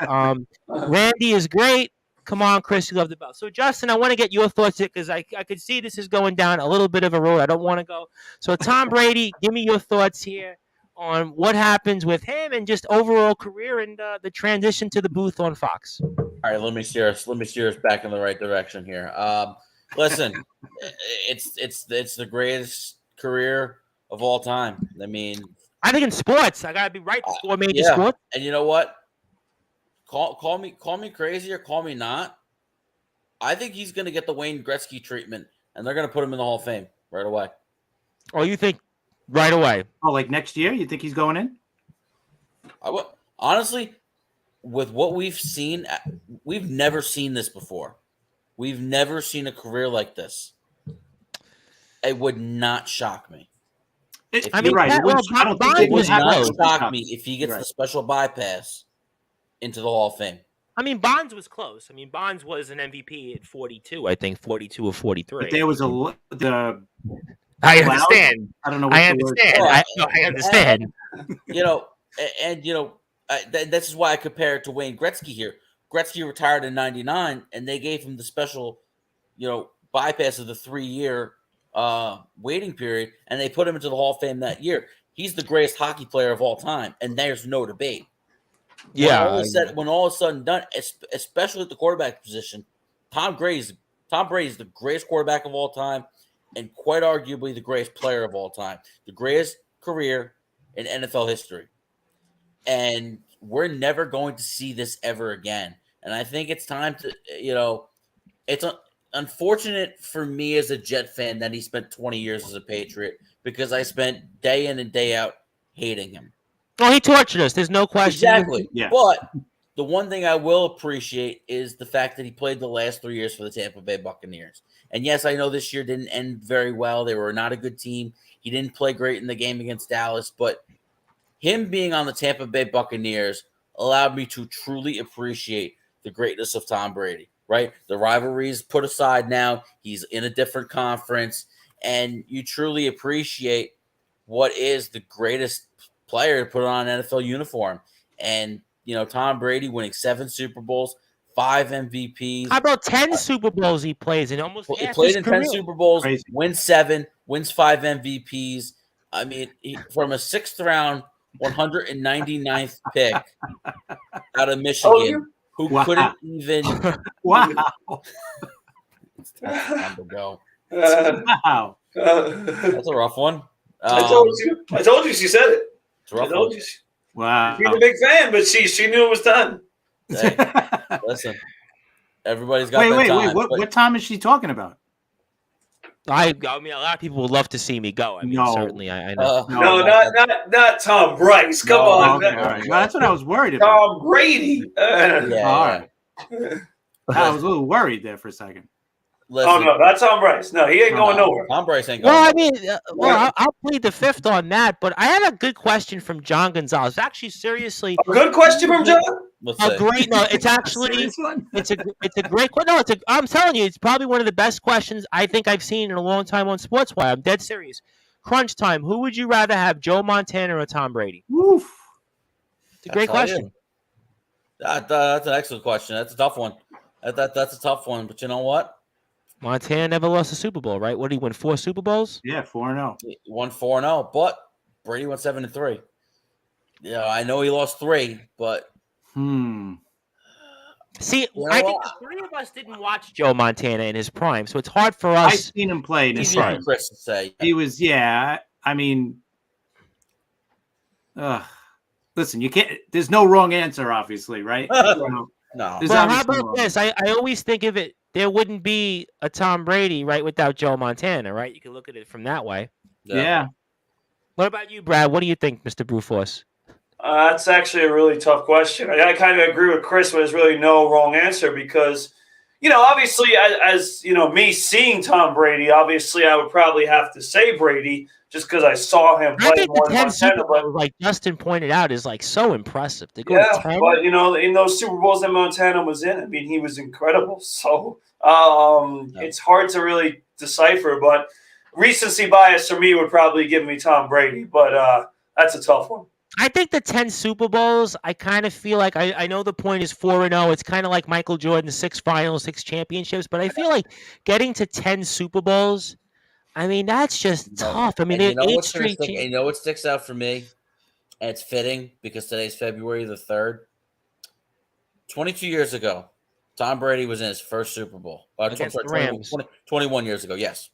Randy is great. Come on, Chris, you love the belt. So, Justin, I want to get your thoughts because I could see this is going down a little bit of a road I don't want to go. So, Tom Brady, give me your thoughts here on what happens with him and just overall career and the transition to the booth on Fox. All right, let me steer us back in the right direction here. Listen, it's the greatest career of all time. I mean, I think in sports, I gotta be right. The 4 major sports. And you know what? Call me crazy or call me not. I think he's gonna get the Wayne Gretzky treatment, and they're gonna put him in the Hall of Fame right away. Oh, you think right away? Oh, like next year? You think he's going in? Honestly, with what we've seen, we've never seen this before. We've never seen a career like this. It would not shock me. I mean, right. It would not shock me if he gets the special bypass into the Hall of Fame. I mean, Bonds was close. I mean, Bonds was an MVP at 42, I think, 42 or 43. But there was I understand. I don't know. I understand. I understand. This is why I compare it to Wayne Gretzky here. Gretzky retired in '99, and they gave him the special, bypass of the 3-year waiting period, and they put him into the Hall of Fame that year. He's the greatest hockey player of all time, and there's no debate. Yeah. When all is said and done, especially at the quarterback position, Tom Brady is the greatest quarterback of all time, and quite arguably the greatest player of all time, the greatest career in NFL history. And we're never going to see this ever again. And I think it's time to, it's unfortunate for me as a Jet fan that he spent 20 years as a Patriot, because I spent day in and day out hating him. Oh, he tortured us. There's no question. Exactly. Yeah. But the one thing I will appreciate is the fact that he played the last 3 years for the Tampa Bay Buccaneers. And yes, I know this year didn't end very well. They were not a good team. He didn't play great in the game against Dallas, but him being on the Tampa Bay Buccaneers allowed me to truly appreciate the greatness of Tom Brady, right? The rivalries put aside now. He's in a different conference, and you truly appreciate what is the greatest player to put on an NFL uniform. And, Tom Brady winning 7 Super Bowls, 5 MVPs. How about 10 Super Bowls he plays in almost He half played his in career? 10 Super Bowls, Crazy. wins 7, wins 5 MVPs. I mean, from a 6th round, 199th pick out of Michigan, who Wow. couldn't even Wow. it's time to go. Wow. That's a rough one. I told you she said it. It's a rough I told one. you. Wow. She's a big fan, but she knew it was time. Hey, listen, everybody's got wait. time. What time is she talking about? I mean, a lot of people would love to see me go. I mean, No. certainly, I know. No, not Tom Bryce. Come No, on. Okay, all right. No, that's what I was worried about. Tom Brady. Yeah. All right. I was a little worried there for a second. Listen, Oh no, not Tom Bryce. No, he ain't going nowhere. Tom Bryce ain't going Well, I nowhere. mean, I'll plead the fifth on that. But I had a good question from John Gonzalez. Actually, seriously, A good question from John. Let's a see. great. No, it's actually Serious one? it's a great question. No, I'm telling you, it's probably one of the best questions I think I've seen in a long time on Sportswire. I'm dead serious. Crunch time. Who would you rather have, Joe Montana or Tom Brady? Woof. It's a great question. That's an excellent question. That's a tough one. That's a tough one. But you know what? Montana never lost a Super Bowl, right? What did he win? 4 Super Bowls? Yeah, 4-0. He won 4-0, but Brady went 7-3. Yeah, I know he lost 3, but See, You know I think what? the 3 of us didn't watch Joe Montana in his prime, so it's hard for I've us. seen him play in his easy for prime. Chris to say. He was, I mean, listen, you can't. There's no wrong answer, obviously, right? No. There's Well, how obviously no about wrong this? answer. I always think of it. There wouldn't be a Tom Brady, right, without Joe Montana, right? You can look at it from that way. Yeah. What about you, Brad? What do you think, Mr. Brewforce? That's actually a really tough question. I kind of agree with Chris, but there's really no wrong answer because, obviously, as me seeing Tom Brady, obviously I would probably have to say Brady just because I saw him I play think more the than 10 Super Montana. But Bowls, like Justin pointed out, is like so impressive. To go yeah, to 10. but in those Super Bowls that Montana was in, I mean, he was incredible. So it's hard to really decipher. But recency bias for me would probably give me Tom Brady. But that's a tough one. I think the 10 Super Bowls, I kind of feel like I know the point is 4-0. It's kind of like Michael Jordan's 6 finals, 6 championships, but I feel like getting to 10 Super Bowls, I mean, that's just tough. I mean, And 8 straight. you know what sticks out for me? And it's fitting because today's February the 3rd. 22 years ago, Tom Brady was in his first Super Bowl. Against the Rams. 21 years ago, yes.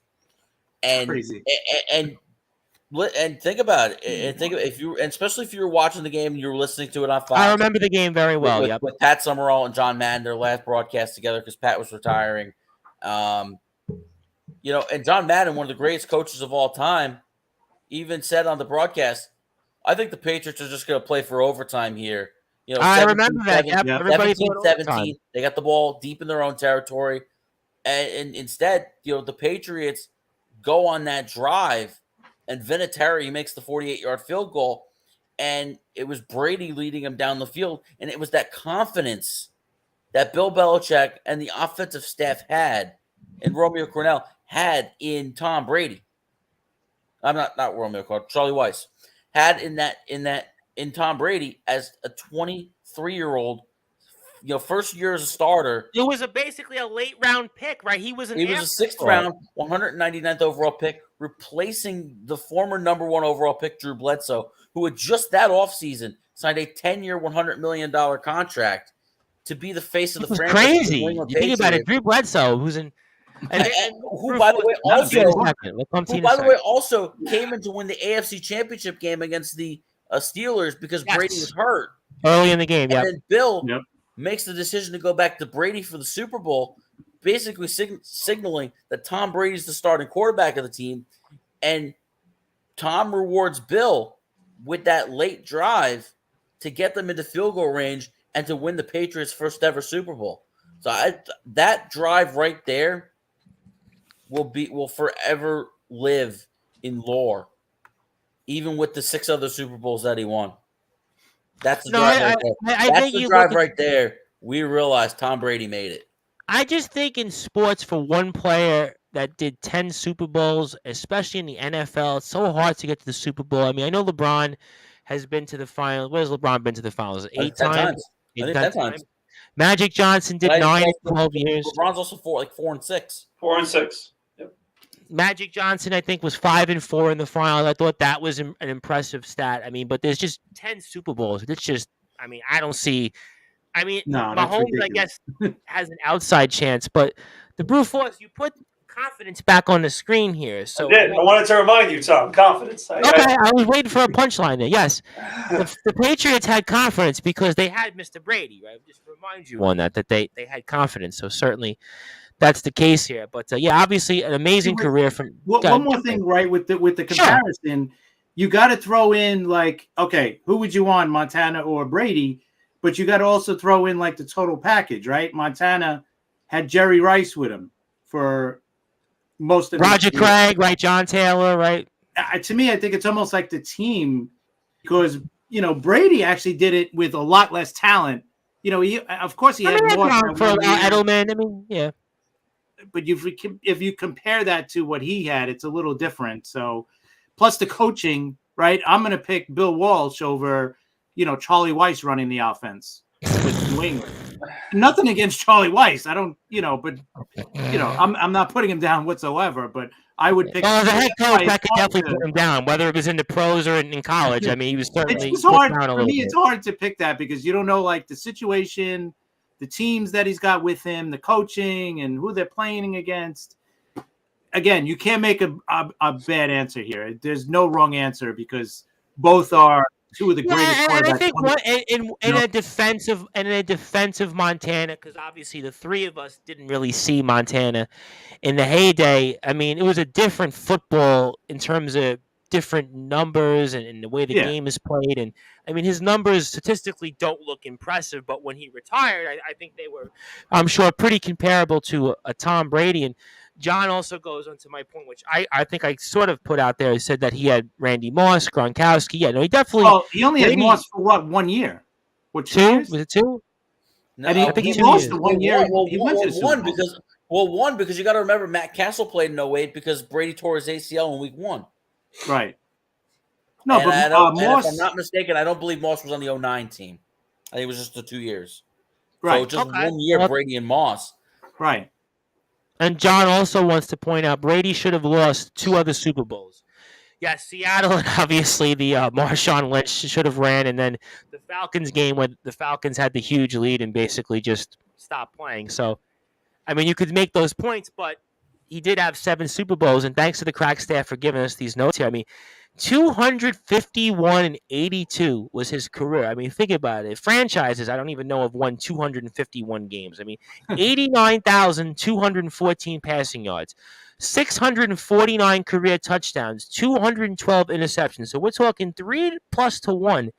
And Crazy. And think about it. And think especially if you were watching the game and you were listening to it on Fox. I remember the game very well. With Pat Summerall and John Madden, their last broadcast together because Pat was retiring. And John Madden, one of the greatest coaches of all time, even said on the broadcast, "I think the Patriots are just going to play for overtime here." I remember that. Yep. Everybody 17-17. They got the ball deep in their own territory, and instead, the Patriots go on that drive. And Vinatieri makes the 48-yard field goal, and it was Brady leading him down the field. And it was that confidence that Bill Belichick and the offensive staff had, and Romeo Crennel had in Tom Brady. I'm not Romeo Crennel, Charlie Weiss had in Tom Brady as a 23-year-old. First year as a starter. It was basically a late round pick, right? He was a 6th round, 199th overall pick, replacing the former number 1 overall pick, Drew Bledsoe, who had just that offseason signed a 10-year, $100 million contract to be the face of the franchise. Crazy. You think about it, Drew Bledsoe, who's in. And who, by the way, also came in to win the AFC Championship game against the Steelers because Brady was hurt early in the game. And then Bill makes the decision to go back to Brady for the Super Bowl, basically signaling that Tom Brady's the starting quarterback of the team. And Tom rewards Bill with that late drive to get them into field goal range and to win the Patriots' first ever Super Bowl. So that drive right there will forever live in lore, even with the 6 other Super Bowls that he won. That's the No, drive right there. I That's think the you drive look at, right there. We realized Tom Brady made it. I just think in sports, for one player that did 10 Super Bowls, especially in the NFL, it's so hard to get to the Super Bowl. I mean, I know LeBron has been to the finals. What has LeBron been to the finals? I think 8 10 times? times. I think 10 times. Magic Johnson did But 9 in well, 12 years. LeBron's also 4 and 6. 4 and 6. Yep. Magic Johnson, I think, was 5 and 4 in the finals. I thought that was an impressive stat. I mean, but there's just 10 Super Bowls. It's just, I mean, I don't see. I mean, No, that's Mahomes, I ridiculous. guess, has an outside chance, but the brute force, you put confidence back on the screen here. So I did. I wanted to remind you, Tom. Confidence. okay, I was waiting for a punchline there. Yes, the Patriots had confidence because they had Mr. Brady, right? Just to remind you on that they had confidence. So certainly that's the case here. But yeah, obviously an amazing career from. One more thing, right? With the Sure. comparison, you got to throw in like, okay, who would you want, Montana or Brady? But you got to also throw in like the total package, right? Montana had Jerry Rice with him for most of Roger his career. Craig, right? John Taylor, right? To me, I think it's almost like the team, because Brady actually did it with a lot less talent. Of course he had more for Edelman. I mean, yeah. But if you compare that to what he had, it's a little different. So, plus the coaching, right? I'm going to pick Bill Walsh over, Charlie Weiss running the offense with New England. Nothing against Charlie Weiss. I don't, but I'm not putting him down whatsoever. But I would pick. Well, as a head coach, I could definitely put him down, whether it was in the pros or in college. I mean, he was certainly. It's hard down a for little me. bit. It's hard to pick that because you don't know like the situation, the teams that he's got with him, the coaching, and who they're playing against. Again, you can't make a bad answer here. There's no wrong answer because both are two of the greatest. Yeah, and I think in know? a defensive Montana, because obviously the three of us didn't really see Montana in the heyday. I mean, it was a different football in terms of different numbers and the way the game is played. And I mean, his numbers statistically don't look impressive, but when he retired, I think they were, I'm sure, pretty comparable to a Tom Brady. And John also goes on to my point, which I think I sort of put out there. He said that he had Randy Moss, Gronkowski. Yeah, no, he definitely. Well, he only had Brady, Moss for what, 1 year? What, 2 two? years? Was it 2? No, And I think he 2 lost years. the 1 year. Well, He went to the Super Bowl. one because you got to remember Matt Castle played in 08 because Brady tore his ACL in week 1. Right. No, And but if Moss. I'm not mistaken, I don't believe Moss was on the 09 team. I think it was just the 2 years. Right. So just 1 year, Brady and Moss. Right. And John also wants to point out Brady should have lost 2 other Super Bowls. Yeah, Seattle and obviously the Marshawn Lynch should have ran, and then the Falcons game when the Falcons had the huge lead and basically just stopped playing. So, I mean, you could make those points, but he did have 7 Super Bowls, and thanks to the crack staff for giving us these notes here. I mean, 251 and 82 was his career. I mean, think about it. Franchises, I don't even know, have won 251 games. I mean, 89,214 passing yards, 649 career touchdowns, 212 interceptions. So we're talking 3+1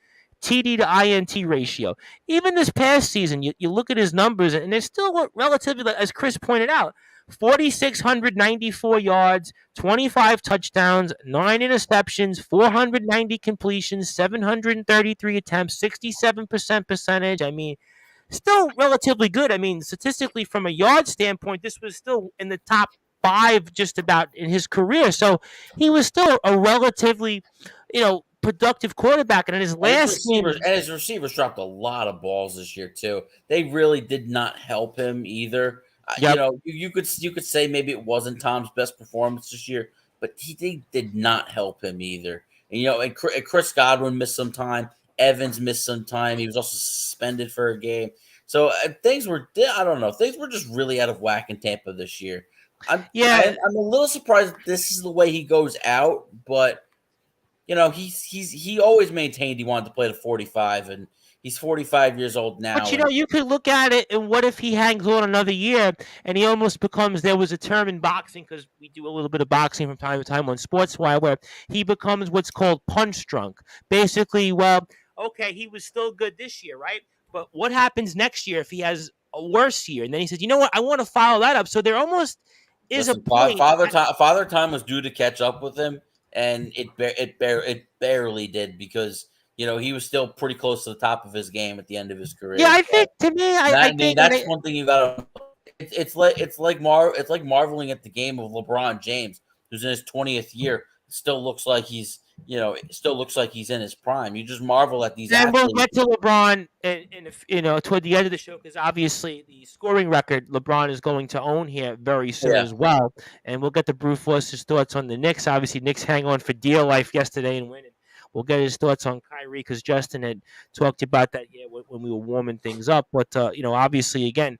TD to INT ratio. Even this past season, you look at his numbers, and they're still relatively, as Chris pointed out, 4,694 yards, 25 touchdowns, 9 interceptions, 490 completions, 733 attempts, 67% percentage. I mean, still relatively good. I mean, statistically, from a yard standpoint, this was still in the top 5 just about in his career. So he was still a relatively, productive quarterback. And in his last game, his receivers dropped a lot of balls this year too. They really did not help him either. Yep. You could say maybe it wasn't Tom's best performance this year, but they did not help him either. And Chris Godwin missed some time. Evans missed some time. He was also suspended for a game. So things were just really out of whack in Tampa this year. I'm a little surprised this is the way he goes out, but he always maintained he wanted to play to 45, and he's 45 years old now. But you could look at it, and what if he hangs on another year and he almost becomes? There was a term in boxing, because we do a little bit of boxing from time to time on Sportzwire, where he becomes what's called punch drunk. Basically, well, okay, he was still good this year, right? But what happens next year if he has a worse year? And then he says, you know what, I want to follow that up. So there almost is a point. Father Time was due to catch up with him, and it barely did because he was still pretty close to the top of his game at the end of his career. Yeah, I think to me, I think that's one thing you got to. It's like marveling at the game of LeBron James, who's in his 20th year. Still looks like he's in his prime. You just marvel at these and athletes. we'll get to LeBron toward the end of the show, because obviously the scoring record LeBron is going to own here very soon as well. And we'll get the Brew Force's thoughts on the Knicks. Obviously, Knicks hang on for dear life yesterday and winning. We'll get his thoughts on Kyrie, because Justin had talked about that when we were warming things up. But obviously, again,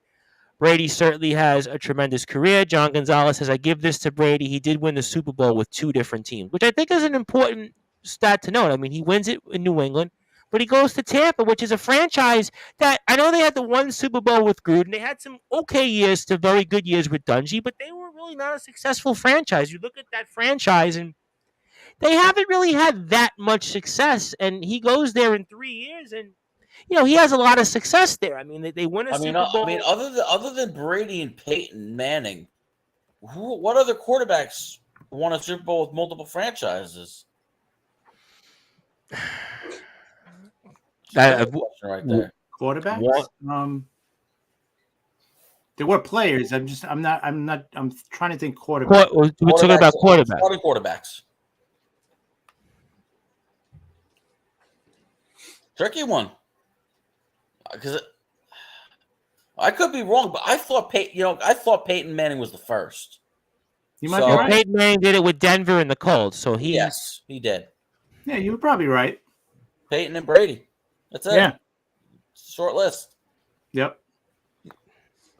Brady certainly has a tremendous career. John Gonzalez says, I give this to Brady. He did win the Super Bowl with 2 different teams, which I think is an important stat to note. I mean, he wins it in New England, but he goes to Tampa, which is a franchise that I know they had the 1 Super Bowl with Gruden. They had some okay years to very good years with Dungy, but they were really not a successful franchise. You look at that franchise, and they haven't really had that much success. And he goes there in 3 years, and he has a lot of success there. I mean, they win a Super Bowl. I mean, other than Brady and Peyton Manning, what other quarterbacks won a Super Bowl with multiple franchises? Right there. Quarterbacks? What? There were players. I'm trying to think quarterbacks. We're talking about quarterbacks. Quarterbacks. Tricky one. Because I could be wrong, but I thought Peyton Manning was the first. You might be right. Peyton Manning did it with Denver in the cold, so yes, he did. Yeah, you were probably right. Peyton and Brady. That's it. Yeah. Short list. Yep.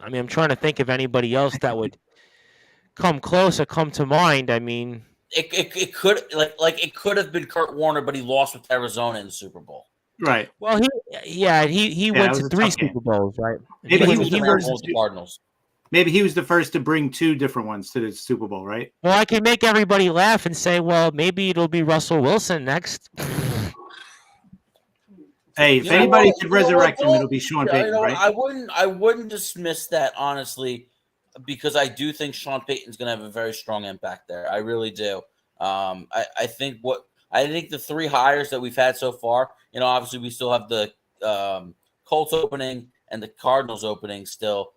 I mean, I'm trying to think of anybody else that would come close or come to mind. I mean, it could it could have been Kurt Warner, but he lost with Arizona in the Super Bowl. Right. Well, he went to 3 Super Bowls, right? Maybe he was the Cardinals. Maybe he was the first to bring 2 different ones to the Super Bowl, right? Well, I can make everybody laugh and say, well, maybe it'll be Russell Wilson next. Hey, if anybody could resurrect him, it'll be Sean Payton, right? I wouldn't dismiss that, honestly, because I do think Sean Payton's going to have a very strong impact there. I really do. I think the 3 hires that we've had so far, obviously we still have the Colts opening and the Cardinals opening still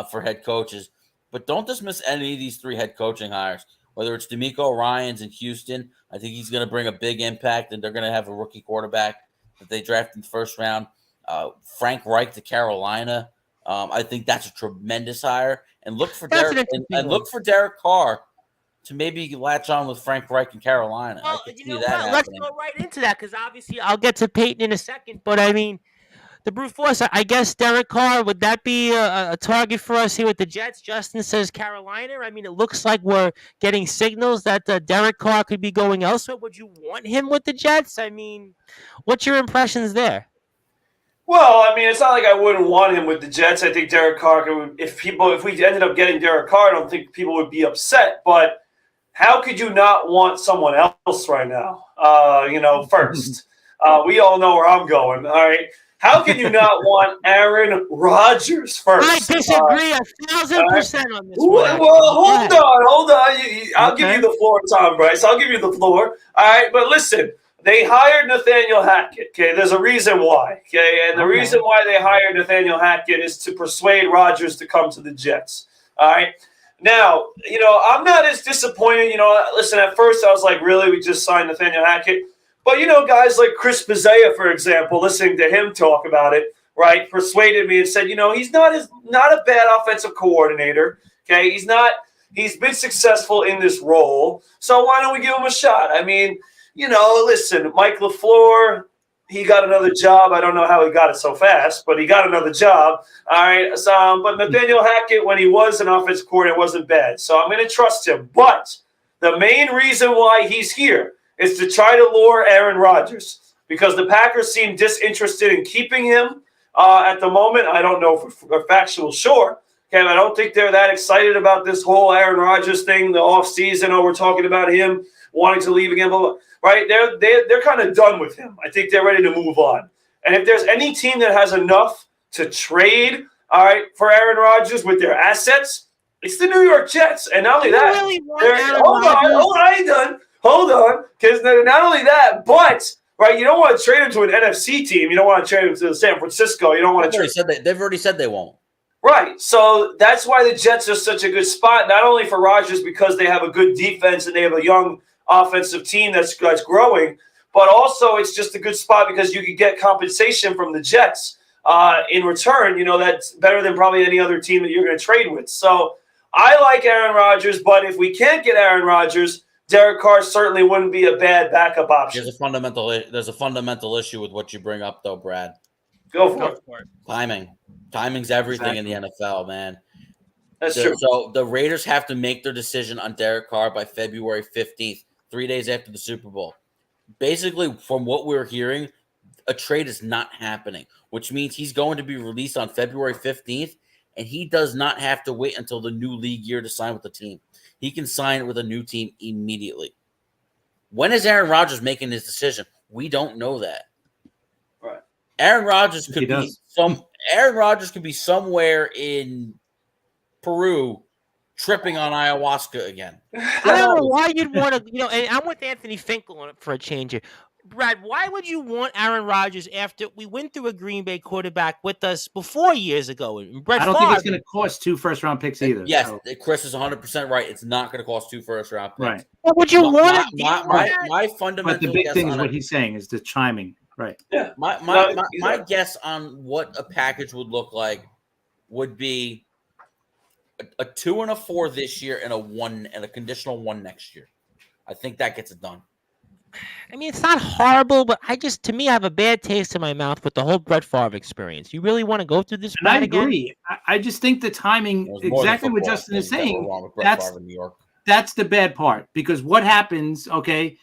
for head coaches, but don't dismiss any of these 3 head coaching hires. Whether it's DeMeco Ryans in Houston, I think he's going to bring a big impact, and they're going to have a rookie quarterback that they drafted in the first round. Frank Reich to Carolina, I think that's a tremendous hire. And look for Derek Carr to maybe latch on with Frank Reich in Carolina. Well, I could see that happening. Let's go right into that, because obviously I'll get to Peyton in a second. But I mean, the Brute Force, I guess Derek Carr, would that be a target for us here with the Jets? Justin says Carolina. I mean, it looks like we're getting signals that Derek Carr could be going elsewhere. Would you want him with the Jets? I mean, what's your impressions there? Well, I mean, it's not like I wouldn't want him with the Jets. I think Derek Carr could, if we ended up getting Derek Carr, I don't think people would be upset. But how could you not want someone else right now? First, we all know where I'm going. All right. How can you not want Aaron Rodgers first? I disagree 1,000% on this one. Well, hold on. I'll give you the floor, Tom Bryce. I'll give you the floor. All right, but listen, they hired Nathaniel Hackett. Okay, there's a reason why. Okay, and the reason why they hired Nathaniel Hackett is to persuade Rodgers to come to the Jets. All right. Now, I'm not as disappointed. Listen, at first I was like, really, we just signed Nathaniel Hackett. But, guys like Chris Bizzea, for example, listening to him talk about it, right, persuaded me and said, he's not a bad offensive coordinator. Okay, he's been successful in this role. So why don't we give him a shot? I mean, listen, Mike LaFleur, he got another job. I don't know how he got it so fast, but he got another job. All right. But Nathaniel Hackett, when he was an offensive coordinator, wasn't bad. So I'm going to trust him. But the main reason why he's here is to try to lure Aaron Rodgers, because the Packers seem disinterested in keeping him at the moment. I don't know for factual sure. Okay, I don't think they're that excited about this whole Aaron Rodgers thing, the offseason. Oh, we're talking about him wanting to leave again, blah, blah, right? They're kind of done with him. I think they're ready to move on. And if there's any team that has enough to trade, all right, for Aaron Rodgers with their assets, it's the New York Jets. And not only that, hold on, I ain't done. Hold on, because not only that, but right? You don't want to trade him to an NFC team. You don't want to trade him to San Francisco. You don't want to trade. They've already said they won't. Right. So that's why the Jets are such a good spot, not only for Rodgers because they have a good defense and they have a young offensive team that's growing, but also it's just a good spot because you could get compensation from the Jets in return. You know, that's better than probably any other team that you're going to trade with. So I like Aaron Rodgers, but if we can't get Aaron Rodgers, Derek Carr certainly wouldn't be a bad backup option. There's a fundamental issue with what you bring up, though, Brad. Go for it. Timing. Timing's everything in the NFL, man. That's true. So the Raiders have to make their decision on Derek Carr by February 15th, 3 days after the Super Bowl. Basically, from what we're hearing, a trade is not happening, which means he's going to be released on February 15th, and he does not have to wait until the new league year to sign with the team. He can sign with a new team immediately. When is Aaron Rodgers making his decision? We don't know that. Right. Aaron Rodgers could be somewhere in Peru tripping on ayahuasca again. I don't know why you'd want to, and I'm with Anthony Finkel on it for a change here. Brad, why would you want Aaron Rodgers after we went through a Green Bay quarterback with us before years ago? And Brett I don't Favre, think it's going to cost 2 first-round picks either. Yes, so. Chris is 100% right. It's not going to cost 2 first-round picks. Right. what would you want? My fundamental But the big guess thing is on what it, he's saying is the chiming. Right. Yeah. My guess on what a package would look like would be a 2 and a 4 this year and a 1 and a conditional 1 next year. I think that gets it done. I mean, it's not horrible, but I have a bad taste in my mouth with the whole Brett Favre experience. You really want to go through this? And I agree. I just think the timing, exactly what Justin is saying, that's the bad part. Because what happens, okay,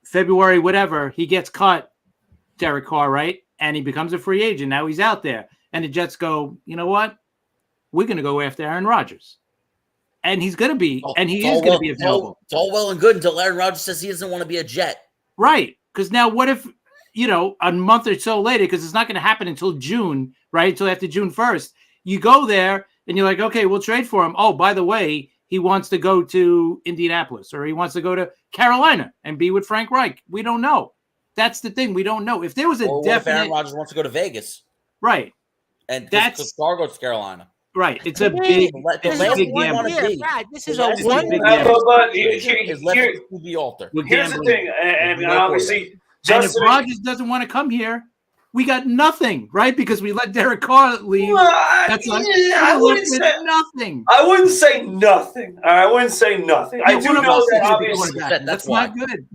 February, whatever, he gets cut, Derek Carr, right? And he becomes a free agent. Now he's out there. And the Jets go, you know what? We're going to go after Aaron Rodgers. And he's going to be, he is going to be available. It's all well and good until Aaron Rodgers says he doesn't want to be a Jet. Right. Because now what if, a month or so later, because it's not going to happen until June, right? Until after June 1st. You go there and you're like, okay, we'll trade for him. Oh, by the way, he wants to go to Indianapolis or he wants to go to Carolina and be with Frank Reich. We don't know. That's the thing. We don't know. If there was a definite... if Aaron Rodgers wants to go to Vegas. Right. And that's... Carr goes to Carolina. Right. It's a big gamble. Brad, this is a one big gamble. Here's the thing, and obviously... And if Rodgers doesn't want to come here, we got nothing, right? Because we let Derek Carr leave. I wouldn't say nothing. I wouldn't say nothing. I wouldn't say nothing. I do know that obviously that's not good.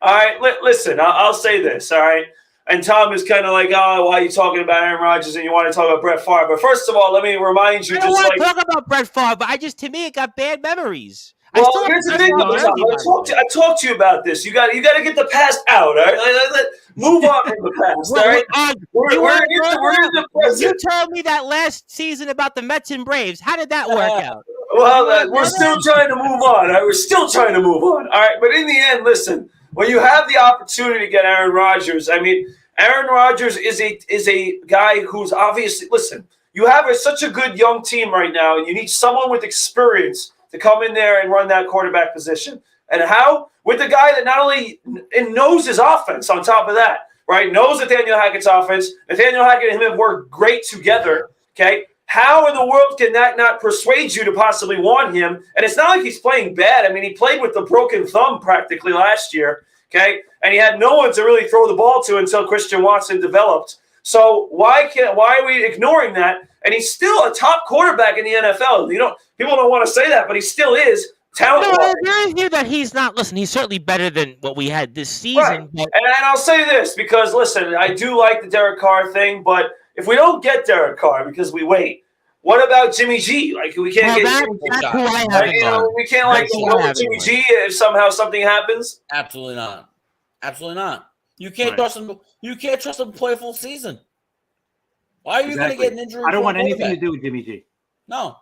All right, listen, I'll say this, all right? And Tom is kind of like, oh, why are you talking about Aaron Rodgers and you want to talk about Brett Favre? But first of all, let me remind you. I don't want to talk about Brett Favre, but to me, it got bad memories. Well, here's the thing, I talked to you about this. You got to get the past out, all right? Move on from the past, all right? We're in the present. You told me that last season about the Mets and Braves. How did that work out? Well, we're still trying to move on, all right? We're still trying to move on, all right? But in the end, listen, when you have the opportunity to get Aaron Rodgers, I mean, Aaron Rodgers is a guy who's obviously, listen, you have such a good young team right now, and you need someone with experience to come in there and run that quarterback position. And how? With the guy that not only knows his offense on top of that, right? Knows Nathaniel Hackett's offense. Nathaniel Hackett and him have worked great together, okay? How in the world can that not persuade you to possibly want him? And it's not like he's playing bad. I mean, he played with the broken thumb practically last year, okay? And he had no one to really throw the ball to until Christian Watson developed. So why are we ignoring that? And he's still a top quarterback in the NFL. People don't want to say that, but he still is talented. No, I agree with you that he's not. Listen, he's certainly better than what we had this season. Right. And I'll say this because, listen, I do like the Derek Carr thing, but if we don't get Derek Carr because we wait, what about Jimmy G? Like we can't get Jimmy G. That's who I have. We can't go with Jimmy G if somehow something happens. Absolutely not. Absolutely not. You can't trust him. You can't trust him to play a full season. Why are you going to get an injury? I don't want anything to do with Jimmy G. No.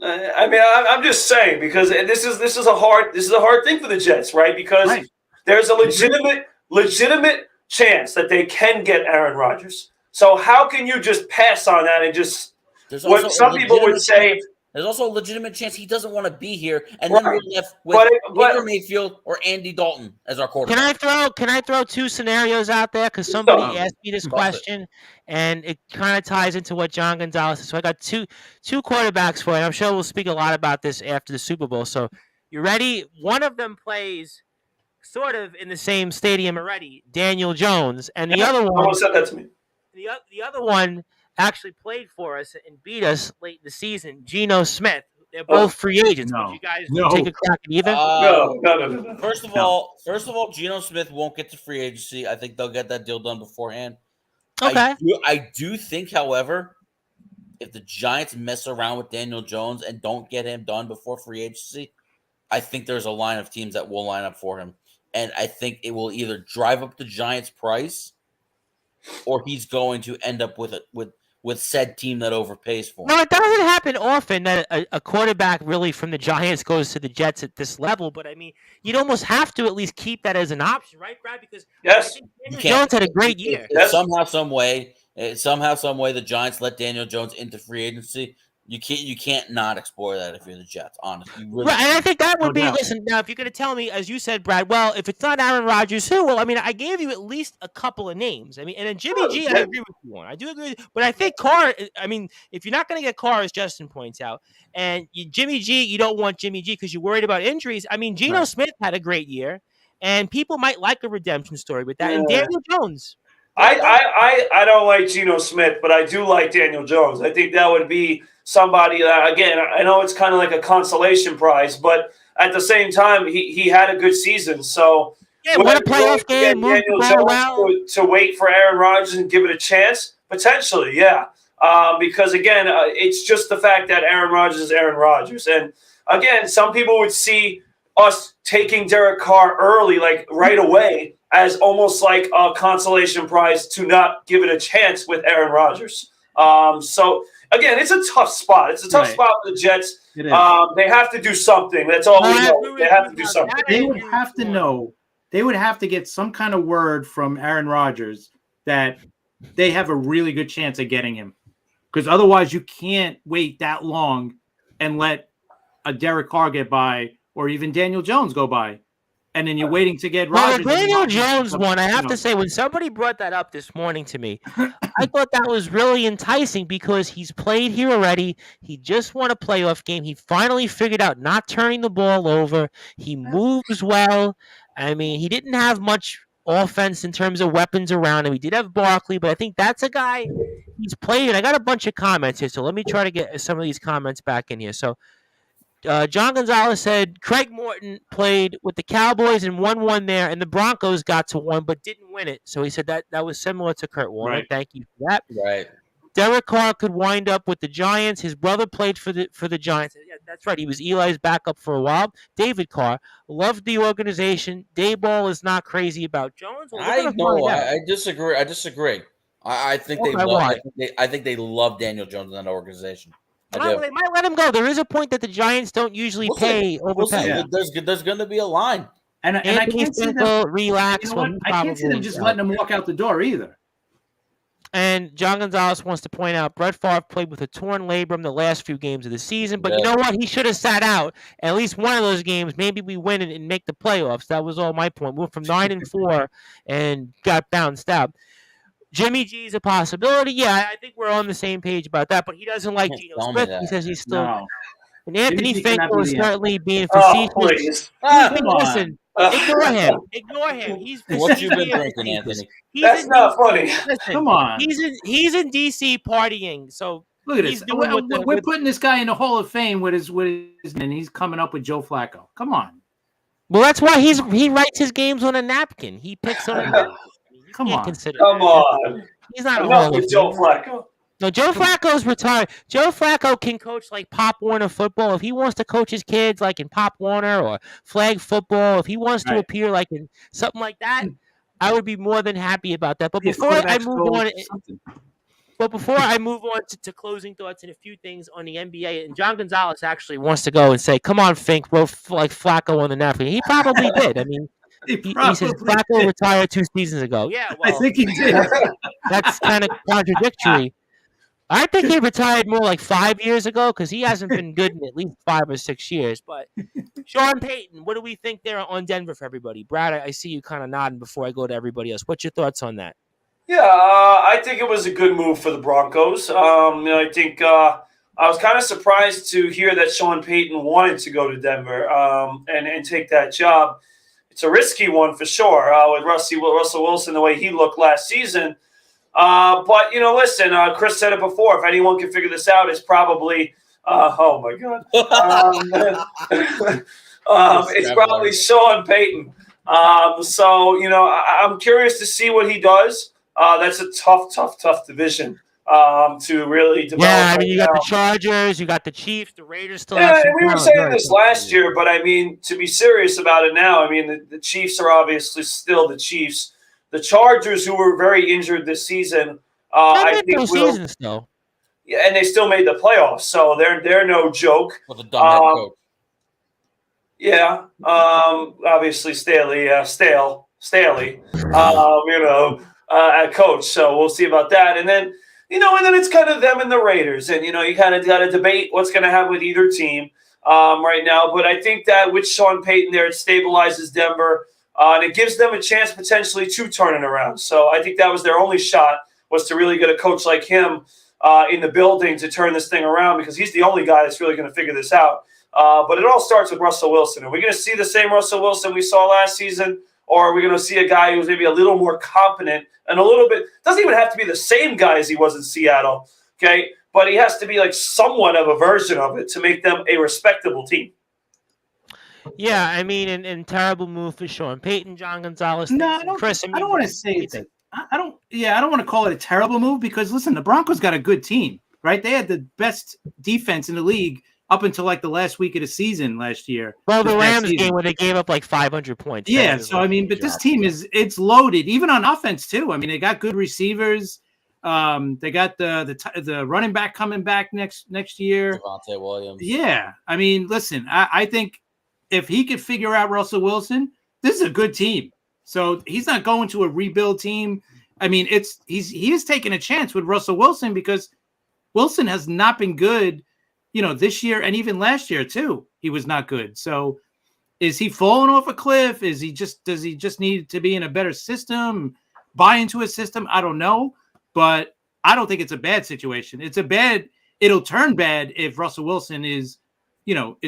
I mean, I'm just saying because this is a hard thing for the Jets, right? Because there's a legitimate chance that they can get Aaron Rodgers. So how can you just pass on that and just what some people would say? there's also a legitimate chance he doesn't want to be here, and then we're left with Baker Mayfield or Andy Dalton as our quarterback. Can I throw two scenarios out there? Because somebody asked me this question, and it kind of ties into what John Gonzalez said. So I got two quarterbacks for you. I'm sure we'll speak a lot about this after the Super Bowl. So you ready? One of them plays sort of in the same stadium already, Daniel Jones, and the other one. Someone said that to me. The other one actually played for us and beat us late in the season, Geno Smith. They're both free agents. Would you guys take a crack at either? No. First of all, Geno Smith won't get to free agency. I think they'll get that deal done beforehand. Okay. I do think, however, if the Giants mess around with Daniel Jones and don't get him done before free agency, I think there's a line of teams that will line up for him. And I think it will either drive up the Giants' price or he's going to end up with said team that overpays for him. No, it doesn't happen often that a quarterback really from the Giants goes to the Jets at this level. But, I mean, you'd almost have to at least keep that as an option, right, Brad? Because Daniel Jones had a great year. If somehow, some way, the Giants let Daniel Jones into free agency, you can't not explore that if you're the Jets, honestly. Right, and I think that would be, listen, now, if you're going to tell me, as you said, Brad, well, if it's not Aaron Rodgers, who? Well, I mean, I gave you at least a couple of names. I mean, and then Jimmy G, I agree with you on. I do agree. But I think Carr, I mean, if you're not going to get Carr, as Justin points out, and Jimmy G, you don't want Jimmy G because you're worried about injuries. I mean, Geno Smith had a great year, and people might like a redemption story with that. And Daniel Jones. I don't like Geno Smith, but I do like Daniel Jones. I think that would be somebody that, again, I know it's kind of like a consolation prize, but at the same time, he had a good season. So what a playoff game, Daniel Jones to wait for Aaron Rodgers and give it a chance? Potentially, yeah. Because, again, it's just the fact that Aaron Rodgers is Aaron Rodgers. And, again, some people would see us taking Derek Carr early, like right away, as almost like a consolation prize to not give it a chance with Aaron Rodgers. So, again, it's a tough spot. It's a tough spot for the Jets. They have to do something. That's all we know. They have to do something. They would have to know. They would have to get some kind of word from Aaron Rodgers that they have a really good chance of getting him. Because otherwise you can't wait that long and let a Derek Carr get by or even Daniel Jones go by. And then you're waiting to get Rodgers. Well, the Daniel Jones one, I have to say, when somebody brought that up this morning to me, I thought that was really enticing because he's played here already. He just won a playoff game. He finally figured out not turning the ball over. He moves well. I mean, he didn't have much offense in terms of weapons around him. He did have Barkley, but I think that's a guy he's played. And I got a bunch of comments here, so let me try to get some of these comments back in here. So, John Gonzalez said Craig Morton played with the Cowboys and won there, and the Broncos got to 1 but didn't win it. So he said that was similar to Kurt Warner. Right. Thank you for that. Right. Derek Carr could wind up with the Giants. His brother played for the Giants. Yeah, that's right. He was Eli's backup for a while. David Carr loved the organization. Dayball is not crazy about Jones. Well, I disagree. I think they love Daniel Jones in that organization. Well, they might let him go. There is a point that the Giants don't usually overpay. There's going to be a line. And I can't see them relax. I can't see them just letting him walk out the door either. And John Gonzalez wants to point out Brett Favre played with a torn labrum the last few games of the season. But you know what? He should have sat out at least one of those games. Maybe we win and make the playoffs. That was all my point. We went from 9-4 and got bounced out. Jimmy G is a possibility. Yeah, I think we're on the same page about that. But he doesn't like Geno Smith. He says he's still. No. And Anthony Finkel is certainly being facetious. Listen, ignore him. He's what you been drinking, Anthony? That's not funny. Listen, come on. He's in DC partying. So look at this. We're putting this guy in the Hall of Fame with his and he's coming up with Joe Flacco. Come on. Well, that's why he writes his games on a napkin. He picks on a napkin. Come on. He's not enough with Joe Flacco. No, Joe Flacco's retired. Joe Flacco can coach like Pop Warner football. If he wants to coach his kids like in Pop Warner or flag football, if he wants to appear like in something like that, I would be more than happy about that. But before I move on to closing thoughts and a few things on the NBA, and John Gonzalez actually wants to go and say, "Come on, Fink, wrote like Flacco on the napkin." He probably did. I mean. He says Flacco retired 2 seasons ago. Yeah, well, I think he did. That's kind of contradictory. I think he retired more like 5 years ago because he hasn't been good in at least 5 or 6 years. But Sean Payton, what do we think there on Denver for everybody? Brad, I see you kind of nodding before I go to everybody else. What's your thoughts on that? Yeah, I think it was a good move for the Broncos. I think I was kind of surprised to hear that Sean Payton wanted to go to Denver and take that job. It's a risky one for sure with Russell Wilson, the way he looked last season. But, listen, Chris said it before. If anyone can figure this out, it's probably oh, my God. It's probably Sean Payton. I'm curious to see what he does. That's a tough division to really develop. Yeah, I mean, right you got now. the Chargers, you got the Chiefs, the Raiders still Yeah, have some and we were talent. saying Very this tough last division. year, but I mean, to be serious about it now, I mean, the Chiefs are obviously still the Chiefs. The Chargers, who were very injured this season, I They've think been will. seasons though. Yeah, and they still made the playoffs, so they're no joke. With a dumb head coach. Yeah, obviously Staley, coach. So we'll see about that, and then it's kind of them and the Raiders, and you kind of got to debate what's going to happen with either team right now. But I think that with Sean Payton there, it stabilizes Denver, and it gives them a chance potentially to turn it around. So I think that was their only shot, was to really get a coach like him in the building to turn this thing around, because he's the only guy that's really going to figure this out. But it all starts with Russell Wilson. Are we going to see the same Russell Wilson we saw last season, or are we going to see a guy who's maybe a little more competent and a little bit – doesn't even have to be the same guy as he was in Seattle, okay? But he has to be like somewhat of a version of it to make them a respectable team. Yeah, I mean, and terrible move for Sean Payton, John Gonzalez. No, thanks, and Chris. I don't want to say it's I don't. Yeah, I don't want to call it a terrible move, because listen, the Broncos got a good team, right? They had the best defense in the league up until like the last week of the season last year. Well, the this past Rams season. game where they gave up like 500 points. Yeah, so I mean, but this team it's loaded, even on offense too. I mean, they got good receivers. They got the running back coming back next year. Devontae Williams. Yeah, I mean, listen, I think if he could figure out Russell Wilson, this is a good team. So he's not going to a rebuild team. I mean, he is taking a chance with Russell Wilson, because Wilson has not been good, this year, and even last year too. He was not good. So is he falling off a cliff? Does he just need to be in a better system, buy into a system? I don't know, but I don't think it's a bad situation. It'll turn bad if Russell Wilson is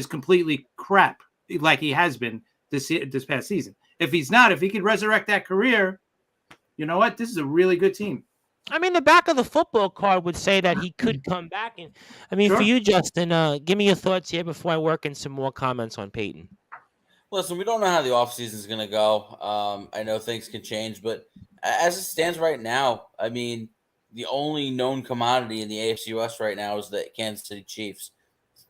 completely crap like he has been this past season. If he's not, if he could resurrect that career, you know what? This is a really good team. I mean, the back of the football card would say that he could come back. And I mean, Sure. For you, Justin, give me your thoughts here before I work in some more comments on Peyton. Listen, we don't know how the offseason is going to go. I know things can change, but as it stands right now, I mean, the only known commodity in the AFC West right now is the Kansas City Chiefs.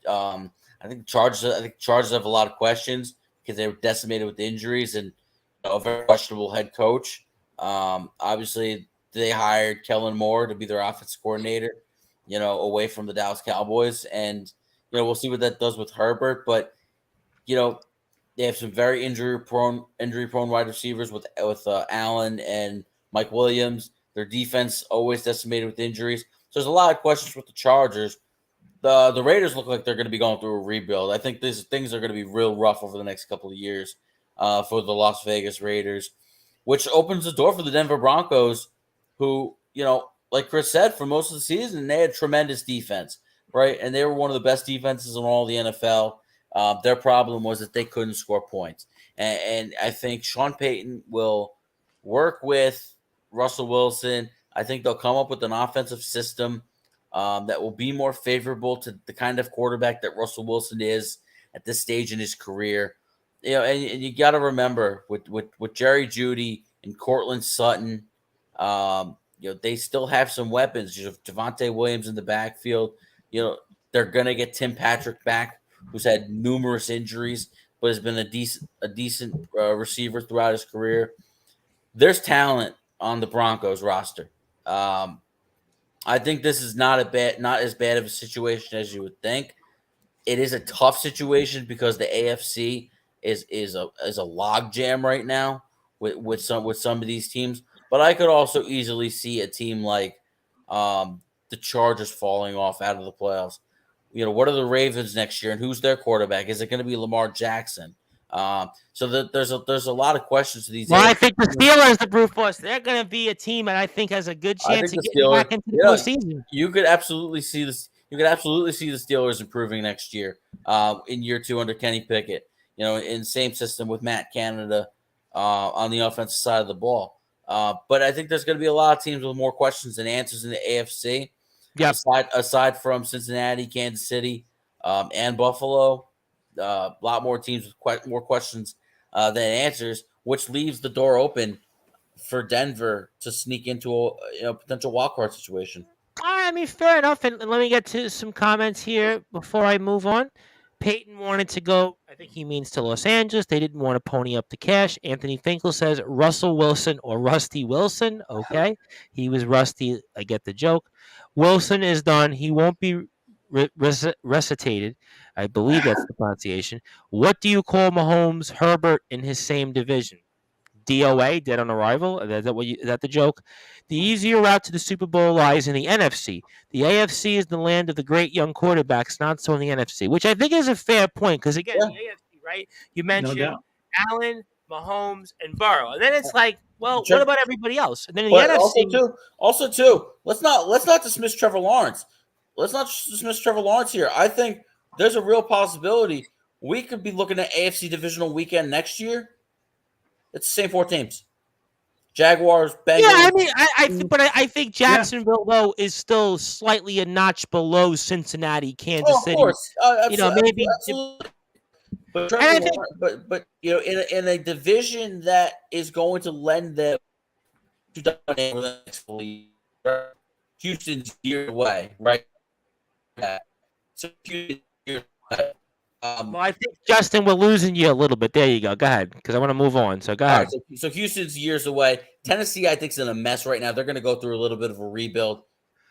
I think Chargers have a lot of questions because they were decimated with injuries and a very questionable head coach. Obviously, they hired Kellen Moore to be their offensive coordinator, away from the Dallas Cowboys. And, we'll see what that does with Herbert. But, they have some very injury-prone wide receivers with Allen and Mike Williams. Their defense always decimated with injuries. So there's a lot of questions with the Chargers. The Raiders look like they're going to be going through a rebuild. I think things are going to be real rough over the next couple of years for the Las Vegas Raiders, which opens the door for the Denver Broncos, who, like Chris said, for most of the season, they had tremendous defense, right? And they were one of the best defenses in all the NFL. Their problem was that they couldn't score points. And I think Sean Payton will work with Russell Wilson. I think they'll come up with an offensive system that will be more favorable to the kind of quarterback that Russell Wilson is at this stage in his career. And you got to remember with Jerry Jeudy and Cortland Sutton, they still have some weapons. Devontae Williams in the backfield. They're gonna get Tim Patrick back, who's had numerous injuries, but has been a decent receiver throughout his career. There's talent on the Broncos roster. I think this is not as bad of a situation as you would think. It is a tough situation because the AFC is a log jam right now with some of these teams. But I could also easily see a team like the Chargers falling off out of the playoffs. What are the Ravens next year, and who's their quarterback? Is it going to be Lamar Jackson? There's a lot of questions to these. Well, I think the Steelers, the Brute Force, they're going to be a team that I think has a good chance of getting back into the postseason. You could absolutely see this. You could absolutely see the Steelers improving next year, in year 2 under Kenny Pickett. In the same system with Matt Canada on the offensive side of the ball. But I think there's going to be a lot of teams with more questions than answers in the AFC. Yep. Aside from Cincinnati, Kansas City, and Buffalo, a lot more teams with more questions than answers, which leaves the door open for Denver to sneak into a potential wildcard situation. I mean, fair enough. And let me get to some comments here before I move on. Peyton wanted to go, I think he means to Los Angeles. They didn't want to pony up the cash. Anthony Finkel says Russell Wilson or Rusty Wilson. Okay. He was Rusty. I get the joke. Wilson is done. He won't be recitated. I believe that's the pronunciation. What do you call Mahomes, Herbert in his same division? DOA, dead on arrival. Is that the joke? The easier route to the Super Bowl lies in the NFC. The AFC is the land of the great young quarterbacks, not so in the NFC, which I think is a fair point because, again, the AFC, right? You mentioned Allen, Mahomes, and Burrow. And then it's like, well, what about everybody else? And then in the NFC. Also, too, let's not dismiss Trevor Lawrence. Let's not dismiss Trevor Lawrence here. I think there's a real possibility we could be looking at AFC divisional weekend next year. It's the same 4 teams. Jaguars, Bengals. Yeah, I mean, I think Jacksonville though is still slightly a notch below Cincinnati, Kansas City. Of course, maybe. Absolutely. But in a division that is going to lend them to dominate for the next league, Houston's years away, right? So Houston's years away. Well, I think, Justin, we're losing you a little bit. There you go. Go ahead, because I want to move on. So go ahead. Right, so Houston's years away. Tennessee, I think, is in a mess right now. They're going to go through a little bit of a rebuild.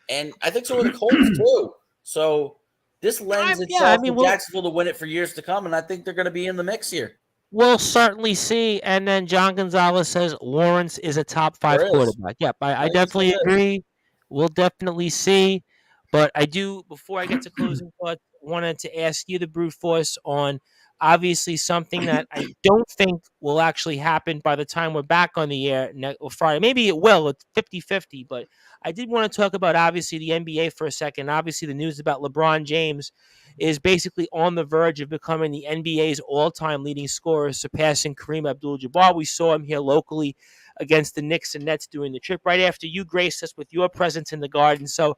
And I think so are the Colts, too. So this lends itself to Jacksonville to win it for years to come, and I think they're going to be in the mix here. We'll certainly see. And then John Gonzalez says Lawrence is a top 5 quarterback. Yep, I definitely agree. We'll definitely see. But I do, before I get to closing thoughts, wanted to ask you, the Brute Force, on obviously something that I don't think will actually happen by the time we're back on the air Friday. Maybe it will. It's 50-50. But I did want to talk about, obviously, the NBA for a second. Obviously, the news about LeBron James is basically on the verge of becoming the NBA's all-time leading scorer, surpassing Kareem Abdul-Jabbar. We saw him here locally against the Knicks and Nets doing the trip right after you graced us with your presence in the Garden. So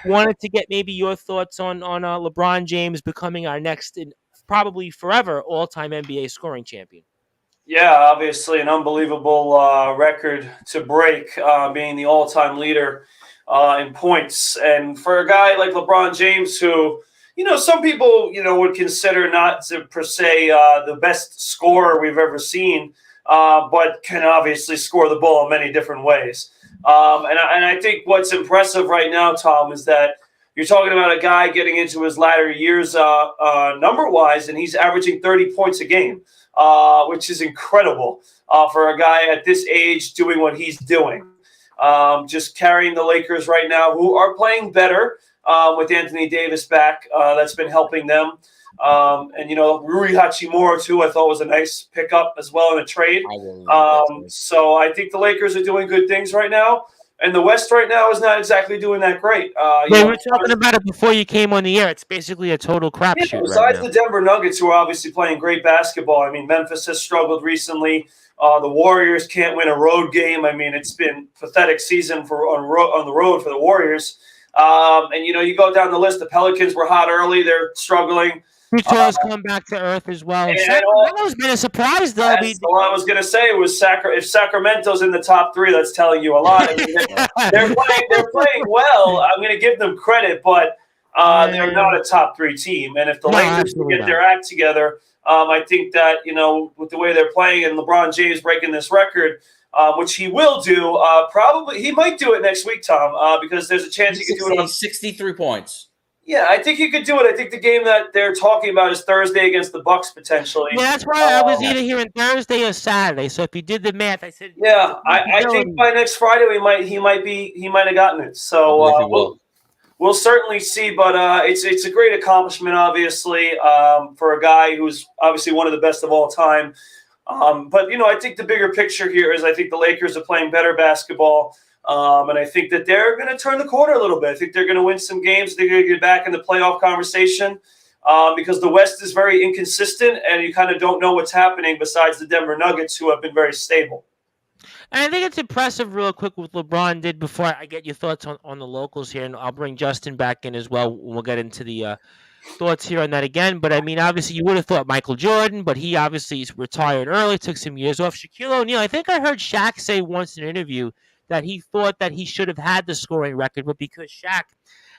wanted to get maybe your thoughts on LeBron James becoming our next and probably forever all-time NBA scoring champion. Yeah, obviously an unbelievable record to break, being the all-time leader in points. And for a guy like LeBron James, who, some people, would consider not to per se the best scorer we've ever seen, but can obviously score the ball in many different ways. And I think what's impressive right now, Tom, is that you're talking about a guy getting into his latter years number-wise, and he's averaging 30 points a game, which is incredible for a guy at this age doing what he's doing. Just carrying the Lakers right now, who are playing better with Anthony Davis back. That's been helping them. And Rui Hachimura too, I thought was a nice pickup as well in a trade. So I think the Lakers are doing good things right now, and the West right now is not exactly doing that great. We were talking about it before you came on the air. It's basically a total crapshoot. Besides the Denver Nuggets, who are obviously playing great basketball. I mean, Memphis has struggled recently. The Warriors can't win a road game. I mean, it's been a pathetic season on the road for the Warriors. And you go down the list. The Pelicans were hot early; they're struggling. Utah's come back to earth as well. Sacramento's been a surprise, though. That's what I was going to say. Was if Sacramento's in the top 3, that's telling you a lot. I mean, they're playing well. I'm going to give them credit, but they're not a top 3 team. And if the Lakers can get their act together, I think that with the way they're playing and LeBron James breaking this record, which he will do, probably he might do it next week, Tom, because there's a chance he could do it on 63 points. Yeah, I think you could do it. I think the game that they're talking about is Thursday against the Bucks potentially. Yeah, that's why I was either hearing Thursday or Saturday. So if you did the math, I said. Yeah, I think by next Friday he might have gotten it. So we'll certainly see. But it's a great accomplishment, obviously, for a guy who's obviously one of the best of all time. But I think the bigger picture here is I think the Lakers are playing better basketball. And I think that they're going to turn the corner a little bit. I think they're going to win some games. They're going to get back in the playoff conversation because the West is very inconsistent, and you kind of don't know what's happening besides the Denver Nuggets, who have been very stable. And I think it's impressive, real quick, what LeBron did before I get your thoughts on the locals here, and I'll bring Justin back in as well. We'll get into the thoughts here on that again. But, I mean, obviously you would have thought Michael Jordan, but he obviously retired early, took some years off. Shaquille O'Neal, I think I heard Shaq say once in an interview that he thought that he should have had the scoring record, but because Shaq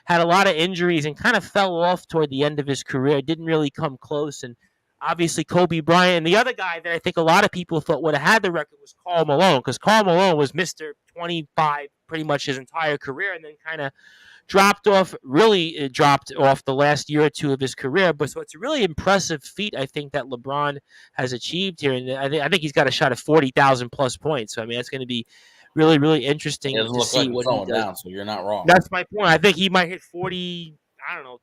had a lot of injuries and kind of fell off toward the end of his career, didn't really come close. And obviously Kobe Bryant. And the other guy that I think a lot of people thought would have had the record was Karl Malone, because Karl Malone was Mr. 25 pretty much his entire career, and then kind of dropped off the last year or two of his career. But so it's a really impressive feat, I think, that LeBron has achieved here. And I think he's got a shot at 40,000 plus points. So, I mean, that's going to be really, really interesting to see what he does. Down, so you're not wrong. That's my point. I think he might hit 40,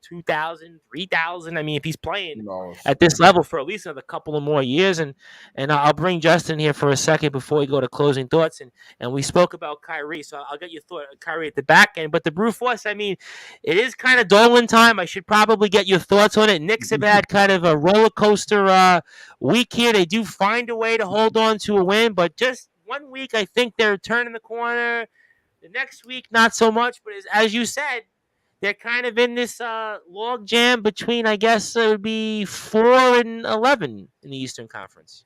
2,000, 3,000. I mean, if he's playing at this level for at least another couple of more years. And I'll bring Justin here for a second before we go to closing thoughts. And we spoke about Kyrie, so I'll get your thought on Kyrie at the back end. But the Brew Force, I mean, it is kind of Dolan time. I should probably get your thoughts on it. Knicks have had kind of a roller coaster week here. They do find a way to hold on to a win, but just 1 week, I think they're turning the corner. The next week, not so much. But as you said, they're kind of in this log jam between, I guess, it would be 4 and 11 in the Eastern Conference.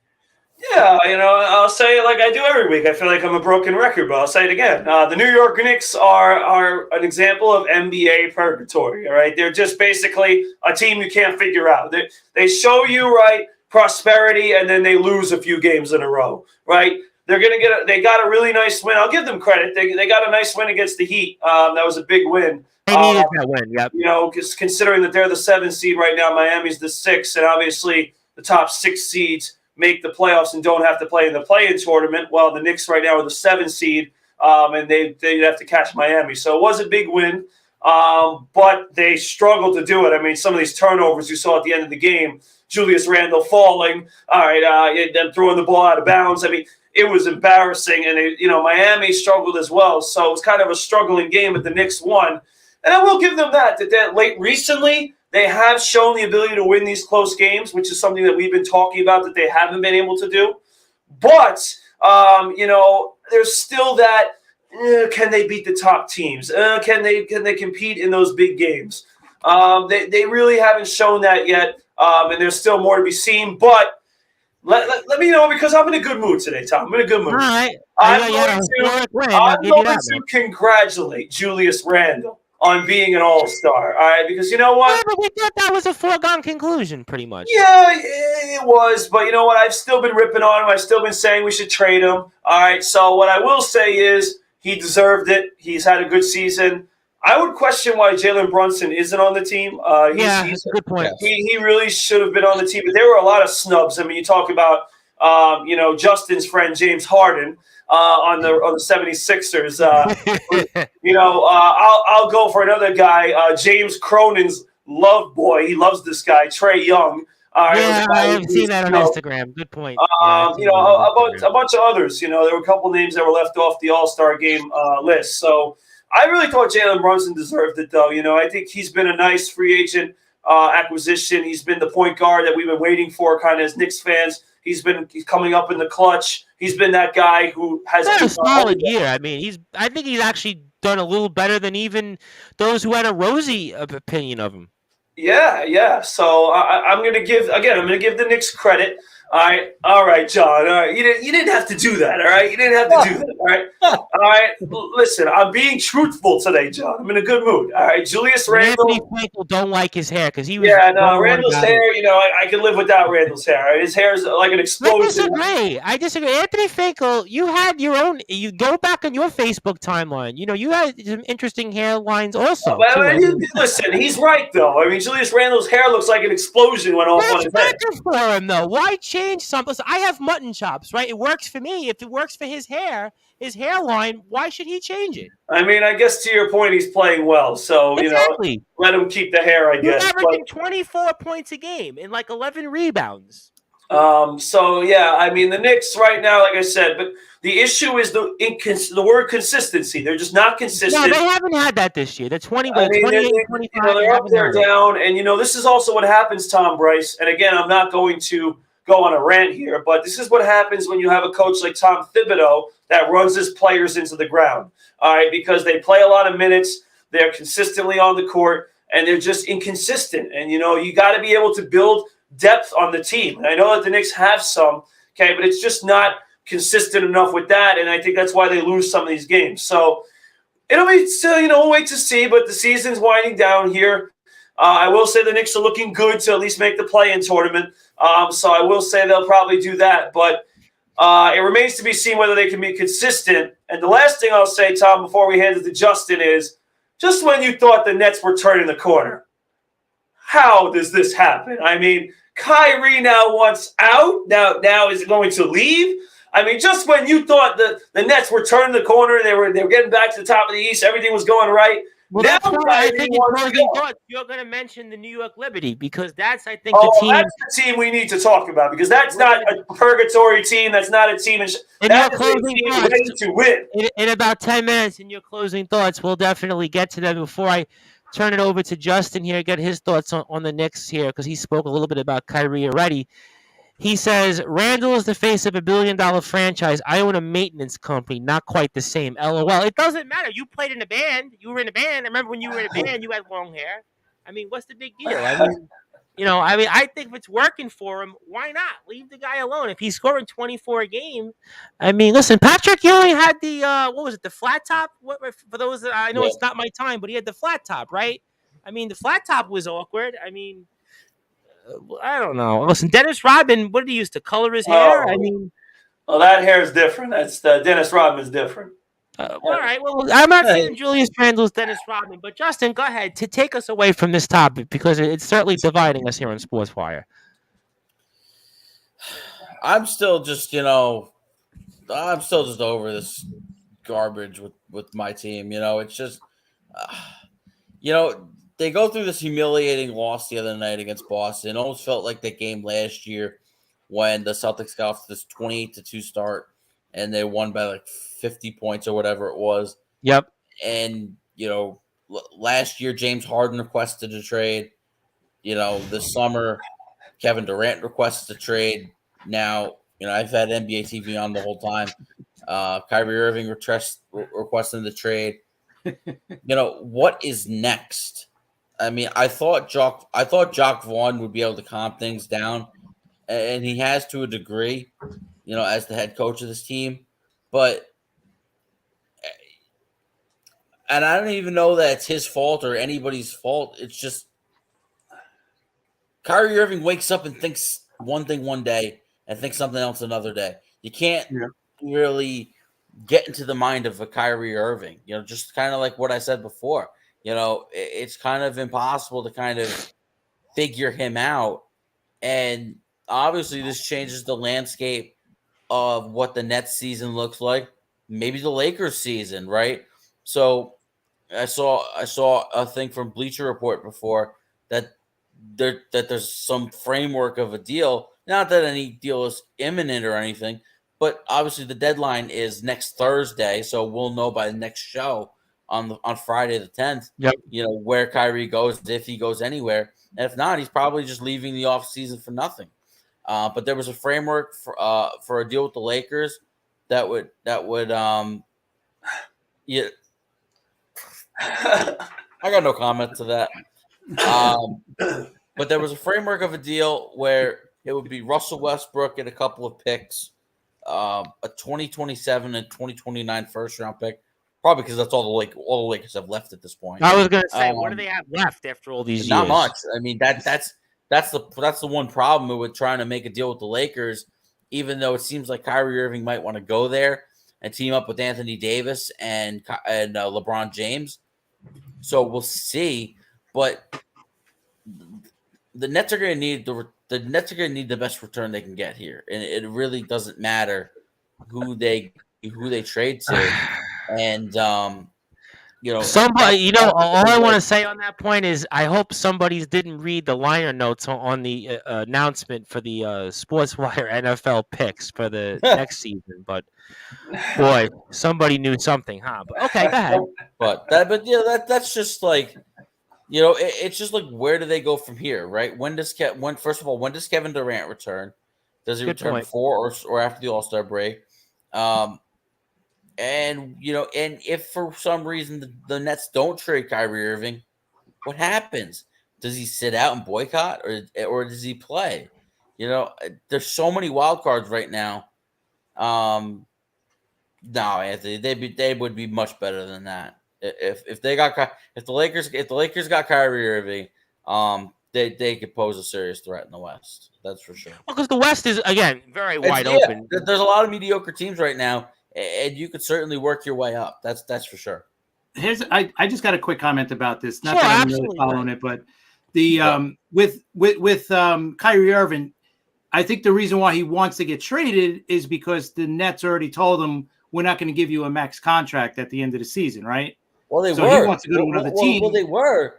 Yeah, I'll say it like I do every week. I feel like I'm a broken record, but I'll say it again. The New York Knicks are an example of NBA purgatory, all right? They're just basically a team you can't figure out. They show you, right, prosperity, and then they lose a few games in a row, right? They got a really nice win. I'll give them credit. They got a nice win against the Heat. That was a big win. They needed that win, yep. Considering that they're the 7th seed right now, Miami's the 6th, and obviously the top 6 seeds make the playoffs and don't have to play in the play-in tournament. Well, the Knicks right now are the 7th seed, and they'd have to catch Miami. So it was a big win, but they struggled to do it. I mean, some of these turnovers you saw at the end of the game, Julius Randle falling, them throwing the ball out of bounds. I mean, it was embarrassing, and Miami struggled as well. So it was kind of a struggling game, but the Knicks won. And I will give them that late recently, they have shown the ability to win these close games, which is something that we've been talking about that they haven't been able to do. But, there's still that, can they beat the top teams? Can they compete in those big games? They really haven't shown that yet, and there's still more to be seen. But let me know, because I'm in a good mood today, Tom. I'm in a good mood. All right. I'm going to congratulate Julius Randle on being an all-star, all right? Because you know what? Yeah, but we thought that was a foregone conclusion, pretty much. Yeah, it was. But you know what? I've still been ripping on him. I've still been saying we should trade him. All right, so what I will say is he deserved it. He's had a good season. I would question why Jalen Brunson isn't on the team. He's a good point. He really should have been on the team. But there were a lot of snubs. I mean, you talk about, Justin's friend James Harden. On the 76ers. I'll go for another guy, James Cronin's love boy. He loves this guy, Trae Young. I have seen that on Instagram. Good point. A bunch of others. There were a couple names that were left off the All-Star game list. So I really thought Jalen Brunson deserved it, though. I think he's been a nice free agent acquisition. He's been the point guard that we've been waiting for, kind of as Knicks fans. He's coming up in the clutch. He's been that guy who has a solid year. I mean, I think he's actually done a little better than even those who had a rosy opinion of him. Yeah. So I'm going to give the Knicks credit. All right, John. All right, you didn't have to do that. All right, you didn't have to do that. All right. Listen, I'm being truthful today, John. I'm in a good mood. All right, Julius Randle. Anthony Frankel don't like his hair because he was. Yeah, no, Randle's hair. I can live without Randle's hair. His hair is like an explosion. I disagree. Anthony Frankel, you had your own. You go back on your Facebook timeline. You had some interesting hairlines also. Listen, he's right though. I mean, Julius Randle's hair looks like an explosion went off on his head. That's for him though. Why change change something. Listen, I have mutton chops, right? It works for me. If it works for his hairline, why should he change it? I mean, I guess to your point, he's playing well. So, Exactly. let him keep the hair, I He's guess. averaging 24 points a game and like 11 rebounds. So yeah, I mean the Knicks right now, like I said, but the issue is the word consistency. They're just not consistent. No, they haven't had that this year. They're 28, 25. They're up there down, and this is also what happens, Tom Bryce. And again, I'm not going to go on a rant here, but this is what happens when you have a coach like Tom Thibodeau that runs his players into the ground. All right, because they play a lot of minutes, they're consistently on the court, and they're just inconsistent. And you got to be able to build depth on the team. And I know that the Knicks have some, okay, but it's just not consistent enough with that, and I think that's why they lose some of these games. So it'll be still, we'll wait to see, but the season's winding down here. I will say the Knicks are looking good to at least make the play-in tournament. So I will say they'll probably do that, but it remains to be seen whether they can be consistent. And the last thing I'll say, Tom, before we hand it to Justin is, just when you thought the Nets were turning the corner, how does this happen? I mean, Kyrie now wants out. Now is going to leave. I mean, just when you thought the Nets were turning the corner, they were getting back to the top of the East, everything was going right. Well, now that's why I think you're going to mention the New York Liberty because that's, I think, the team. That's the team we need to talk about because that's not a purgatory team. That's not a team. That's a team ready to win. In about 10 minutes, in your closing thoughts, we'll definitely get to them. Before I turn it over to Justin here, get his thoughts on the Knicks here because he spoke a little bit about Kyrie already. He says, Randall is the face of $1 billion franchise. I own a maintenance company. Not quite the same. LOL. It doesn't matter. You played in a band. You were in a band. I remember when you were in a band, you had long hair. I mean, what's the big deal? I think if it's working for him, why not? Leave the guy alone. If he's scoring 24 a game, I mean, listen, Patrick Ewing had the, the flat top? For those that I know it's not my time, but he had the flat top, right? I mean, the flat top was awkward. I mean, I don't know. Listen, Dennis Rodman, what did he use to color his hair? I mean, well, that hair is different. That's Dennis Rodman's different. All right. Well, I'm not saying Julius Randle's Dennis Rodman, but Justin, go ahead to take us away from this topic because it's certainly dividing us here on Sportswire. I'm still just over this garbage with my team. It's just, they go through this humiliating loss the other night against Boston. It almost felt like that game last year when the Celtics got off this 28-2 start and they won by like 50 points or whatever it was. Yep. And, last year James Harden requested a trade. This summer Kevin Durant requested a trade. Now, I've had NBA TV on the whole time. Kyrie Irving requesting the trade. What is next? I mean, I thought Jock Vaughn would be able to calm things down, and he has to a degree, as the head coach of this team. But, and I don't even know that it's his fault or anybody's fault. It's just Kyrie Irving wakes up and thinks one thing one day and thinks something else another day. You can't really get into the mind of a Kyrie Irving, just kind of like what I said before. It's kind of impossible to kind of figure him out. And obviously this changes the landscape of what the Nets season looks like, maybe the Lakers season, right? So I saw a thing from Bleacher Report before that there's some framework of a deal. Not that any deal is imminent or anything, but obviously the deadline is next Thursday, so we'll know by the next show on Friday the 10th, where Kyrie goes, if he goes anywhere. And if not, he's probably just leaving the offseason for nothing. But there was a framework for a deal with the Lakers that would I got no comment to that. But there was a framework of a deal where it would be Russell Westbrook and a couple of picks, a 2027 and 2029 first round pick. Probably because that's all the Lakers have left at this point. I was going to say, what do they have left after all these years? Not much. I mean, that's the one problem with trying to make a deal with the Lakers. Even though it seems like Kyrie Irving might want to go there and team up with Anthony Davis and LeBron James, so we'll see. But the Nets are going to need the Nets are going to need the best return they can get here, and it really doesn't matter who they trade to, and Somebody, all I want to say on that point is I hope somebody didn't read the liner notes on the announcement for the Sportswire NFL picks for the next season. But boy, somebody knew something, huh? But okay, go ahead. That's just like, it's just like, where do they go from here, right? First of all, when does Kevin Durant return? Does he return before or after the All-Star break? And if for some reason the Nets don't trade Kyrie Irving, what happens? Does he sit out and boycott, or does he play? There's so many wild cards right now. No, Anthony, they would be much better than that. If the Lakers got Kyrie Irving, they could pose a serious threat in the West. That's for sure. Well, because the West is again very wide open. There's a lot of mediocre teams right now, and you could certainly work your way up. That's for sure. I just got a quick comment about this. Not that I'm really following it, but the with Kyrie Irving, I think the reason why he wants to get traded is because the Nets already told him we're not going to give you a max contract at the end of the season, right? Well, he wants to go to another team. Well, they were,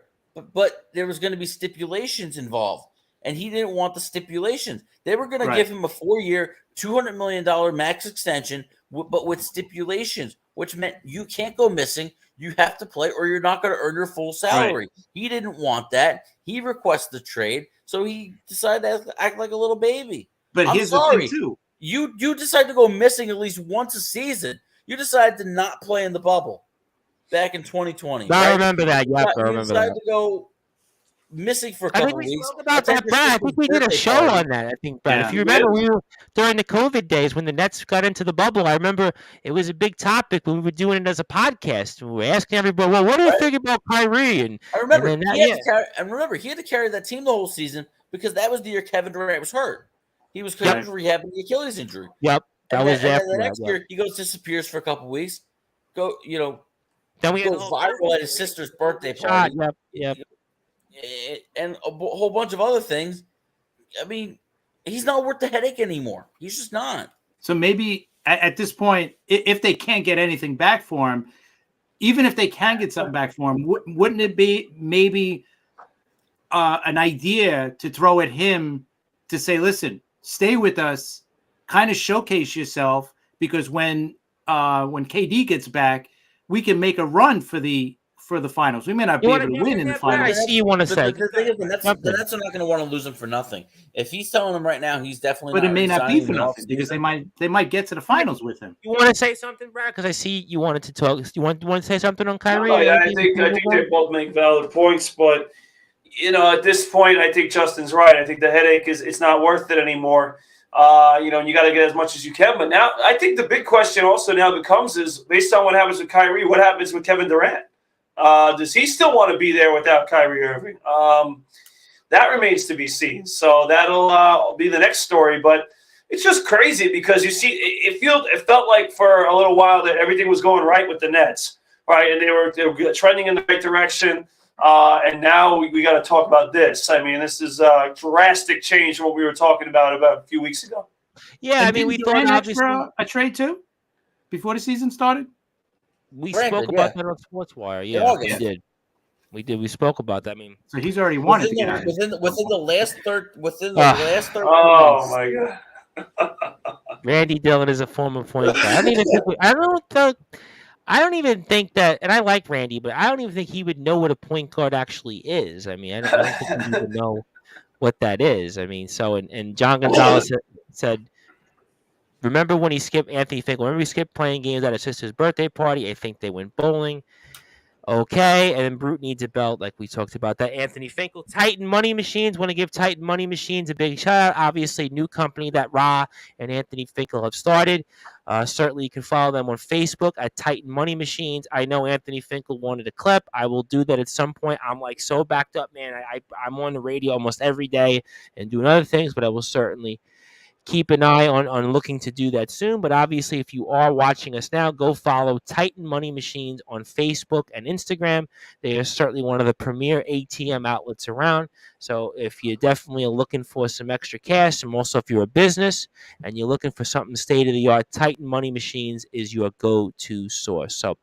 but there was going to be stipulations involved, and he didn't want the stipulations. They were going to give him a 4-year, $200 million max extension, but with stipulations, which meant you can't go missing. You have to play, or you're not going to earn your full salary. Right. He didn't want that. He requested the trade, so he decided to act like a little baby. But here's the thing, too. You decided to go missing at least once a season. You decided to not play in the bubble back in 2020. I remember that. Yeah, I remember that. You decided to go missing for a couple weeks. We spoke about that, Brad. I think we did a show on that. I think, Brad. If you remember, we were during the COVID days when the Nets got into the bubble. I remember it was a big topic when we were doing it as a podcast. We were asking everybody, "Well, what do you think about Kyrie?" And I remember, he had to carry that team the whole season because that was the year Kevin Durant was hurt. He was rehabbing the Achilles injury. Yep, that was after the next year. He disappears for a couple weeks. Then we goes viral at his sister's birthday party. Yep. And a whole bunch of other things. I mean, he's not worth the headache anymore. He's just not. So maybe at this point, if they can't get anything back for him, even if they can get something back for him, wouldn't it be maybe an idea to throw at him to say, listen, stay with us, kind of showcase yourself, because when KD gets back, we can make a run for the finals. We may not be able to win in the finals. I see you want to say. The thing is, the Nets are not going to want to lose him for nothing. If he's telling them right now, he's definitely. But it may not be for nothing because they might get to the finals with him. You want to say something, Brad? Because I see you wanted to talk. You want to say something on Kyrie? I think they both make valid points, but at this point, I think Justin's right. I think the headache it's not worth it anymore. And you got to get as much as you can. But now, I think the big question also now becomes is based on what happens with Kyrie, what happens with Kevin Durant? Does he still want to be there without Kyrie Irving? That remains to be seen. So that'll be the next story. But it's just crazy because you see, it felt like for a little while that everything was going right with the Nets, right? And they were trending in the right direction. And now we got to talk about this. I mean, this is a drastic change from what we were talking about a few weeks ago. Yeah, I mean, we thought obviously a trade too before the season started. We spoke about that on Sportswire. Yeah, we did. We did. We spoke about that. I mean, so he's already wanted to get out. Within the last 30 Oh my God. Randy Dillon is a former point guard. I don't even think that, and I like Randy, but I don't even think he would know what a point guard actually is. I mean, I don't think he would know what that is. I mean, so and John Gonzalez said, remember when he skipped Anthony Finkel? Remember he skipped playing games at his sister's birthday party? I think they went bowling. Okay, and then Brute needs a belt, like we talked about that. Anthony Finkel, Titan Money Machines. Want to give Titan Money Machines a big shout out. Obviously, new company that Ra and Anthony Finkel have started. Certainly, you can follow them on Facebook at Titan Money Machines. I know Anthony Finkel wanted a clip. I will do that at some point. I'm like so backed up, man. I'm on the radio almost every day and doing other things, but I will certainly keep an eye on looking to do that soon. But obviously, if you are watching us now, go follow Titan Money Machines on Facebook and Instagram. They are certainly one of the premier ATM outlets around. So if you definitely are looking for some extra cash, and also if you're a business and you're looking for something state of the art, Titan Money Machines is your go-to source. So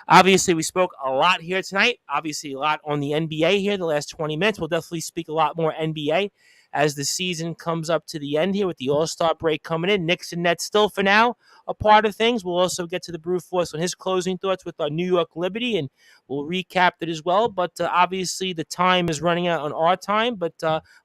obviously, we spoke a lot here tonight. Obviously, a lot on the NBA here the last 20 minutes. We'll definitely speak a lot more NBA as the season comes up to the end here with the All-Star break coming in. Knicks and Nets still for now a part of things. We'll also get to the Brew Force on his closing thoughts with our New York Liberty, and we'll recap it as well. But obviously, the time is running out on our time. But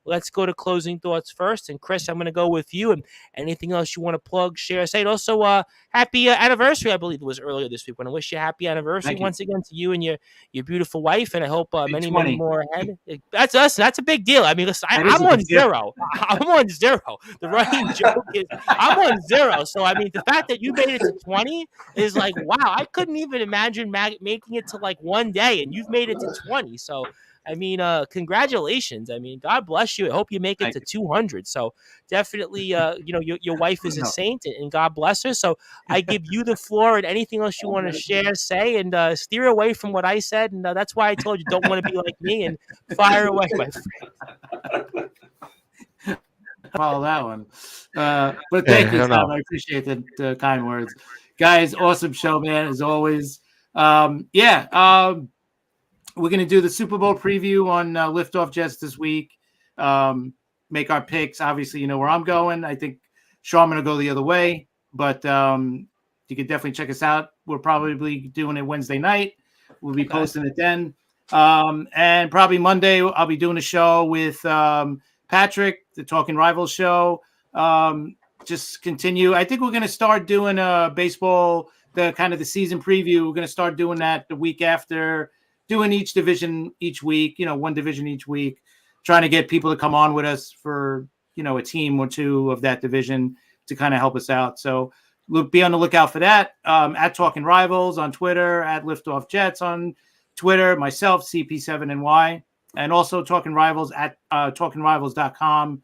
let's go to closing thoughts first. And Chris, I'm going to go with you. And anything else you want to plug, share, say. And also, happy anniversary, I believe it was earlier this week. I want to wish you a happy anniversary once again to you and your beautiful wife. And I hope many more ahead. That's us. That's a big deal. I mean, listen, I'm on zero. I'm on zero. The running joke is I'm on zero. So, I mean, the fact that you made it to 20 is like, wow, I couldn't even imagine making it to like one day, and you've made it to 20. So, I mean, congratulations. I mean, God bless you. I hope you make it to 200. So definitely, your wife is a saint, and God bless her. So I give you the floor, and anything else you want to share, say, and steer away from what I said. And that's why I told you don't want to be like me, and fire away, my friend. Follow that one. But thank you, Tom. I appreciate the kind words. Guys, awesome show, man, as always. We're going to do the Super Bowl preview on Liftoff Jets this week. Make our picks. Obviously, you know where I'm going. I think Sean going to go the other way. But you can definitely check us out. We're probably doing it Wednesday night. We'll be posting it then. And probably Monday, I'll be doing a show with Patrick, the Talking Rivals show. Just continue. I think we're going to start doing baseball, the kind of the season preview. We're going to start doing that the week after, doing each division each week, one division each week, trying to get people to come on with us for, a team or two of that division to kind of help us out. So be on the lookout for that. At Talking Rivals on Twitter, at Liftoff Jets on Twitter, myself, CP7NY, and also Talking Rivals at talkingrivals.com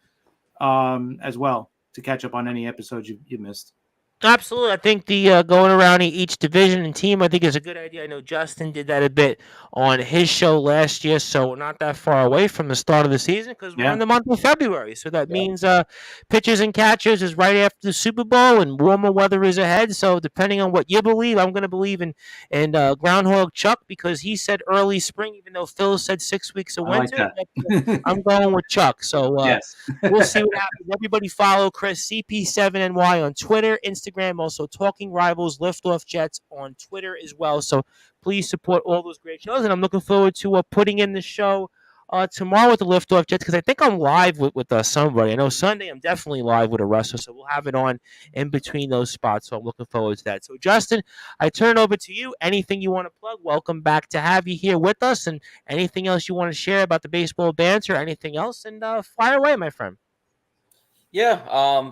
as well to catch up on any episodes you missed. Absolutely. I think the going around each division and team, I think is a good idea. I know Justin did that a bit on his show last year, so we're not that far away from the start of the season because we're in the month of February. So that means pitchers and catchers is right after the Super Bowl and warmer weather is ahead. So depending on what you believe, I'm going to believe in Groundhog Chuck because he said early spring, even though Phil said 6 weeks of winter. I'm going with Chuck. So we'll see what happens. Everybody follow Chris, CP7NY on Twitter, Instagram. Also Talking Rivals, Liftoff Jets on Twitter as well. So please support all those great shows. And I'm looking forward to putting in the show tomorrow with the Liftoff Jets because I think I'm live with somebody. I know Sunday I'm definitely live with a wrestler, so we'll have it on in between those spots. So I'm looking forward to that. So Justin, I turn it over to you. Anything you want to plug? Welcome back to have you here with us. And anything else you want to share about the baseball banter or anything else? And fire away, my friend. Yeah,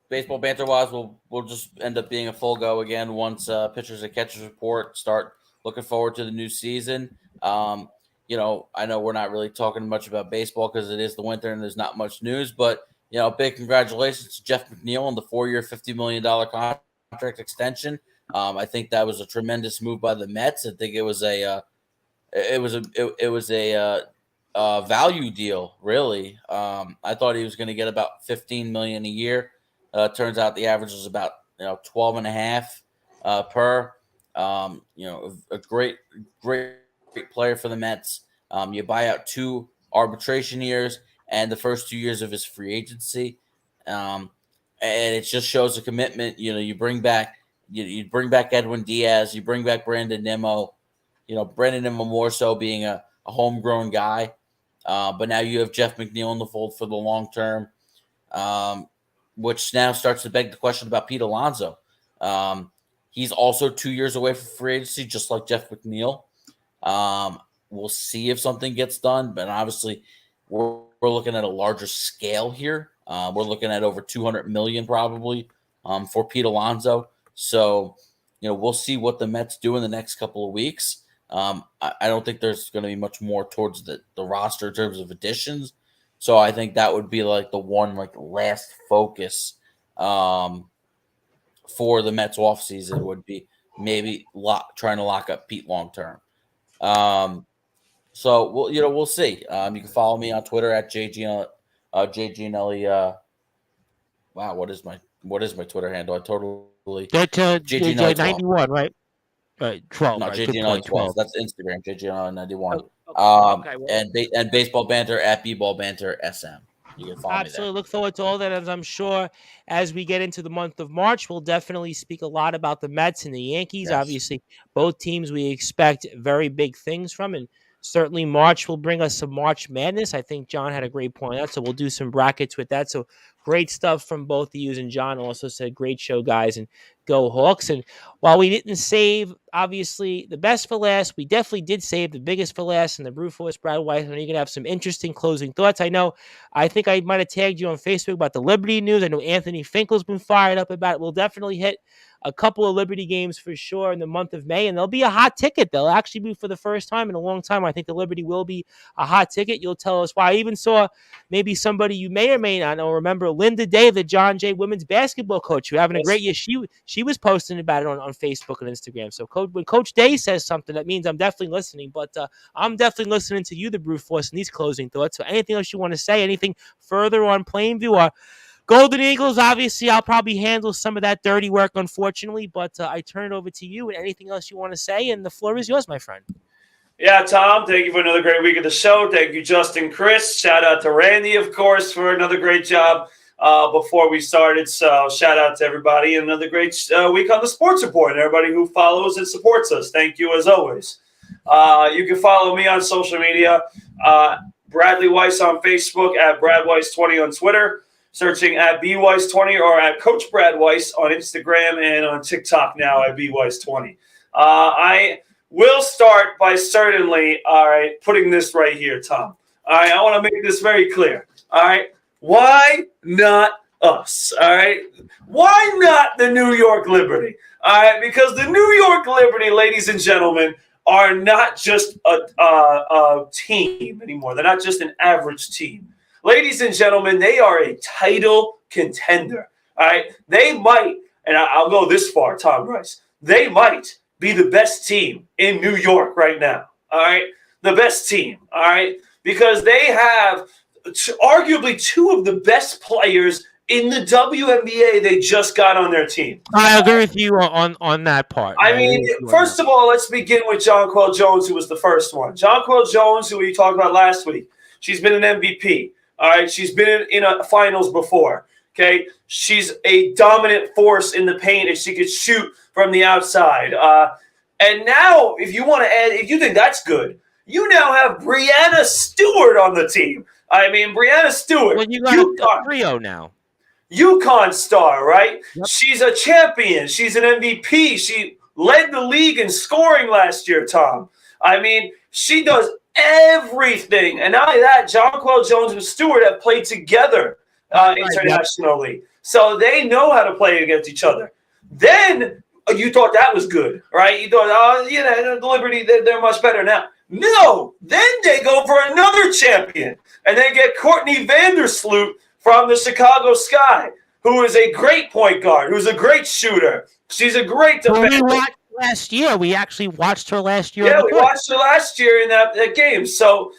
baseball banter wise, we'll just end up being a full go again once pitchers and catchers report start. Looking forward to the new season. I know we're not really talking much about baseball because it is the winter and there's not much news, but big congratulations to Jeff McNeil on the 4-year, $50 million contract extension. I think that was a tremendous move by the Mets. I think it was a value deal, really. I thought he was going to get about $15 million a year. Turns out the average was about 12 and a half per. A great player for the Mets. You buy out 2 arbitration years and the first 2 years of his free agency, and it just shows a commitment. You bring back Edwin Diaz, you bring back Brandon Nimmo. Brandon Nimmo more so being a homegrown guy, but now you have Jeff McNeil in the fold for the long term. Which now starts to beg the question about Pete Alonso. He's also 2 years away from free agency, just like Jeff McNeil. We'll see if something gets done, but obviously we're looking at a larger scale here. We're looking at over $200 million probably for Pete Alonso. So, we'll see what the Mets do in the next couple of weeks. I don't think there's going to be much more towards the roster in terms of additions. So I think that would be like the one last focus for the Mets offseason would be maybe trying to lock up Pete long term. So we'll see. You can follow me on Twitter at JGNelly. Wow, what is my Twitter handle? I totally That's JGNelly 91, right? Right, 12. No, Right. Good JGNelly point, 12. That's Instagram. JGNelly91. Okay, well, And baseball banter at B-ball banter SM. You can follow me there. absolutely look forward to all that, as I'm sure as we get into the month of March, we'll definitely speak a lot about the Mets and the Yankees. Yes. Obviously, both teams we expect very big things from, and certainly March will bring us some March madness. I think John had a great point out, so we'll do some brackets with that. So great stuff from both of you, and John also said, great show, guys, and go Hawks. And while we didn't save, obviously, the best for last, we definitely did save the biggest for last, and the Brew Force Brad White. I know you're going to have some interesting closing thoughts. I think I might have tagged you on Facebook about the Liberty news. I know Anthony Finkel's been fired up about it. We'll definitely hit a couple of Liberty games for sure in the month of May, and there'll be a hot ticket. They'll actually be for the first time in a long time. I think the Liberty will be a hot ticket. You'll tell us why. I even saw maybe somebody you may or may not know. Remember Linda Day, the John Jay women's basketball coach, who having a great year. She was posting about it on Facebook and Instagram. So when Coach Day says something, that means I'm definitely listening. But I'm definitely listening to you, the Brew Force, and these closing thoughts. So anything else you want to say? Anything further on Plainview or Golden Eagles? Obviously, I'll probably handle some of that dirty work, unfortunately. But I turn it over to you. And anything else you want to say? And the floor is yours, my friend. Yeah, Tom, thank you for another great week of the show. Thank you, Justin, Chris. Shout out to Randy, of course, for another great job before we started. So shout out to everybody. Another great week on the Sports Report and everybody who follows and supports us. Thank you, as always. You can follow me on social media. Bradley Weiss on Facebook, at Brad Weiss 20 on Twitter, searching at BWeiss 20 or at Coach Brad Weiss on Instagram and on TikTok now at BWeiss 20. I will start by certainly, putting this right here, Tom. All right, I want to make this very clear. All right, why not us? All right, why not the New York Liberty? All right, because the New York Liberty, ladies and gentlemen, are not just a team anymore. They're not just an average team. Ladies and gentlemen, they are a title contender. All right, they might, and I'll go this far, Tom Rice, they might be the best team in New York right now. All right, the best team. All right, because they have arguably two of the best players in the WNBA they just got on their team. I agree with you on that part. I mean, first of all, let's begin with Jonquel Jones, who was the first one. Jonquel Jones, who we talked about last week, she's been an MVP. All right, she's been in a finals before. Okay, she's a dominant force in the paint, and she could shoot from the outside. And now, if you want to add, if you think that's good, you now have Brianna Stewart on the team. I mean, Brianna Stewart. Well, you got a trio now. UConn star, right? Yep. She's a champion. She's an MVP. She led the league in scoring last year, Tom. I mean, she does everything. And not only that, Jonquel Jones and Stewart have played together internationally. So they know how to play against each other. Then you thought that was good, right? You thought, the Liberty, they're much better now. No, then they go for another champion. And they get Courtney Vandersloot from the Chicago Sky, who is a great point guard, who's a great shooter. She's a great defender. We actually watched her last year. Yeah, we watched her last year in that game. So,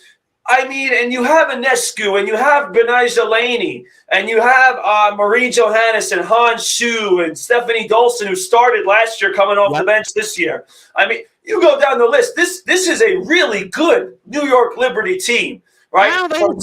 I mean, and you have Ionescu, and you have Benijah Laney, and you have Marie Johannes and Han Shu and Stephanie Dolson, who started last year, coming off the bench this year. I mean, you go down the list. This is a really good New York Liberty team. Right? Wow, they were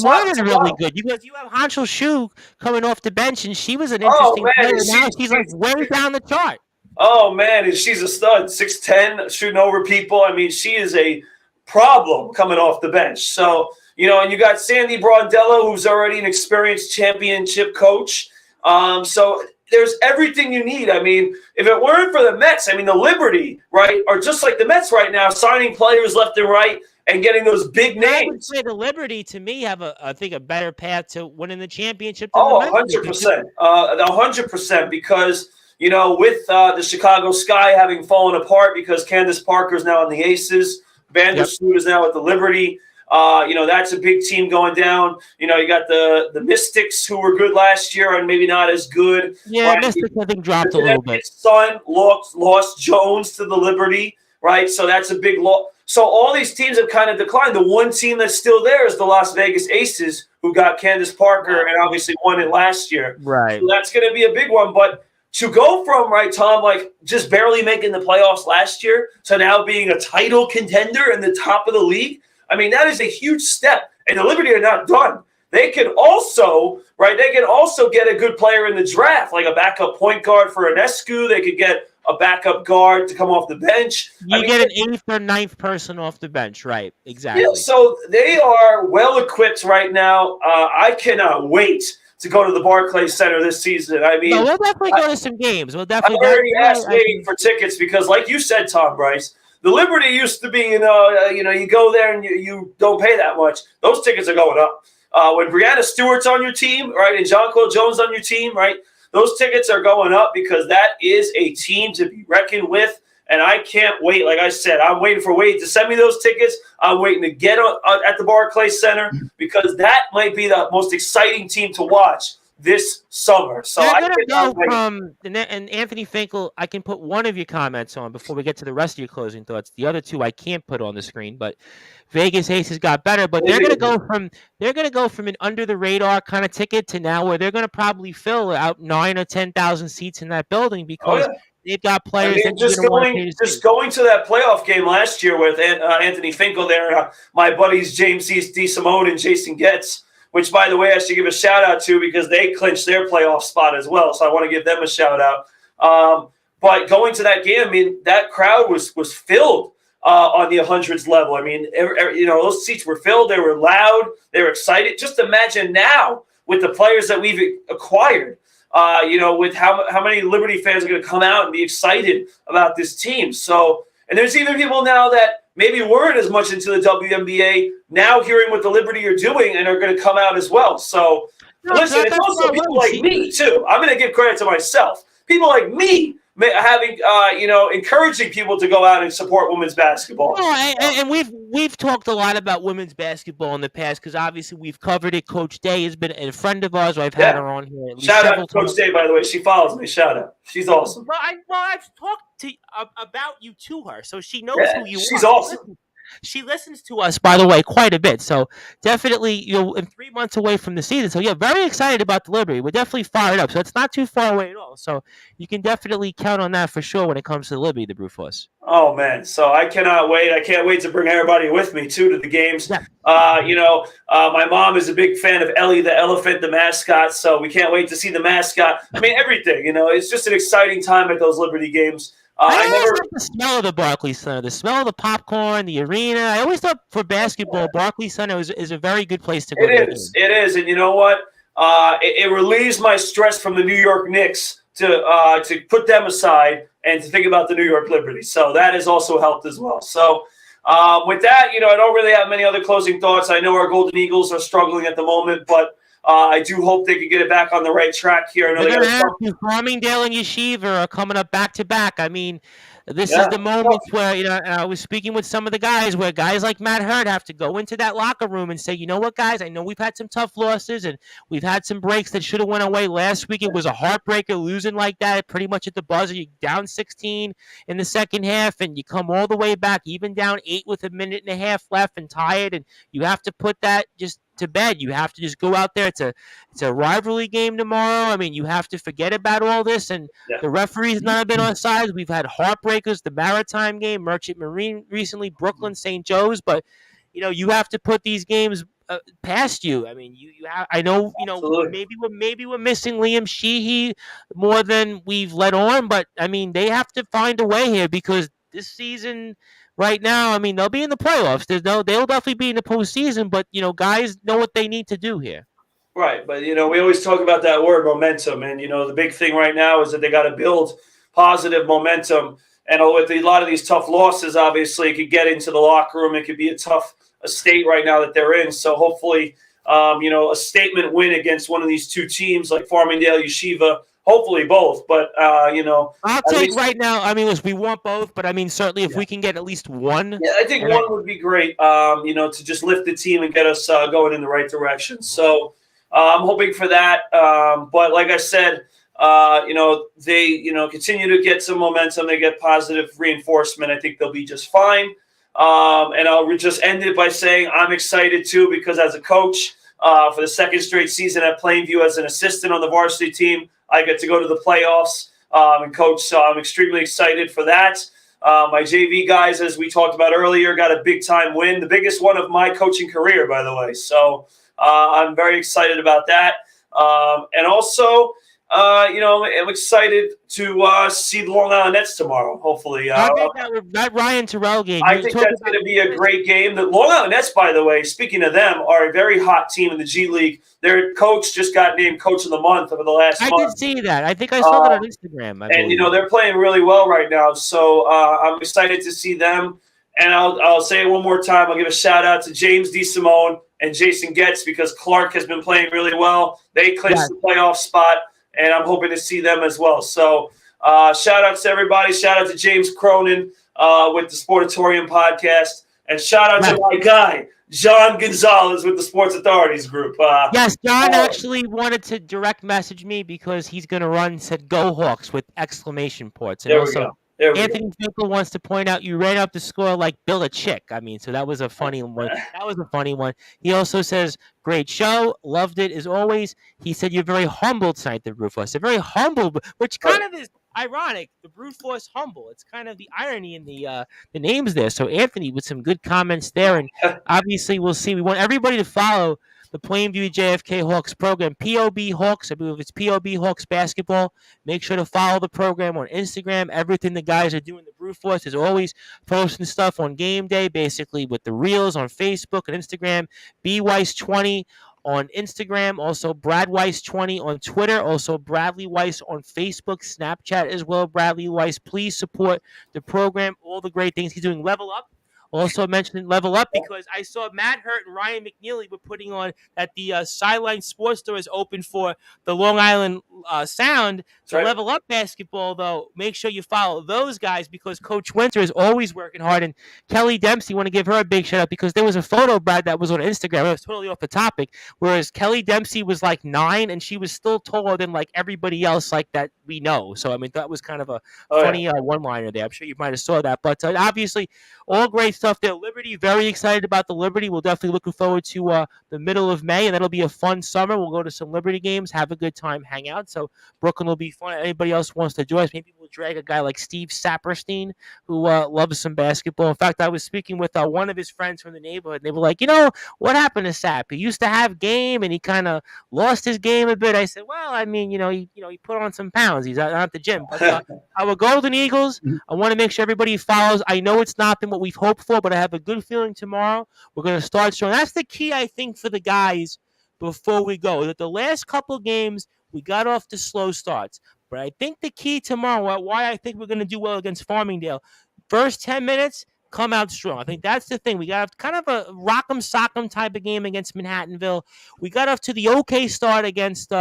really good. You have Hanshul Shu coming off the bench, and she was an interesting player. Now she's like way down the chart. Oh, man, and she's a stud, 6'10", shooting over people. I mean, she is a problem coming off the bench. So, and you got Sandy Brondello, who's already an experienced championship coach. So there's everything you need. I mean, if it weren't for the Mets, I mean, the Liberty, right, are just like the Mets right now, signing players left and right and getting those big names. I would say the Liberty, to me, have I think a better path to winning the championship. 100%. 100%, because, with the Chicago Sky having fallen apart because Candace Parker is now in the Aces, Vandersloot is now at the Liberty. That's a big team going down. You got the Mystics, who were good last year and maybe not as good. Yeah, right? Mystics I think dropped a little bit. Sun lost Jones to the Liberty, right? So that's a big loss. So all these teams have kind of declined. The one team that's still there is the Las Vegas Aces, who got Candace Parker and obviously won it last year. Right. So that's going to be a big one. But to go from, right, Tom, like just barely making the playoffs last year to now being a title contender in the top of the league, I mean, that is a huge step. And the Liberty are not done. They can also, right, get a good player in the draft, like a backup point guard for Enescu. They could get a backup guard to come off the bench. You get an 8th or 9th person off the bench, right? Exactly. Yeah, so they are well equipped right now. I cannot wait to go to the Barclays Center this season. I mean, no, we'll definitely go to some games. We'll definitely. I already asked waiting for tickets because, like you said, Tom Bryce, the Liberty used to be, you go there and you don't pay that much. Those tickets are going up. When Breanna Stewart's on your team, right, and Jonquil Jones on your team, right, those tickets are going up because that is a team to be reckoned with. And I can't wait. Like I said, I'm waiting for Wade to send me those tickets. I'm waiting to get at the Barclays Center because that might be the most exciting team to watch this summer. So They're I gonna cannot go wait. from and Anthony Finkel. I can put one of your comments on before we get to the rest of your closing thoughts. The other two I can't put on the screen, but Vegas Aces got better. But they're gonna go from an under the radar kind of ticket to now where they're gonna probably fill out 9,000 or 10,000 seats in that building because they've got players. I mean, just going to that playoff game last year with Anthony Finkel there, and my buddies James D. Simone and Jason Getz, which, by the way, I should give a shout-out to because they clinched their playoff spot as well. So I want to give them a shout-out. But going to that game, I mean, that crowd was filled on the hundreds level. I mean, those seats were filled. They were loud. They were excited. Just imagine now with the players that we've acquired, with how many Liberty fans are going to come out and be excited about this team. So, and there's even people now that maybe weren't as much into the WNBA now hearing what the Liberty are doing and are going to come out as well. So, listen, it's also people like me, too. I'm going to give credit to myself. People like me having, encouraging people to go out and support women's basketball. And we've talked a lot about women's basketball in the past because obviously we've covered it. Coach Day has been a friend of ours. I've had her on here. At least shout out to Coach Day, by the way. She follows me. Shout out. She's awesome. Well, I've talked about you to her, so she knows who you are. She's awesome. She listens to us, by the way, quite a bit. So definitely, in 3 months away from the season. So yeah, very excited about the Liberty. We're definitely fired up. So it's not too far away at all. So you can definitely count on that for sure when it comes to the Liberty, the Brew Force. Oh man, so I cannot wait. I can't wait to bring everybody with me too to the games. Yeah. My mom is a big fan of Ellie the elephant, the mascot. So we can't wait to see the mascot. I mean, everything. It's just an exciting time at those Liberty games. I always like the smell of the Barclays Center, the smell of the popcorn, the arena. I always thought for basketball, Barclays Center is a very good place to go. It is, and you know what? It relieves my stress from the New York Knicks to put them aside and to think about the New York Liberty. So that has also helped as well. So with that, I don't really have many other closing thoughts. I know our Golden Eagles are struggling at the moment, but I do hope they can get it back on the right track here. They're going to have to. Farmingdale and Yeshiva are coming up back-to-back. I mean, this is the moment where, I was speaking with some of the guys where guys like Matt Hurd have to go into that locker room and say, you know what, guys, I know we've had some tough losses and we've had some breaks that should have went away last week. It was a heartbreaker losing like that pretty much at the buzzer. You're down 16 in the second half and you come all the way back, even down 8 with a minute and a half left and tired, and you have to put that just to bed. You have to just go out there. It's a rivalry game tomorrow. I mean, you have to forget about all this, and the referees not have been on sides. We've had heartbreakers, the Maritime game, Merchant Marine recently, Brooklyn, St. Joe's, but you have to put these games past you. I mean, you have, I know, maybe we're missing Liam Sheehy more than we've let on, but I mean, they have to find a way here because this season right now, I mean, they'll be in the playoffs. They'll definitely be in the postseason, but guys know what they need to do here. Right, but we always talk about that word momentum, and the big thing right now is that they got to build positive momentum. And with a lot of these tough losses, obviously, it could get into the locker room. It could be a tough state right now that they're in. So hopefully, a statement win against one of these two teams like Farmingdale, Yeshiva, hopefully both. But I'll at take least, right now. I mean, listen, we want both, but I mean, certainly if we can get at least one. yeah, I think and one would be great. To just lift the team and get us going in the right direction. So I'm hoping for that. But like I said, they continue to get some momentum. They get positive reinforcement. I think they'll be just fine. And I'll just end it by saying I'm excited too because as a coach for the second straight season at Plainview as an assistant on the varsity team, I get to go to the playoffs and coach. So I'm extremely excited for that. My JV guys, as we talked about earlier, got a big time win, the biggest one of my coaching career, by the way. So I'm very excited about that. And also, I'm excited to see the Long Island Nets tomorrow, hopefully. I think that Ryan Terrell game. I think that's going to be a great game. The Long Island Nets, by the way, speaking of them, are a very hot team in the G League. Their coach just got named Coach of the Month over the last month. I did see that. I think I saw that on Instagram. And, they're playing really well right now. So I'm excited to see them. And I'll say it one more time. I'll give a shout-out to James DeSimone and Jason Getz because Clark has been playing really well. They clinched the playoff spot, and I'm hoping to see them as well. So shout-outs to everybody. Shout-out to James Cronin with the Sportatorium podcast. And shout-out to my guy, John Gonzalez with the Sports Authorities Group. Yes, John actually wanted to direct message me because he's going to run, said, "Go Hawks" with exclamation points. And there also, we go. Anthony Finkel wants to point out you ran up the score like Bill a Chick. I mean, so that was a funny one. That was a funny one. He also says, "Great show. Loved it as always." He said, "You're very humble tonight, the Brute Force." They're very humble, which kind of is ironic. The Brute Force humble. It's kind of the irony in the names there. So Anthony with some good comments there. And obviously we'll see. We want everybody to follow the Plainview JFK Hawks program, POB Hawks. I believe it's POB Hawks basketball. Make sure to follow the program on Instagram. Everything the guys are doing, the Brute Force is always posting stuff on game day, basically with the reels on Facebook and Instagram. BWeiss20 on Instagram, also Brad Weiss 20 on Twitter, also Bradley Weiss on Facebook, Snapchat as well. Bradley Weiss, please support the program, all the great things he's doing. Level Up. Also mentioned Level Up because I saw Matt Hurt and Ryan McNeely were putting on that the Sideline Sports Store is open for the Long Island Sound. So right. Level Up basketball, though, make sure you follow those guys because Coach Winter is always working hard. And Kelly Dempsey, want to give her a big shout out because there was a photo, Brad, that was on Instagram. It was totally off the topic. Whereas Kelly Dempsey was like 9 and she was still taller than like everybody else like that we know. So, I mean, that was kind of a funny one-liner there. I'm sure you might have saw that. But obviously, all great stuff there. Liberty, very excited about the Liberty. We're definitely looking forward to the middle of May, and that'll be a fun summer. We'll go to some Liberty games, have a good time, hang out. So Brooklyn will be fun. Anybody else wants to join us, maybe we'll drag a guy like Steve Saperstein, who loves some basketball. In fact, I was speaking with one of his friends from the neighborhood, and they were like, what happened to Sap? He used to have game, and he kind of lost his game a bit. I said, well, I mean, he put on some pounds. He's out at the gym. But our Golden Eagles, I want to make sure everybody follows. I know it's not been what we've hoped for, but I have a good feeling tomorrow we're going to start strong. That's the key, I think, for the guys before we go. That the last couple games, we got off to slow starts. But I think the key tomorrow, why I think we're going to do well against Farmingdale, first 10 minutes, come out strong. I think that's the thing. We got kind of a rock'em sock'em type of game against Manhattanville. We got off to the okay start against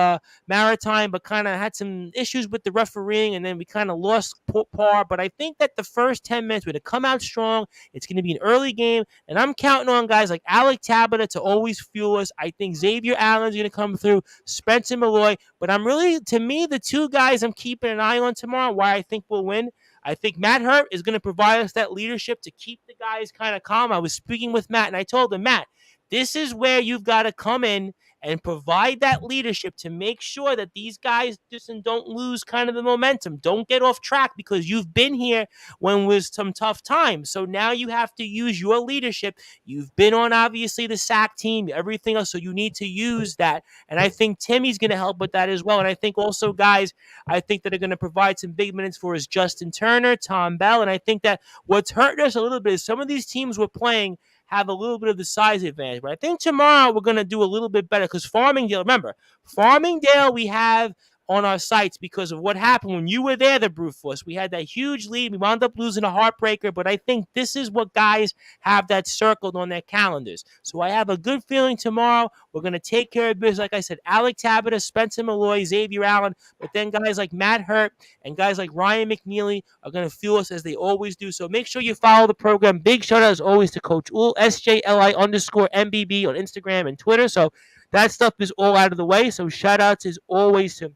Maritime, but kind of had some issues with the refereeing, and then we kind of lost par. But I think that the first 10 minutes, we're going to come out strong. It's going to be an early game, and I'm counting on guys like Alec Tabata to always fuel us. I think Xavier Allen's going to come through, Spencer Malloy. But to me, the two guys I'm keeping an eye on tomorrow, why I think we'll win, I think Matt Hurt is going to provide us that leadership to keep the guys kind of calm. I was speaking with Matt, and I told him, Matt, this is where you've got to come in and provide that leadership to make sure that these guys just don't lose kind of the momentum. Don't get off track because you've been here when was some tough times. So now you have to use your leadership. You've been on, obviously, the SAC team, everything else, so you need to use that. And I think Timmy's going to help with that as well. And I think also guys, I think that are going to provide some big minutes for us, Justin Turner, Tom Bell. And I think that what's hurting us a little bit is some of these teams we're playing have a little bit of the size advantage. But I think tomorrow we're going to do a little bit better because Farmingdale, remember, Farmingdale we have on our sites because of what happened when you were there, the Brute Force. We had that huge lead. We wound up losing a heartbreaker, but I think this is what guys have that circled on their calendars. So I have a good feeling tomorrow we're going to take care of business. Like I said, Alec Tabita, Spencer Malloy, Xavier Allen, but then guys like Matt Hurt and guys like Ryan McNeely are going to fuel us as they always do. So make sure you follow the program. Big shout out as always to Coach Uhl, SJLI_MBB on Instagram and Twitter. So that stuff is all out of the way. So shout outs as always to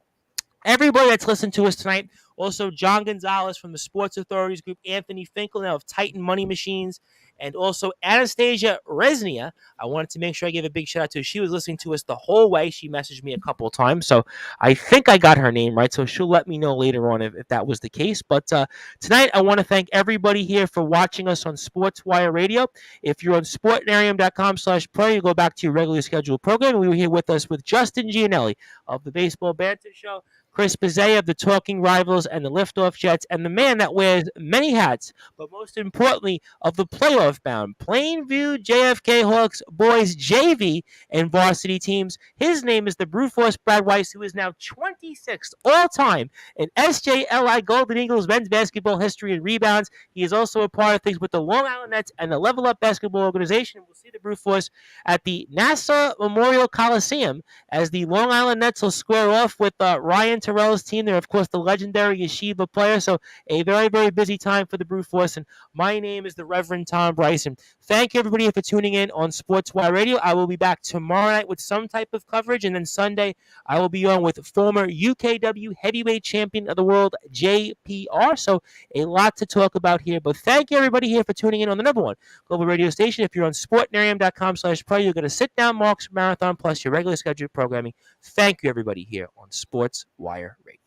everybody that's listened to us tonight. Also, John Gonzalez from the Sports Authorities Group, Anthony Finkel now of Titan Money Machines, and also Anastasia Resnia. I wanted to make sure I give a big shout out to her. She was listening to us the whole way. She messaged me a couple of times, so I think I got her name right. So she'll let me know later on if that was the case. But tonight, I want to thank everybody here for watching us on Sportswire Radio. If you're on sportnarium.com/play, you go back to your regularly scheduled program. We were here with us with Justin Gianelli of the Baseball Banter Show, Chris Bezea of the Talking Rivals and the Liftoff Jets, and the man that wears many hats, but most importantly, of the playoff bound Plainview JFK Hawks boys JV and varsity teams. His name is the Brute Force Brad Weiss, who is now 26th all-time in SJLI Golden Eagles men's basketball history and rebounds. He is also a part of things with the Long Island Nets and the Level Up Basketball Organization. We'll see the Brute Force at the Nassau Memorial Coliseum as the Long Island Nets will square off with Ryan Terrell's team. They're, of course, the legendary Yeshiva player. So a very, very busy time for the Brute Force. And my name is the Reverend Tom Bryson. Thank you, everybody, for tuning in on Sportswire Radio. I will be back tomorrow night with some type of coverage. And then Sunday, I will be on with former UKW heavyweight champion of the world, JPR. So a lot to talk about here. But thank you, everybody, here for tuning in on the number one global radio station. If you're on sportnarium.com/pro, you're going to sit down Marks Marathon plus your regular scheduled programming. Thank you, everybody, here on Sportswire Radio.